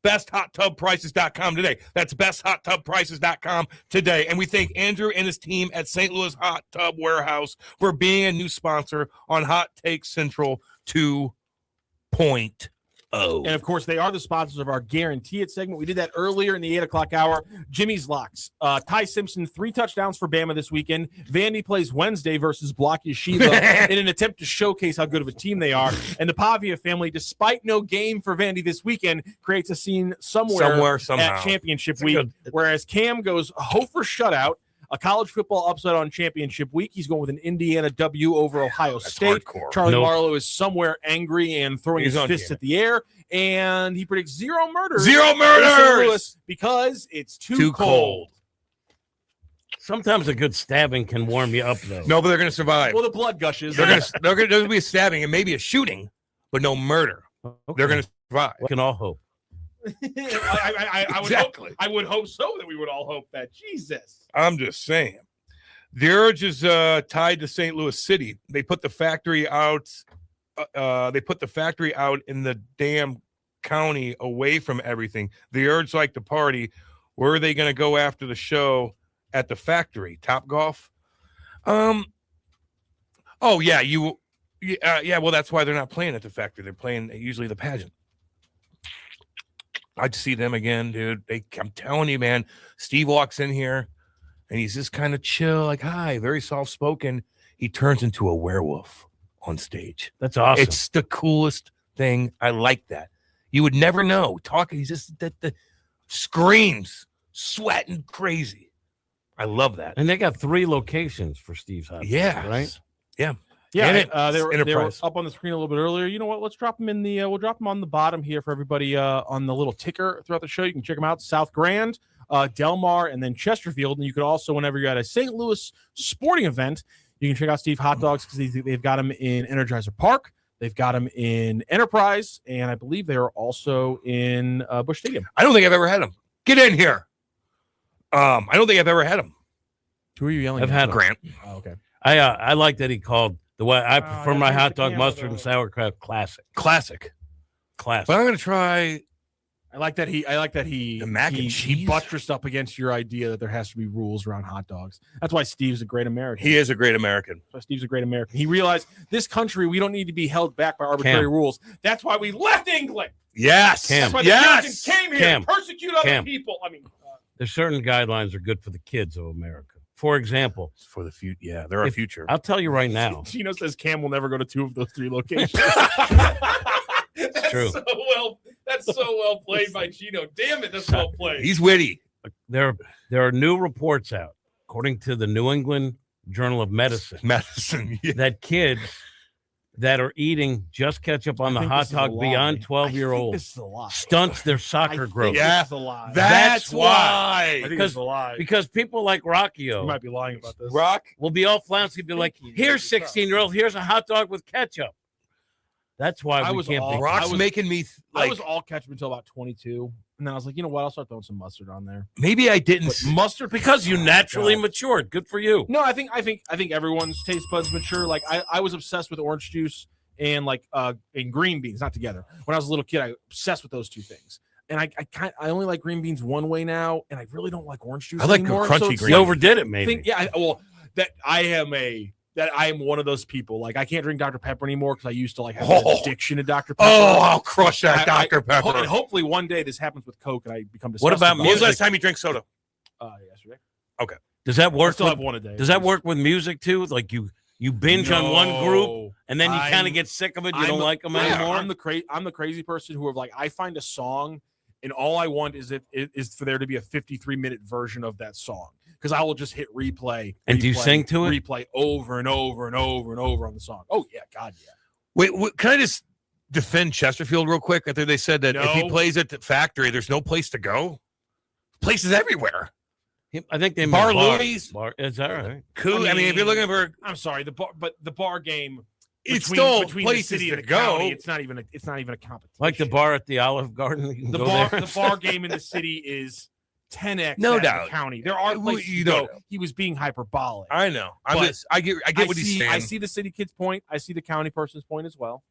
besthotTubPrices.com today. That's besthotTubPrices.com today. And we thank Andrew and his team at St. Louis Hot Tub Warehouse for being a new sponsor on Hot Take Central 2.0. And of course, they are the sponsors of our Guarantee It segment. We did that earlier in the 8 o'clock hour. Jimmy's Locks. Ty Simpson, 3 touchdowns for Bama this weekend. Vandy plays Wednesday versus Block Yeshiva in an attempt to showcase how good of a team they are. And the Pavia family, despite no game for Vandy this weekend, creates a scene somewhere somehow. At championship week. Whereas Cam goes Hofer shutout. A college football upset on championship week. He's going with an Indiana W over Ohio State. Hardcore. Charlie Marlowe is somewhere angry and throwing his fists at the air. And he predicts 0 murders. 0 murders! Because it's too cold. Sometimes a good stabbing can warm you up, though. No, but they're going to survive. Well, the blood gushes. There's going to be a stabbing and maybe a shooting, but no murder. Okay. They're going to survive. We can all hope. I would hope so, that we would all hope that. Jesus. I'm just saying. The Urge is tied to St. Louis City. They put the factory out. They put the factory out in the damn county away from everything. The Urge like to party. Where are they going to go after the show at the factory? Top Golf? Oh yeah, yeah. Well, that's why they're not playing at the factory. They're playing usually the pageant. I'd see them again, dude. I'm telling you, man. Steve walks in here, and he's just kind of chill, like, hi, very soft-spoken. He turns into a werewolf on stage. That's awesome. It's the coolest thing. I like that. You would never know. Talking, he's just the screams, sweating crazy. I love that. And they got 3 locations for Steve's Hot. Yeah, right? Yeah. Yeah, they were up on the screen a little bit earlier. You know what? Let's drop them in the. We'll drop them on the bottom here for everybody on the little ticker throughout the show. You can check them out: South Grand, Delmar, and then Chesterfield. And you could also, whenever you're at a St. Louis sporting event, you can check out Steve Hot Dogs because they've got them in Energizer Park. They've got them in Enterprise, and I believe they are also in Busch Stadium. I don't think I've ever had them. Get in here. I don't think I've ever had them. Who are you yelling I've at? had Grant. Oh, okay. I like that he called the way I prefer my hot dog mustard and sauerkraut classic. But I'm going to try. I like that he The mac and he cheese? buttressed up against your idea that there has to be rules around hot dogs. That's why Steve's a great American. He is a great American. That's why Steve's a great American. He realized this country, we don't need to be held back by arbitrary Cam. rules. That's why we left England. Yes. Cam. That's why the Puritans came here Cam. to persecute other Cam. people. I mean, There's certain guidelines that are good for the kids of America. For example, For the future. Yeah, they're our future. I'll tell you right now. Gino says Cam will never go to 2 of those 3 locations. That's true. That's so well played by Gino. Damn it, that's well played. He's witty. There are new reports out, according to the New England Journal of Medicine, Yeah. that kids that are eating just ketchup on I the think hot this is a dog lie. beyond I think 12-year-olds this is a lie. stunts their soccer growth. Yeah. It's a lie. That's I why. think it's a lie. Because people like You Rockio might be lying about this. Rock. will be all flouncy, be like, here's 16-year-old, here's a hot dog with ketchup. That's why I we was can't all- be. Rock's I was- making me I was all ketchup until about 22. And then I was like, you know what? I'll start throwing some mustard on there. maybe I didn't. But mustard Because you naturally God. matured. Good for you. No, I think everyone's taste buds mature. Like I was obsessed with orange juice and and green beans, not together. When I was a little kid, I was obsessed with those two things. And I only like green beans one way now, and I really don't like orange juice I like anymore. crunchy So it's green You beans. overdid it, maybe. I am one of those people. Like I can't drink Dr. Pepper anymore because I used to like have Oh. an addiction to Dr. Pepper. Oh, I'll crush that I- Dr. Pepper. And hopefully one day this happens with Coke and I become disgusted. What about When was the music? last time you drank soda? Yesterday. Does that I work? still With, have one a day. does that work with music too? Like you binge on one group No. and then you kind I'm- of get sick of it. You I'm don't the- like them yeah, anymore. I'm the crazy person who I find a song and all I want is for there to be a 53-minute version of that song because I will just hit replay. And do you replay, sing to it? Replay over and over and over and over on the song. Oh yeah, God yeah. Wait, can I just defend Chesterfield real quick? I think they said that if he No. plays at the factory, there's no place to go. Places everywhere. I think they Bar meant Louie's. Bar, is that right? Cool. I mean, if you're looking for, I'm sorry, the bar game. it's between still the places city to and the go. county, it's not even a competition. Like the bar at the Olive Garden. You can The go bar there. the bar game in the city is 10x No that in doubt. the county. There are places You to don't go. know. He was being hyperbolic. I know. But I get what he's saying. I see the city kid's point. I see the county person's point as well.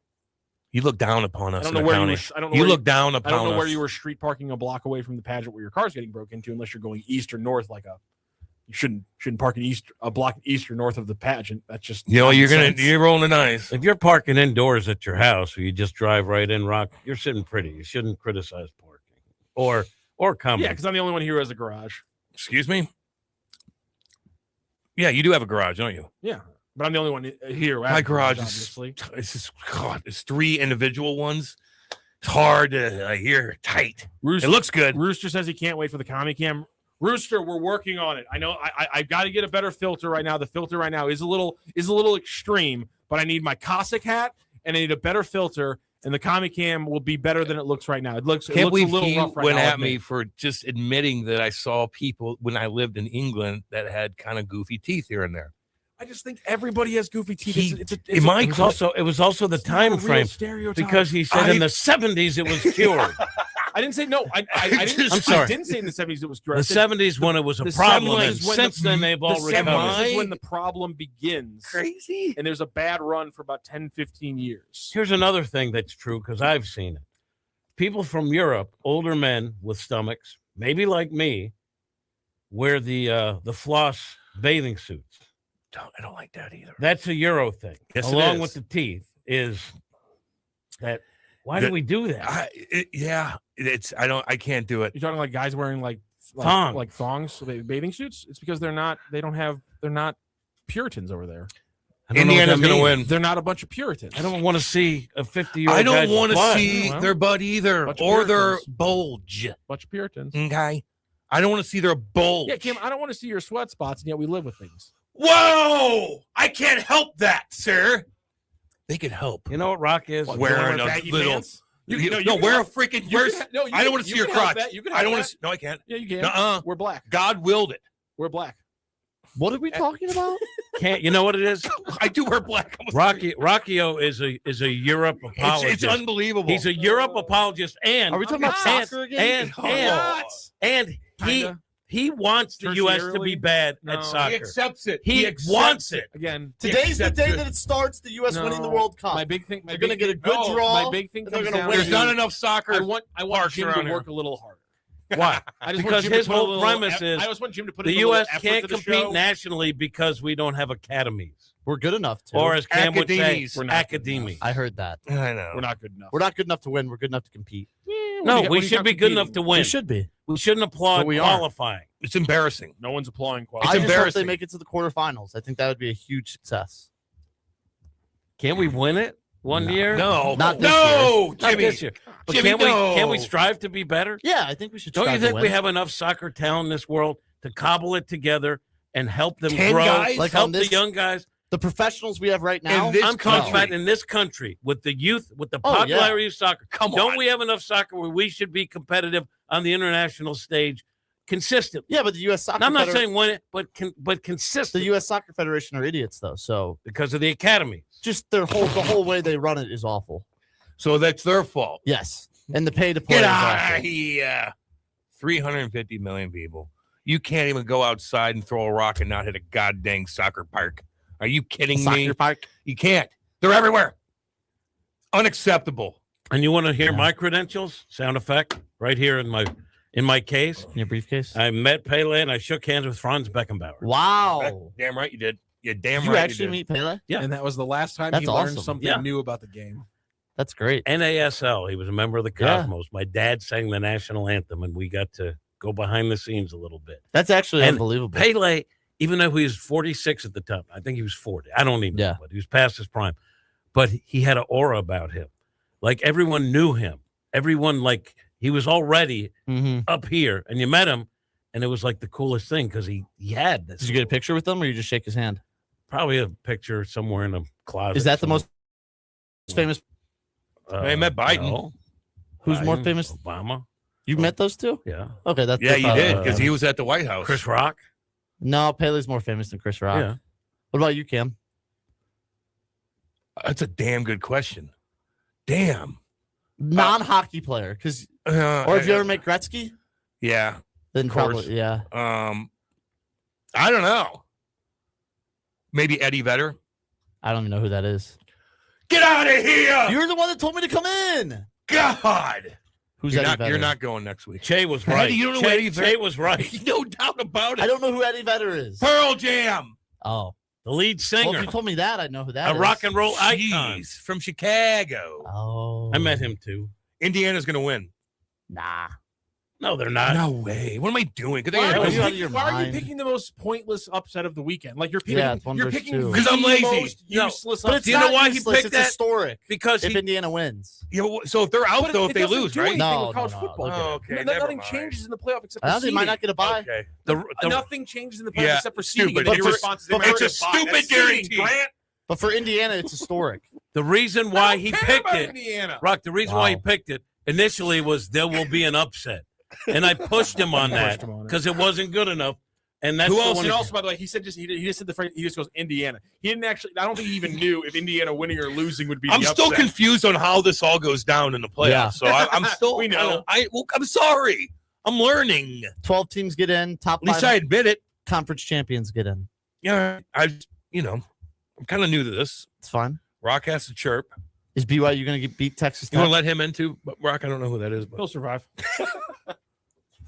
You look down upon us. I don't in know the where county. you were. I don't know You where look down I upon don't know us. where you were street parking a block away from the pageant where your car's getting broken into, unless you're going east or north. You shouldn't park a block east or north of the pageant. That's just You know, common sense. you're rolling the dice. If you're parking indoors at your house or you just drive right in, Rock, you're sitting pretty. You shouldn't criticize parking or comment. Yeah, because I'm the only one here who has a garage. Excuse me. Yeah, you do have a garage, don't you? Yeah, but I'm the only one here. who has My a garage is. obviously. It's just God. It's 3 individual ones. It's hard to hear tight. Rooster, It looks good. Rooster says he can't wait for the Comic Cam. Rooster, we're working on it. I know I've got to get a better filter right now. The filter right now is a little extreme, but I need my Cossack hat and I need a better filter, and the Comic Cam will be better than it looks right now. It looks Can't a believe little he rough right went now. at me for just admitting that I saw people when I lived in England that had kind of goofy teeth here and there. I just think everybody has goofy teeth. It was also the time frame because he said in the 70s it was cured. I didn't say no. I didn't. I'm sorry. I didn't say in the 70s it was cured. The I said 70s when it was a the problem, 70s and is when since then they've all the recovered. 70s is when the problem begins. Crazy. And there's a bad run for about 10, 15 years. Here's another thing that's true because I've seen it. People from Europe, older men with stomachs, maybe like me, wear the floss bathing suits. I don't like that either. That's a Euro thing. Yes, it along is. with the teeth is that. Why do we do that? I can't do it. You're talking like guys wearing Thongs. like thongs, so bathing suits. It's because they're not Puritans over there. Indiana's going to win. They're not a bunch of Puritans. I don't want to see a 50-year-old. I don't want to butt. see their butt either, Bunch of or their Puritans. bulge. Bunch of Puritans. Okay, I don't want to see their bulge. Yeah, Kim, I don't want to see your sweat spots, and yet we live with things. Whoa! I can't help that, sir. They can help. You know what Rock is? Wearing a baggy little. pants? Wear a freaking. I don't want to see your crotch. You can I don't want have to. No, I can't. Yeah, you can. Nuh-uh. We're black. God willed it. We're black. What are we talking about? Can't you know what it is? I do wear black. Rockio is a Europe apologist. It's unbelievable. He's a Europe apologist, and Are we talking about soccer again? And he He wants the U.S. to be bad No. at soccer. He accepts it. He wants it. Again, Today's the day that it starts. The U.S. winning the World Cup. My big thing. They're going to get a good draw. My big thing. They're comes going to down win. There's not enough soccer. I want Jim around to here. work a little harder. Why? I just Because want Jim to his put a whole little premise is I just want Jim to put the a little U.S. effort can't to the compete show. nationally because we don't have academies. We're good enough to. Or as Cam would say, Academies. We're not academies. I heard that. I know. We're not good enough. We're not good enough to win. We're good enough to compete. No, What we do you should got be good competing? enough to win. We should be. We shouldn't applaud But we aren't. qualifying. It's embarrassing. No one's applying. I It's just hope embarrassing. they make it to the quarterfinals. I think that would be a huge success. Can't we win it one year? No. Not this no, Not Jimmy. this year. But Jimmy, can't we no. strive to be better? Yeah, I think we should. Don't you strive to think we win. have enough soccer talent in this world to cobble it together and help them 10 grow? guys? Like help on this- the young guys. The professionals we have right now. In this I'm talking country. about in this country with the youth, with the Oh, yeah. popularity of soccer. Come Don't on. we have enough soccer where we should be competitive on the international stage consistently? Yeah, but the U.S. Soccer. And I'm not Feder- saying win it, but the consistently U.S. Soccer Federation are idiots, though. So because of the academy. just the whole way they run it is awful. So that's their fault. Yes, and the pay to play Get is out awful. of here. 350 million people. You can't even go outside and throw a rock and not hit a goddamn soccer park. Are you kidding me? Soccer park. You can't. They're everywhere. Unacceptable. And you want to hear my credentials? Sound effect right here in my case. In your briefcase. I met Pele and I shook hands with Franz Beckenbauer. Wow. Damn right you did. You're damn Did right you actually did. meet Pele? Yeah. And that was the last time That's he learned awesome. something Yeah. new about the game. That's great. NASL. He was a member of the Yeah. Cosmos. My dad sang the national anthem, and we got to go behind the scenes a little bit. That's actually And unbelievable. Pele, even though he was 46 at the time, I think he was 40. I don't even know, but he was past his prime. But he had an aura about him. Like everyone knew him. Everyone, like, he was already up here, and you met him, and it was like the coolest thing because he had this. Did you get a picture with him, or you just shake his hand? Probably a picture somewhere in a closet. Is that the most famous? I met Biden. No. Who's more Biden, famous? Obama. You met those two? Yeah. Okay, that's Yeah, you probably- did because he was at the White House. Chris Rock. No, Pele's more famous than Chris Rock. Yeah. What about you, Cam? That's a damn good question. Damn. Non-hockey player, because or if you ever met Gretzky, Yeah. then Of course. probably yeah. I don't know. Maybe Eddie Vedder. I don't even know who that is. Get out of here! You're the one that told me to come in. God. Who's you're Eddie not, Vedder? You're not going next week. Che was Eddie, right. you don't know Eddie Vedder? Che was right. No doubt about it. I don't know who Eddie Vedder is. Pearl Jam. Oh, The lead singer. well, if you told me that, I'd know who that is. A rock and roll icon. Jeez, from Chicago. Oh, I met him too. Indiana's going to win. Nah. No, they're not. No way. What am I doing? Why are, Are you you out of your why are you mind? picking the most pointless upset of the weekend? Like you're picking, Yeah, it's one you're versus picking two. the 'Cause I'm lazy. most No, useless But it's upset. Do you know not why he useless, picked it's that? historic. Because If he Indiana wins, Yeah, so if they're out, But though, if they doesn't lose, do right? anything No, with college no, football. look at it. Oh, okay. Nothing never changes in the playoff except for I don't think they might seeding. not get a bye. Okay. Nothing changes in the playoff Yeah, except for seeding. stupid. And It's your a- response is but they might it's a get a bye. stupid That's seeding, guarantee. Grant. But for Indiana, it's historic. the reason I why don't he care picked about it, Indiana. Rock, the reason why he picked it initially was there will be an upset. And I pushed him on that Pushed him on it. because it wasn't good enough. And that's Who the else? one And he- also, by the way, he said he just said the phrase. He just goes Indiana. He didn't actually. I don't think he even knew if Indiana winning or losing would be. I'm the still upset. confused on how this all goes down in the playoffs. Yeah. So I'm still. We know. I'm sorry. I'm learning. 12 teams get in. Top At least 5 I admit it. conference champions get in. Yeah, I'm kind of new to this. It's fine. Rock has to chirp. Is BYU going to beat Texas You want Tech? to let him into Rock? I don't know who that is, but He'll survive.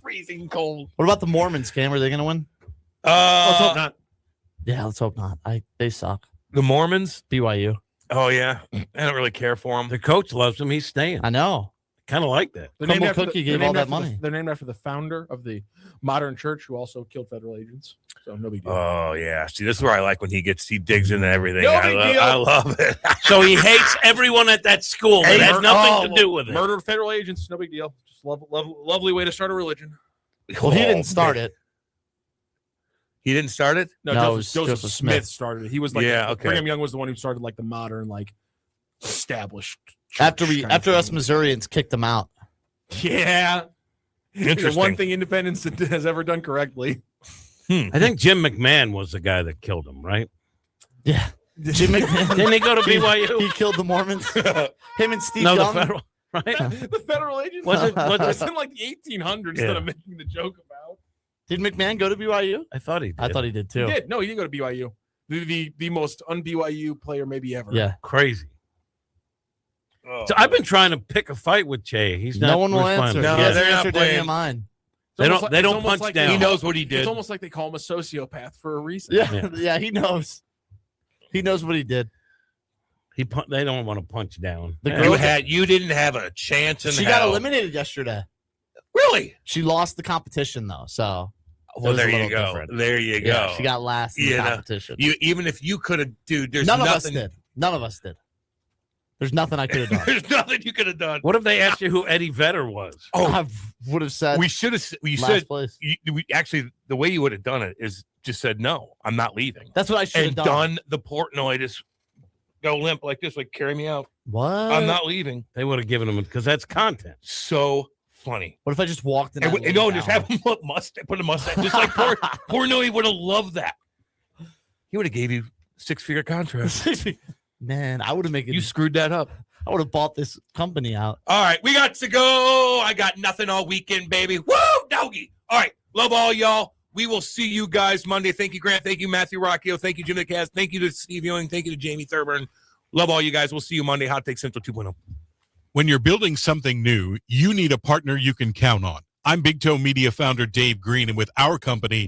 freezing cold. What about the Mormons, Cam? Are they going to win? Let's hope not. Yeah, let's hope not. They suck. The Mormons. BYU. Oh yeah, I don't really care for them. the coach loves him. He's staying. I know. Kind of like that. They're Humble named after Cookie they're gave all named that after money. they're named after the founder of the modern church, who also killed federal agents. So no big deal. Oh yeah. See, this is where I like when he digs into everything. No big deal. I love it. So he hates everyone at that school. It has nothing to do with it. Murdered federal agents. No big deal. Just lovely way to start a religion. Well, he Oh, didn't start man. it. He didn't start it. No, No, it Joseph, was Joseph Smith. Smith started it. He was like, Yeah, okay. Brigham Young was the one who started like the modern, like established. After church kind after of us thing. Missourians kicked them out. Yeah. The Interesting. one thing independence has ever done correctly. I think Jim McMahon was the guy that killed him, right? Yeah. Jim McMahon. Didn't he go to BYU? He killed the Mormons. Him and Steve No, the Young. federal, right? The federal agents. Was it It's in like the 1800s Yeah. that I'm making the joke about. Did McMahon go to BYU? I thought he did. I thought he did too. He did. No, he didn't go to BYU. The most un-BYU player maybe ever. Yeah. Crazy. Oh, So I've been trying to pick a fight with Jay. He's not No one will responding. answer. No, He hasn't they're not answered any playing. of mine. They It's don't. They don't almost punch like down. He knows what he did. It's almost like they call him a sociopath for a reason. Yeah, yeah, he knows. He knows what he did. They don't want to punch down. The Yeah. girl You didn't have a chance in She hell. got eliminated yesterday. Really? She lost the competition though, so Well, it was a there you little go. different. There you Yeah, go. she got last in You the know, competition. even if you could have, dude, there's None of us nothing. did. None of us did. There's nothing I could have done. There's nothing you could have done. What if they asked you who Eddie Vedder was? Oh, I would have said we should have. We last said. place. Actually, the way you would have done it is just said, "No, I'm not leaving." That's what I should have And done. done the Portnoy, just go limp like this, like carry me out. What? I'm not leaving. They would have given him because that's content. So funny. What if I just walked in? And, that and no, link just now? have him put a mustache, just like Portnoy would have loved that. He would have gave you 6-figure contract. Man, I would have made it. You screwed that up. I would have bought this company out. All right, we got to go. I got nothing all weekend, baby. Woo, doggy. All right, love all y'all. We will see you guys Monday. Thank you, Grant. Thank you, Matthew Rocchio. Thank you, Jim McCast. Thank you to Steve Ewing. Thank you to Jamie Thurburn. Love all you guys. We'll see you Monday. Hot Take Central 2.0. When you're building something new, you need a partner you can count on. I'm Big Toe Media founder Dave Green, and with our company,